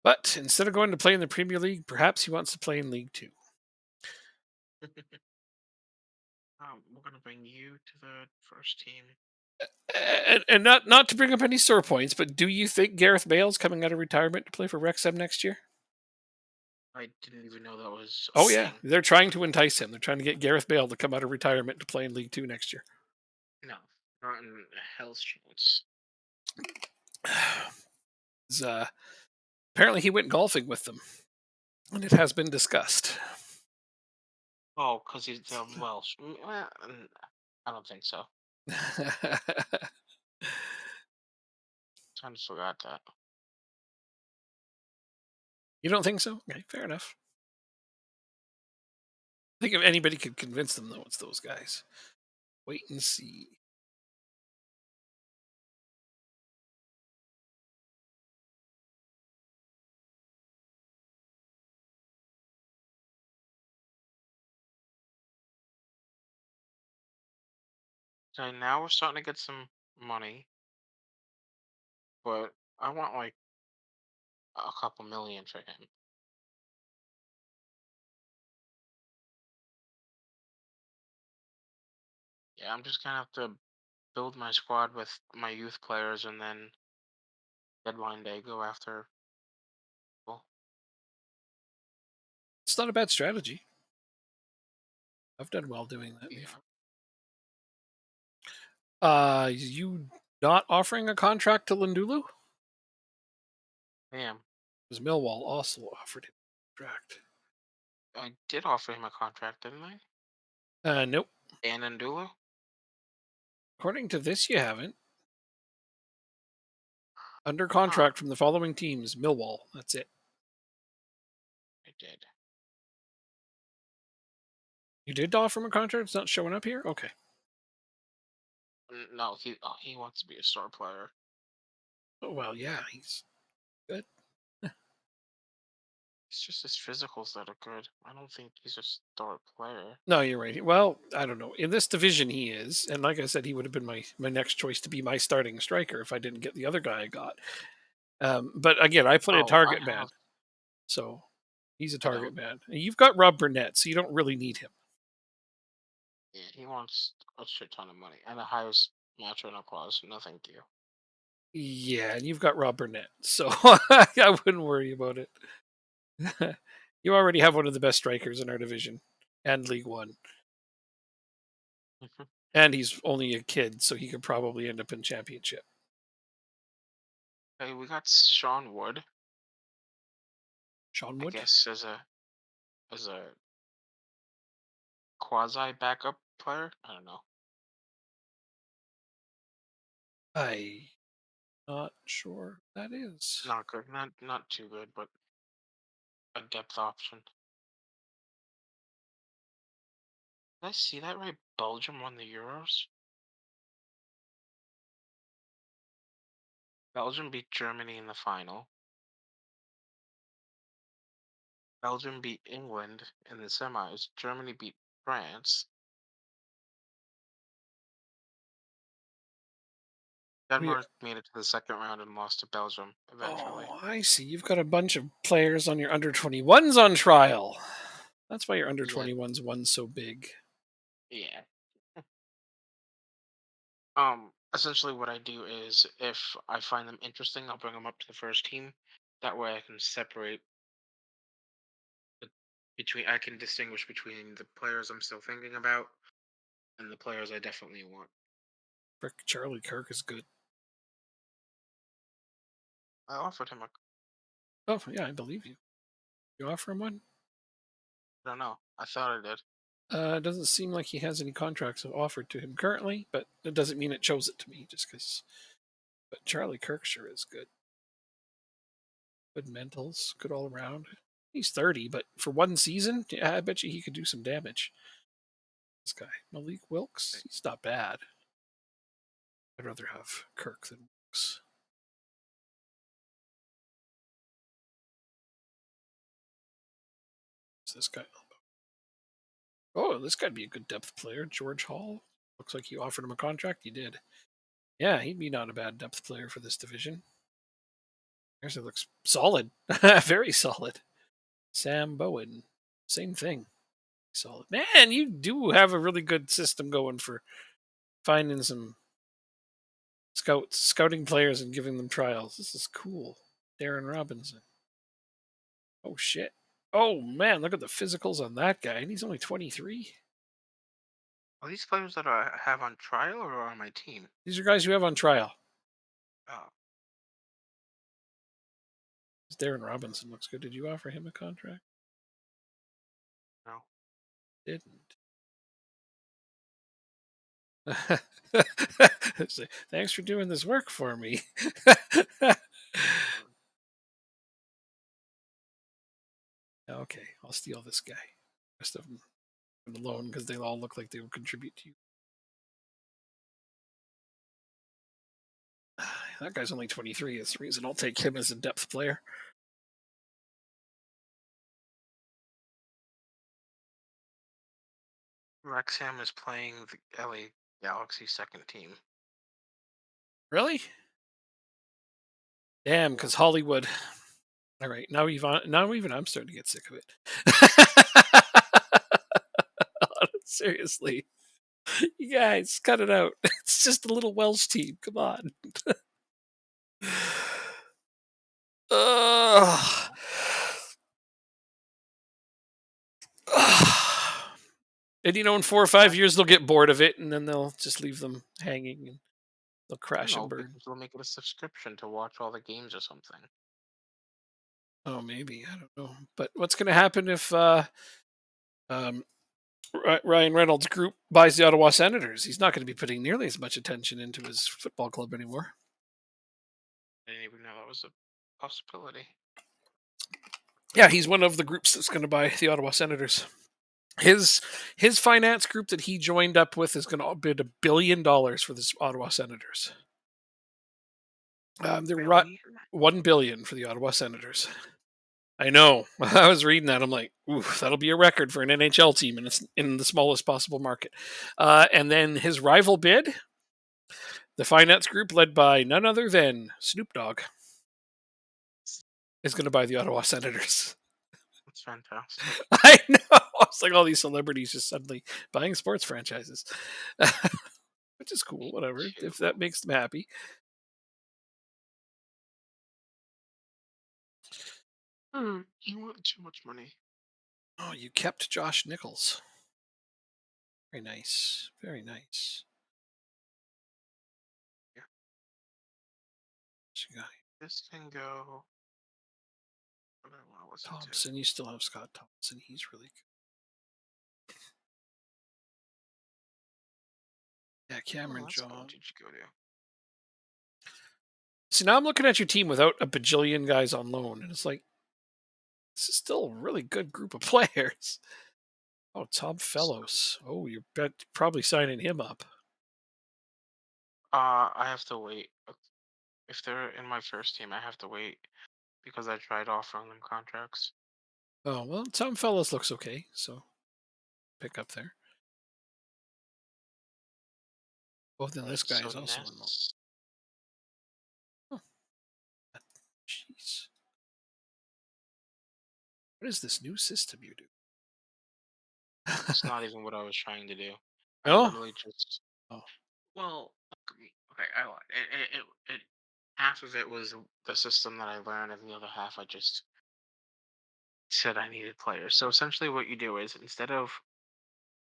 S1: But instead of going to play in the Premier League, perhaps he wants to play in League Two.
S2: We're gonna bring you to the first team.
S1: And not to bring up any sore points, but do you think Gareth Bale's coming out of retirement to play for Wrexham next year?
S2: I didn't even know that was a
S1: Oh yeah,
S2: thing.
S1: they're trying to entice him. They're trying to get Gareth Bale to come out of retirement to play in League Two next year.
S2: No, not in hell's chance.
S1: Is, apparently, he went golfing with them, and it has been discussed.
S2: Oh, because he's Welsh. I don't think so. Kind of forgot that.
S1: You don't think so? Okay, fair enough. I think if anybody could convince them, though, it's those guys. Wait and see.
S2: So now we're starting to get some money, but I want like a couple million for him. Yeah, I'm just gonna have to build my squad with my youth players, and then deadline day go after. Well,
S1: It's not a bad strategy. I've done well doing that
S2: yeah,
S1: before. You not offering a contract to Lindulu?
S2: I am.
S1: Because Millwall also offered him a contract.
S2: I did offer him a contract, didn't I?
S1: Nope.
S2: Dan and Dulu.
S1: According to this, you haven't. Under
S2: Huh?
S1: contract from the following teams: Millwall. That's it.
S2: I did.
S1: You did offer him a contract. It's not showing up here. Okay.
S2: No, he wants to be a star player.
S1: Oh well, yeah, he's good.
S2: It's just his physicals that are good. I don't think he's a star player.
S1: No, you're right. Well, I don't know. In this division, he is, and like I said, he would have been my next choice to be my starting striker if I didn't get the other guy I got. But again, I play a
S2: Oh, I
S1: target man,
S2: have.
S1: so he's a
S2: I don't.
S1: target man. And you've got Rob Burnett, so you don't really need him.
S2: Yeah, he wants a shit ton of money and the highest match winner clause. No, thank you.
S1: Yeah, and you've got Rob Burnett, so I wouldn't worry about it. You already have one of the best strikers in our division and League One, and he's only a kid, so he could probably end up in championship.
S2: Hey, we got Sean Wood.
S1: Sean
S2: I
S1: Wood.
S2: guess as a quasi backup player. I don't know.
S1: I not sure that is.
S2: Not good. Not too good, but a depth option. Did I see that right? Belgium won the Euros. Belgium beat Germany in the final. Belgium beat England in the semis. Germany beat France.
S1: We
S2: Denmark made it to the second round and lost to Belgium eventually.
S1: Oh, I see. You've got a bunch of players on your under 21s on trial. That's why your under
S2: Yeah,
S1: 21s won so big.
S2: yeah. Essentially, what I do is if I find them interesting, I'll bring them up to the first team. That way, I can separate the, between. I can distinguish between the players I'm still thinking about and the players I definitely want.
S1: Frick, Charlie Kirk is good.
S2: I offered him a.
S1: Oh, yeah, I believe you. You offer him one?
S2: I don't know. I thought I did.
S1: It doesn't seem like he has any contracts offered to him currently, but it doesn't mean it shows it to me just because. But Charlie Kirk sure is good. Good mentals, good all around. He's 30, but for one season, yeah, I bet you he could do some damage. This guy, Malik Wilkes, he's not bad. I'd rather have Kirk than Wilkes. What's this guy? Oh, this guy'd be a good depth player. George Hall. Looks like you offered him a contract. You did. Yeah, he'd be not a bad depth player for this division. Actually, looks solid. Very solid. Sam Bowen. Same thing. Solid. Man, you do have a really good system going for finding some scouting players and giving them trials. This is cool. Darren Robinson. Oh shit. Oh man, look at the physicals on that guy. And he's only 23.
S2: Are these players that I have on trial or on my team?
S1: These are guys you have on trial.
S2: Oh,
S1: Darren Robinson looks good. Did you offer him a contract?
S2: no.
S1: Didn't. Thanks for doing this work for me. Okay, I'll steal this guy. Rest of them alone because they all look like they will contribute to you. That guy's only 23. That's the reason I'll take him as a depth player.
S2: Wrexham is playing the LA Galaxy second team.
S1: Really? Damn, because Hollywood. All right, now even I'm starting to get sick of it. Seriously, you guys, cut it out. It's just a little Welsh team. Come on. Ugh. And in 4 or 5 years they'll get bored of it, and then they'll just leave them hanging, and they'll crash
S2: No,
S1: and burn.
S2: because they'll make it a subscription to watch all the games or something.
S1: Oh, maybe I don't know. But what's going to happen if um, Ryan Reynolds' group buys the Ottawa Senators? He's not going to be putting nearly as much attention into his football club anymore.
S2: I didn't even know that was a possibility.
S1: Yeah, he's one of the groups that's going to buy the Ottawa Senators. His finance group that he joined up with is going to bid $1 billion for the Ottawa Senators. They're
S2: Really?
S1: $1 billion for the Ottawa Senators. I know. I was reading that. I'm like, ooh, that'll be a record for an NHL team, and it's in the smallest possible market. And then his rival bid, the finance group led by none other than Snoop Dogg, is going to buy the Ottawa Senators.
S2: That's fantastic.
S1: I know. It's like all these celebrities just suddenly buying sports franchises, which is cool. Whatever, if that makes them happy.
S2: You want too much money.
S1: Oh, you kept Josh Nichols. Very nice. Very nice.
S2: Yeah.
S1: What you got?
S2: This can go. What do I want to listen to?
S1: Thompson. You still have Scott Thompson. He's really good. Yeah,
S2: Oh,
S1: Cameron
S2: that's cool.
S1: John.
S2: Did you go to?
S1: See, now I'm looking at your team without a bajillion guys on loan, and it's like, this is still a really good group of players. Oh, Tom Fellows. Oh, you're probably signing him up.
S2: I have to wait. If they're in my first team, I have to wait because I tried offering them contracts.
S1: Oh, well, Tom Fellows looks okay, so pick up there. Oh, then this guy
S2: So
S1: is also on loan.
S2: Ness,
S1: Oh, jeez. What is this new system you do?
S2: it's not even what I was trying to do. I
S1: No?
S2: literally just
S1: Oh,
S2: well, okay. It half of it was the system that I learned, and the other half I just said I needed players. So essentially, what you do is instead of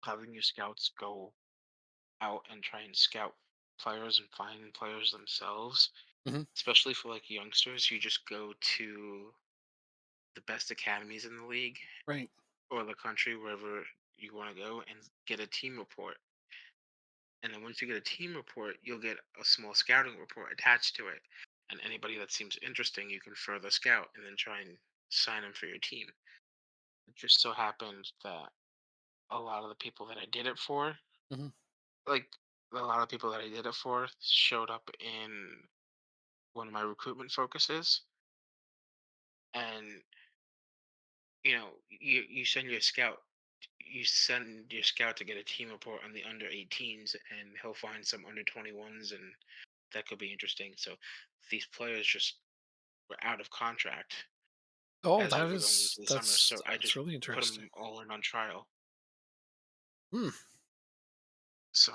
S2: having your scouts go out and try and scout players and find players themselves,
S1: hmm,
S2: especially for like youngsters, you just go to the best academies in the league
S1: right.
S2: or the country, wherever you want to go, and get a team report. And then once you get a team report, you'll get a small scouting report attached to it. And anybody that seems interesting, you can further scout and then try and sign them for your team. It just so happened that a lot of the people that I did it for,
S1: Hmm.
S2: like a lot of people that I did it for, showed up in one of my recruitment focuses. And you send your scout, to get a team report on the under 18s, and he'll find some under 21s, and that could be interesting. So these players just were out of contract
S1: Oh,
S2: as we were going into the summer, so I
S1: that's
S2: just
S1: really
S2: put
S1: interesting.
S2: them all in on trial.
S1: Hmm.
S2: So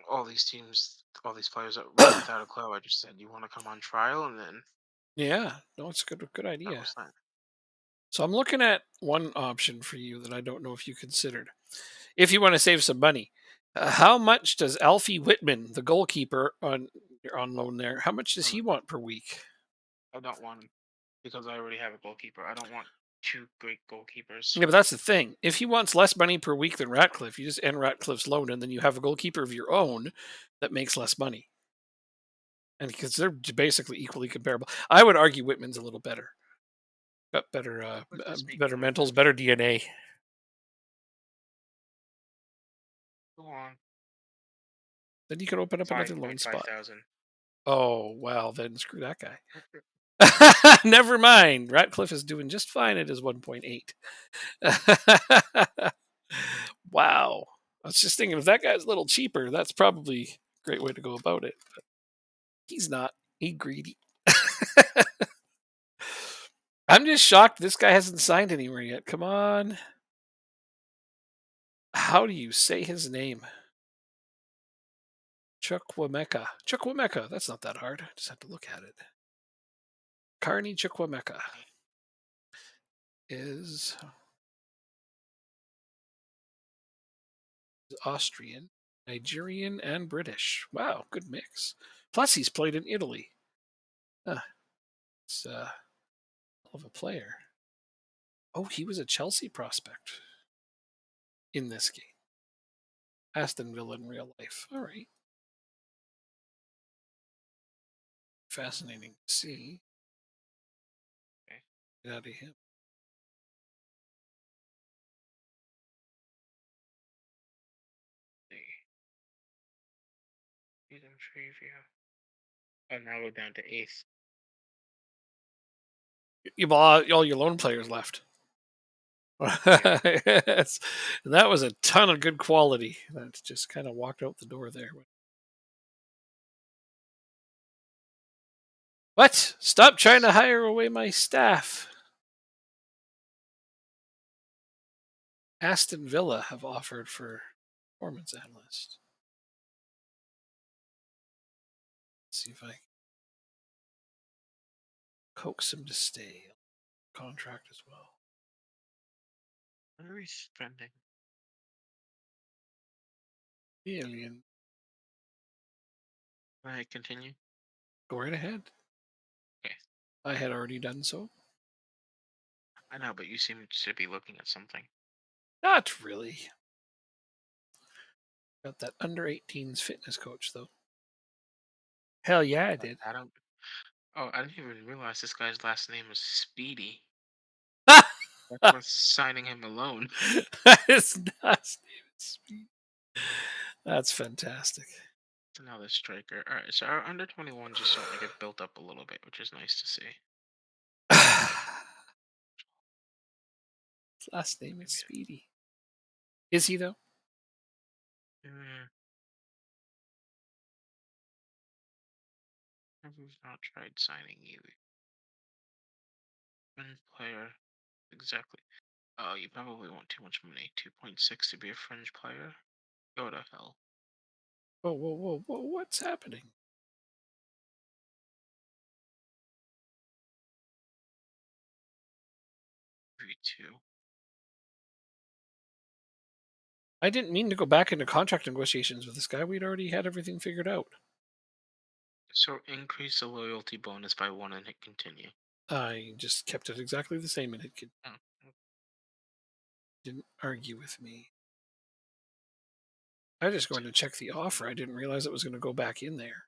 S2: all these teams, all these players that were without a clue, I just said, "You want to come on trial?" And then
S1: Yeah, no, it's a good
S2: that
S1: idea.
S2: was that.
S1: So I'm looking at one option for you that I don't know if you considered. If you want to save some money, how much does Alfie Whitman, the goalkeeper on You're on loan there. How much does
S2: Um,
S1: he want per week?
S2: I don't want him because I already have a goalkeeper. I don't want two great goalkeepers.
S1: Yeah, but that's the thing. If he wants less money per week than Ratcliffe, you just end Ratcliffe's loan, and then you have a goalkeeper of your own that makes less money. And because they're basically equally comparable, I would argue Whitman's a little better. Got better,
S2: Let's just speak
S1: better
S2: Whitman.
S1: mentals, better DNA.
S2: Go on.
S1: Then you could open up another
S2: Five
S1: loan
S2: point five
S1: spot.
S2: thousand.
S1: Oh wow, then screw that guy. Never mind. Ratcliffe is doing just fine at his 1.8. Wow. I was just thinking if that guy's a little cheaper, that's probably a great way to go about it. But he's not. He greedy. I'm just shocked this guy hasn't signed anywhere yet. Come on. How do you say his name? Chukwemeka. Chukwemeka. That's not that hard. I just have to look at it. Carney Chukwemeka is Austrian, Nigerian, and British. Wow, good mix. Plus, he's played in Italy. Huh, it's hell of a player. Oh, he was a Chelsea prospect in this game. Aston Villa in real life. All right. Fascinating to see.
S2: Okay.
S1: Get out of him.
S2: See. Season trivia. Oh, now we're down to eighth.
S1: You bought all your lone players left. Yes. And that was a ton of good quality. That just kind of walked out the door there. What? Stop trying to hire away my staff. Aston Villa have offered for performance analyst. Let's see if I can coax him to stay. Contract as well.
S2: What are we spending?
S1: Alien.
S2: Can I continue?
S1: Go right ahead.
S2: Okay.
S1: I had already done so.
S2: I know, but you seem to be looking at something.
S1: Not really. Got that under 18s fitness coach though. Hell yeah, I did.
S2: Adam. Oh, I didn't even realize this guy's last name was Speedy. That's worth signing him alone.
S1: That is not Steven Speed. That's fantastic.
S2: Another striker. All right, so our under 21 just starting to get built up a little bit, which is nice to see.
S1: His last name is Speedy. Is he though?
S2: Mm, We've not tried signing you. Fringe player. Exactly. Oh, you probably want too much money. 2.6 to be a fringe player? Go to hell.
S1: Whoa, whoa, whoa, whoa! What's happening?
S2: V2.
S1: I didn't mean to go back into contract negotiations with this guy. We'd already had everything figured out.
S2: So increase the loyalty bonus by 1 and hit continue.
S1: I just kept it exactly the same, and it
S2: Oh,
S1: didn't argue with me. I just going to check the offer. I didn't realize it was going to go back in there.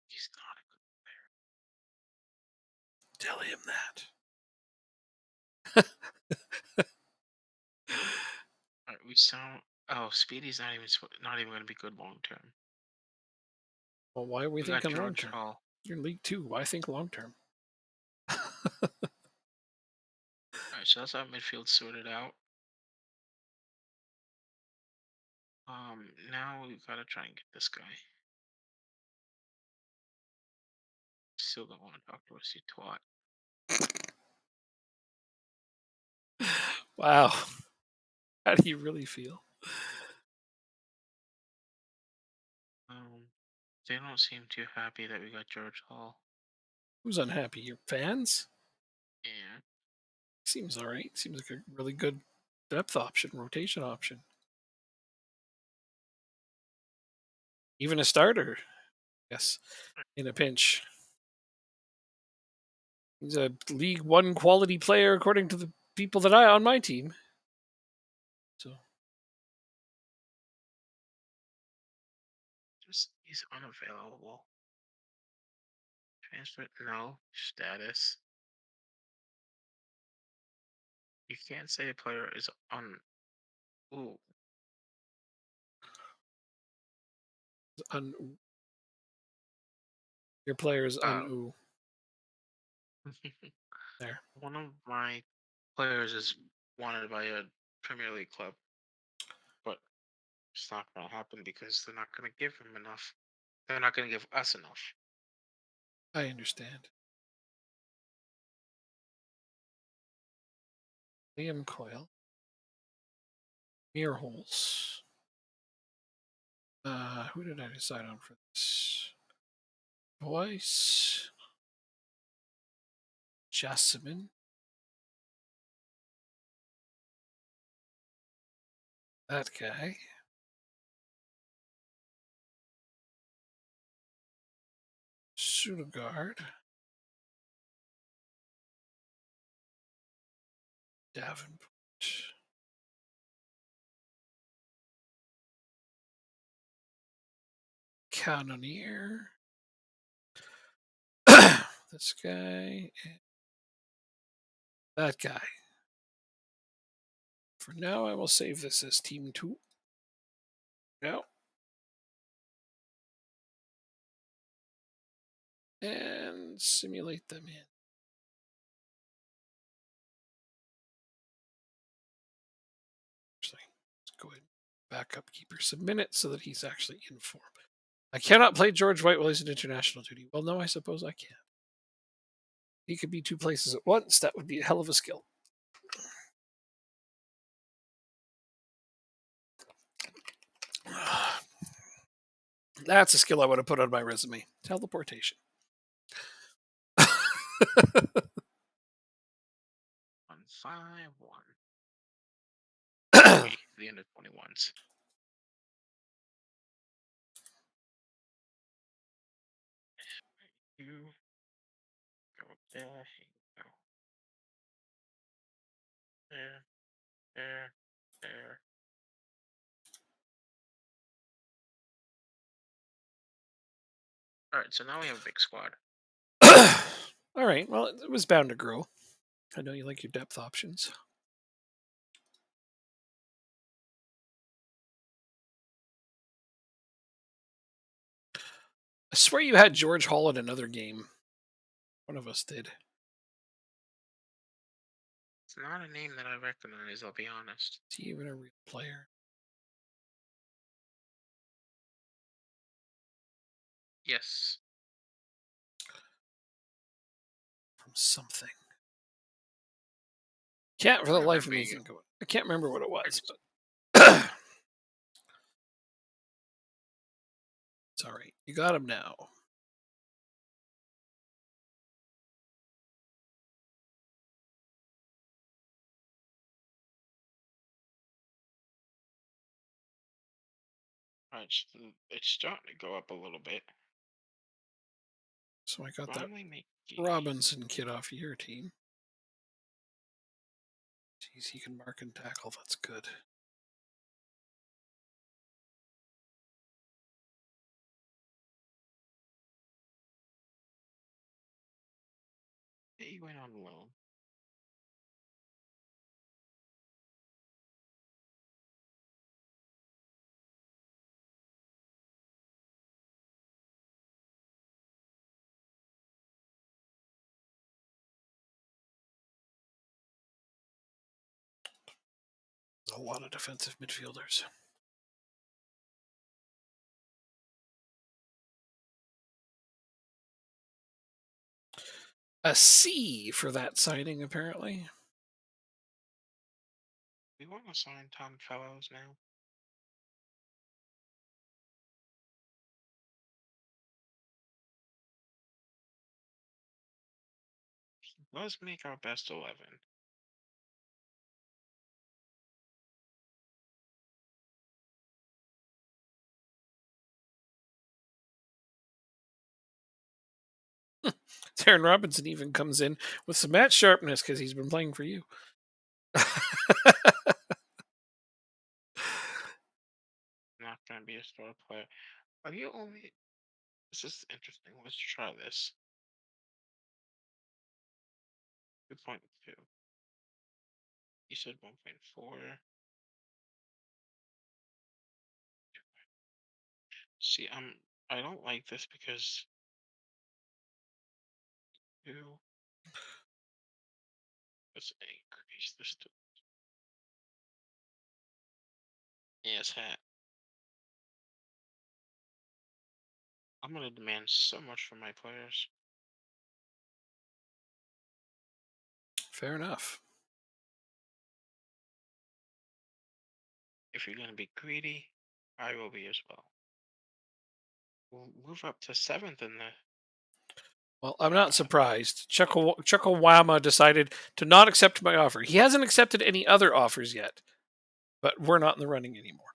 S2: he's not a
S1: Tell him that.
S2: Alright, we sound. Oh, Speedy's not even going to be good long term.
S1: Well, why are we
S2: We got
S1: thinking long
S2: George
S1: term?
S2: Hall.
S1: You're in League Two. Why think long term?
S2: Alright, so that's our midfield sorted out. Now we gotta try and get this guy. Still don't want to talk to us, you twat.
S1: Wow. How do you really feel?
S2: They don't seem too happy that we got George Hall.
S1: Who's unhappy? Your fans?
S2: Yeah.
S1: Seems all right. Seems like a really good depth option, rotation option. Even a starter. Yes, in a pinch. He's a League One quality player, according to the people that I on my team. So
S2: Just he's unavailable. Transfer no status. You can't say a player is on. Ooh,
S1: un- your player is
S2: uh,
S1: un there.
S2: one of my players is wanted by a Premier League club, but it's not gonna happen because they're not gonna give him enough. They're not gonna give us enough.
S1: I understand. Liam Coyle. Mere holes. Who did I decide on for this? Voice. Jasmine. That guy. Sudagard. Davenport. Cannoneer. This guy. That guy. For now, I will save this as Team 2. No. And simulate them in. Actually, let's go ahead and backup keeper submit it so that he's actually in form. I cannot play George White while he's in international duty. Well, no, I suppose I can. He could be two places at once. That would be a hell of a skill. That's a skill I would have put on my resume. Teleportation.
S2: 151. The end of 21s. You go there. You go there. There. There. All right. So now we have a big squad.
S1: All right. Well, it was bound to grow. I know you like your depth options. I swear you had George Hall in another game. One of us did.
S2: It's not a name that I recognize. I'll be honest.
S1: Is he even a real player?
S2: Yes.
S1: From something. Can't for the
S2: I
S1: life of
S2: remember
S1: me
S2: you.
S1: think of it. I can't remember what it
S2: I
S1: was,
S2: just,
S1: but it's all right. You got him now.
S2: it's starting to go up a little bit.
S1: So I got that
S2: Finally make
S1: Robinson kid off your team. Jeez, he can mark and tackle. That's good.
S2: he went on loan.
S1: A lot of defensive midfielders. A C for that signing, apparently.
S2: We want to sign Tom Fellows now. Let's make our best 11.
S1: Aaron Robinson even comes in with some match sharpness because he's been playing for you.
S2: Not gonna be a star player. Are you only? This is interesting. Let's try this. 2.2. You said 1.4. See, I don't like this because two. Let's increase this to yes hat. I'm gonna demand so much from my players.
S1: Fair enough.
S2: If you're gonna be greedy, I will be as well. We'll move up to seventh in the.
S1: Well, I'm not surprised. Chuckawama decided to not accept my offer. He hasn't accepted any other offers yet, but we're not in the running anymore.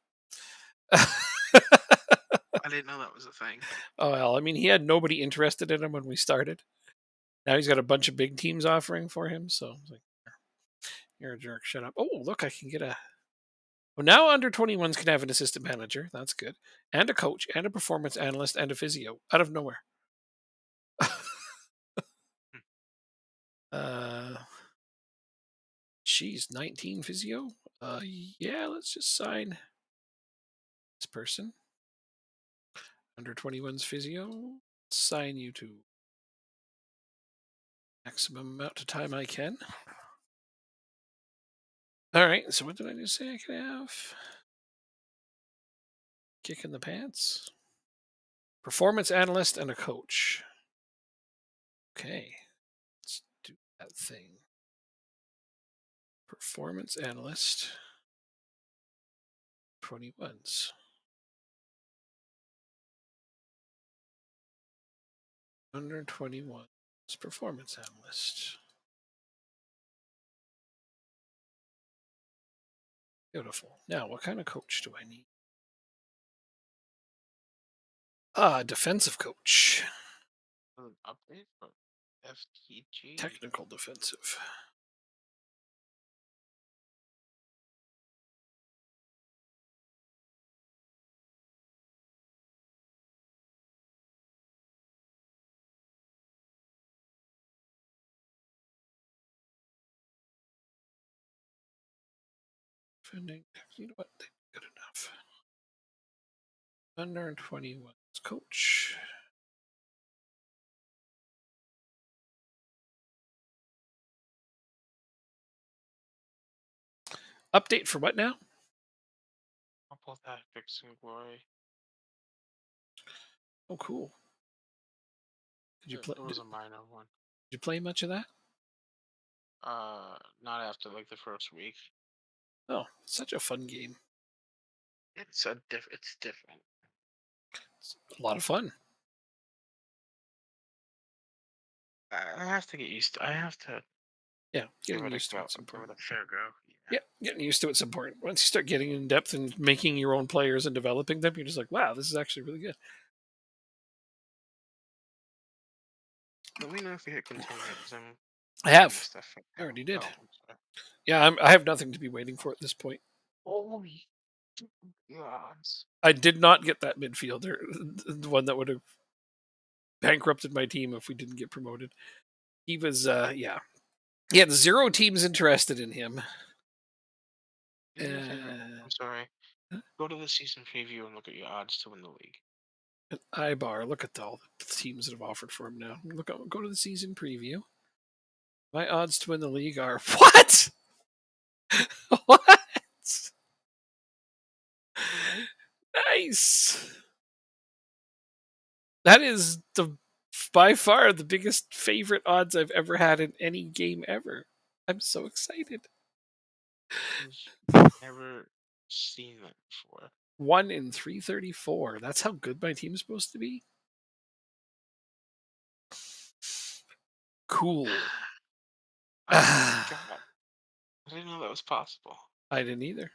S2: I didn't know that was a thing.
S1: Oh well, I mean, he had nobody interested in him when we started. Now he's got a bunch of big teams offering for him. So I was like, you're a jerk. Shut up. Oh, look, I can get a. Well, now under 21s can have an assistant manager. That's good, and a coach, and a performance analyst, and a physio out of nowhere. uh, Geez, 19 physio. Yeah, let's just sign this person. Under 21's physio. Sign you to maximum amount of time I can. All right. So what did I just say I can have? Kick in the pants. Performance analyst and a coach. Okay. Let's do that thing. Performance analyst. 21s. Under 21's performance analyst. Beautiful. Now, what kind of coach do I need? Defensive coach.
S2: An update for FTG.
S1: Technical defensive. Defending. You know what? Good enough. Under 21's coach. Update for what now?
S2: Couple tactics and glory.
S1: Oh, cool. Did you play?
S2: It was a minor one.
S1: Did you play much of that?
S2: Not after like the first week.
S1: Oh, such a fun game.
S2: It's different.
S1: It's a lot of fun.
S2: I have to get used to. I have to
S1: Yeah,
S2: give
S1: getting
S2: it a
S1: used to
S2: go.
S1: it's
S2: Give
S1: important.
S2: it a fair go.
S1: Yeah, getting used to it's important. Once you start getting in depth and making your own players and developing them, you're just like, wow, this is actually really good.
S2: Let me know if you hit continue. 'Cause I'm
S1: I have.
S2: stuff right
S1: I
S2: now.
S1: already did.
S2: Oh, I'm sorry.
S1: Yeah, I have nothing to be waiting for at this point.
S2: Holy gods.
S1: I did not get that midfielder, the one that would have bankrupted my team if we didn't get promoted. He was, yeah. He had 0 teams interested in him.
S2: I'm sorry. Go to the season preview and look at your odds to win the league.
S1: An Ibar. Look at all the teams that have offered for him now. Go to the season preview. My odds to win the league are what? What? Nice. That is the by far the biggest favorite odds I've ever had in any game ever. I'm so excited.
S2: Never seen that before.
S1: 1 in 334. That's how good my team's supposed to be. Cool.
S2: I didn't know that was possible.
S1: I didn't either.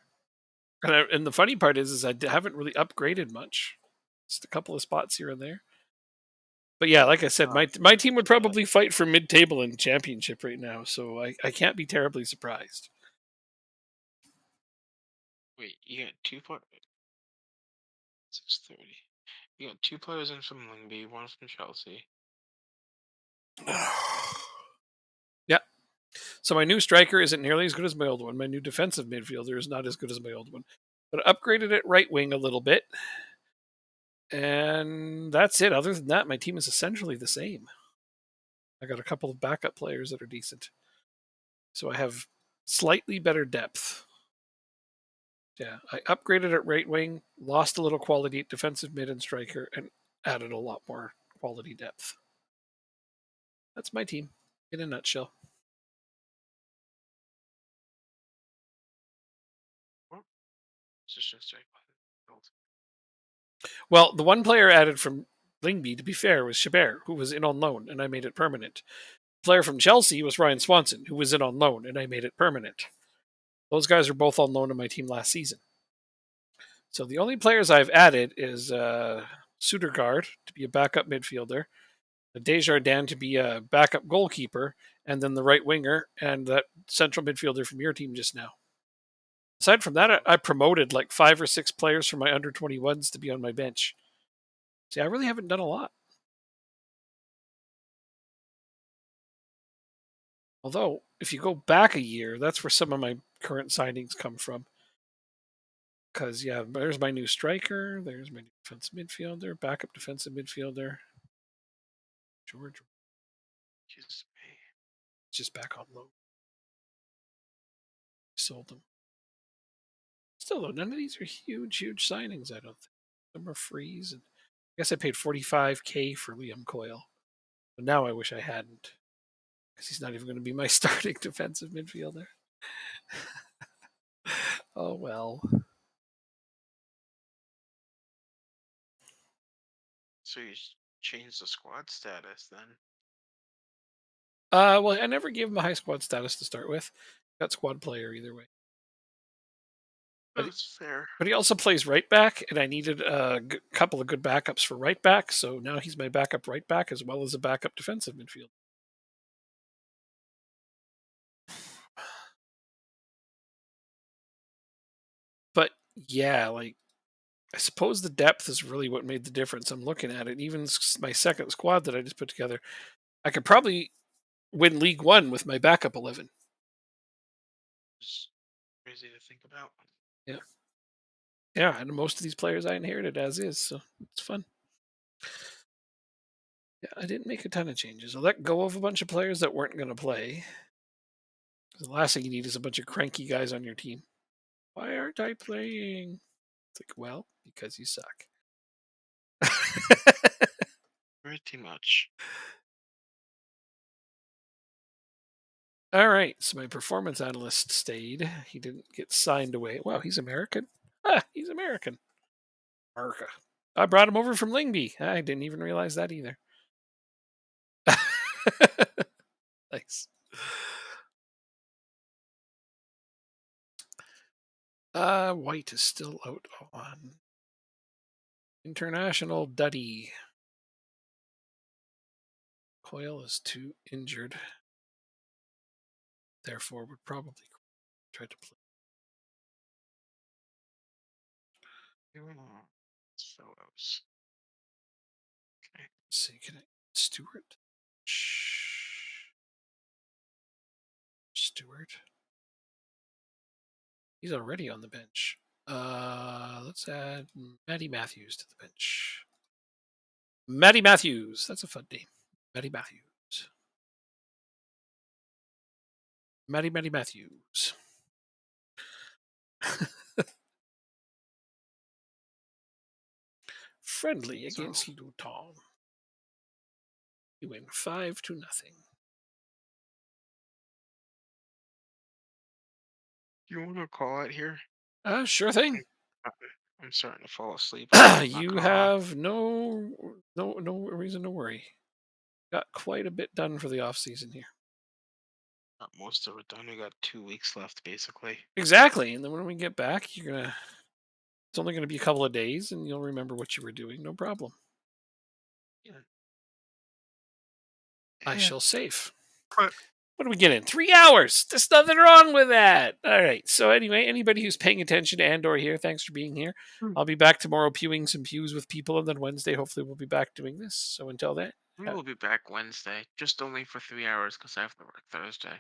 S1: And the funny part is I haven't really upgraded much. Just a couple of spots here and there. But yeah, like I said,
S2: Uh,
S1: my team would probably fight for mid-table in championship right now, so I can't be terribly surprised.
S2: wait, you got 6:30. You got two players in from Lingby, one from Chelsea.
S1: Yeah. So my new striker isn't nearly as good as my old one. My new defensive midfielder is not as good as my old one. But I upgraded at right wing a little bit. And that's it. Other than that, my team is essentially the same. I got a couple of backup players that are decent. So I have slightly better depth. Yeah, I upgraded at right wing, lost a little quality at defensive mid and striker, and added a lot more quality depth. That's my team in a nutshell.
S2: What position strike?
S1: Well, the one player added from Lingby, to be fair, was Chabert, who was in on loan, and I made it permanent. The player from Chelsea was Ryan Swanson, who was in on loan, and I made it permanent. Those guys are both on loan in my team last season. So the only players I've added is Sudergaard to be a backup midfielder, Desjardins to be a backup goalkeeper, and then the right winger and that central midfielder from your team just now. Aside from that, I promoted like 5 or 6 players from my under 21s to be on my bench. See, I really haven't done a lot. Although, if you go back a year, that's where some of my current signings come from. Because, yeah, there's my new striker, there's my defensive midfielder, backup defensive midfielder. George
S2: Excuse me.
S1: is just back on loan. Sold them. Still, though, none of these are huge, huge signings, I don't think. Some are frees. And I guess I paid 45K for Liam Coyle. But now I wish I hadn't. Because he's not even going to be my starting defensive midfielder. Oh, well.
S2: So you changed the squad status then?
S1: Well, I never gave him a high squad status to start with. Got squad player either way. But
S2: That's fair.
S1: But he also plays right back, and I needed a couple of good backups for right back. So now he's my backup right back as well as a backup defensive midfield. But yeah, like I suppose the depth is really what made the difference. I'm looking at it. Even my second squad that I just put together, I could probably win League One with my backup 11.
S2: It's crazy to think about.
S1: Yeah, yeah, and most of these players I inherited as is, so it's fun. Yeah, I didn't make a ton of changes. I let go of a bunch of players that weren't going to play. The last thing you need is a bunch of cranky guys on your team. Why aren't I playing? It's like, well, because you suck.
S2: Pretty much.
S1: All right, so my performance analyst stayed. He didn't get signed away. Wow, he's American? Ah, he's American. America. I brought him over from Lingby. I didn't even realize that either. Thanks. White is still out on international Duddy. Coyle is too injured. Therefore, would probably try to play.
S2: Fellows. Okay.
S1: Let's see, can I Stewart? Stewart. He's already on the bench. Let's add Matty Matthews to the bench. Matty Matthews. That's a fun name. Matty Matthews. Matty Matthews. Friendly
S2: So
S1: against Tom. You win 5-0.
S2: you want to call it here?
S1: Sure thing.
S2: I- I'm starting to fall asleep. I'm not
S1: You
S2: gonna lie.
S1: have no reason to worry. Got quite a bit done for the off season here.
S2: Got most of it done. We got 2 weeks left, basically.
S1: Exactly. And then when we get back, it's only gonna be a couple of days and you'll remember what you were doing, no problem.
S2: Yeah.
S1: I
S2: Yeah.
S1: shall save.
S2: But
S1: What do we get in? 3 hours. There's nothing wrong with that. All right. So anyway, anybody who's paying attention to Andor here, thanks for being here.
S2: mm,
S1: I'll be back tomorrow pewing some pews with people, and then Wednesday, hopefully, we'll be back doing this. So until then,
S2: we will be back Wednesday, just only for 3 hours because I have to work Thursday.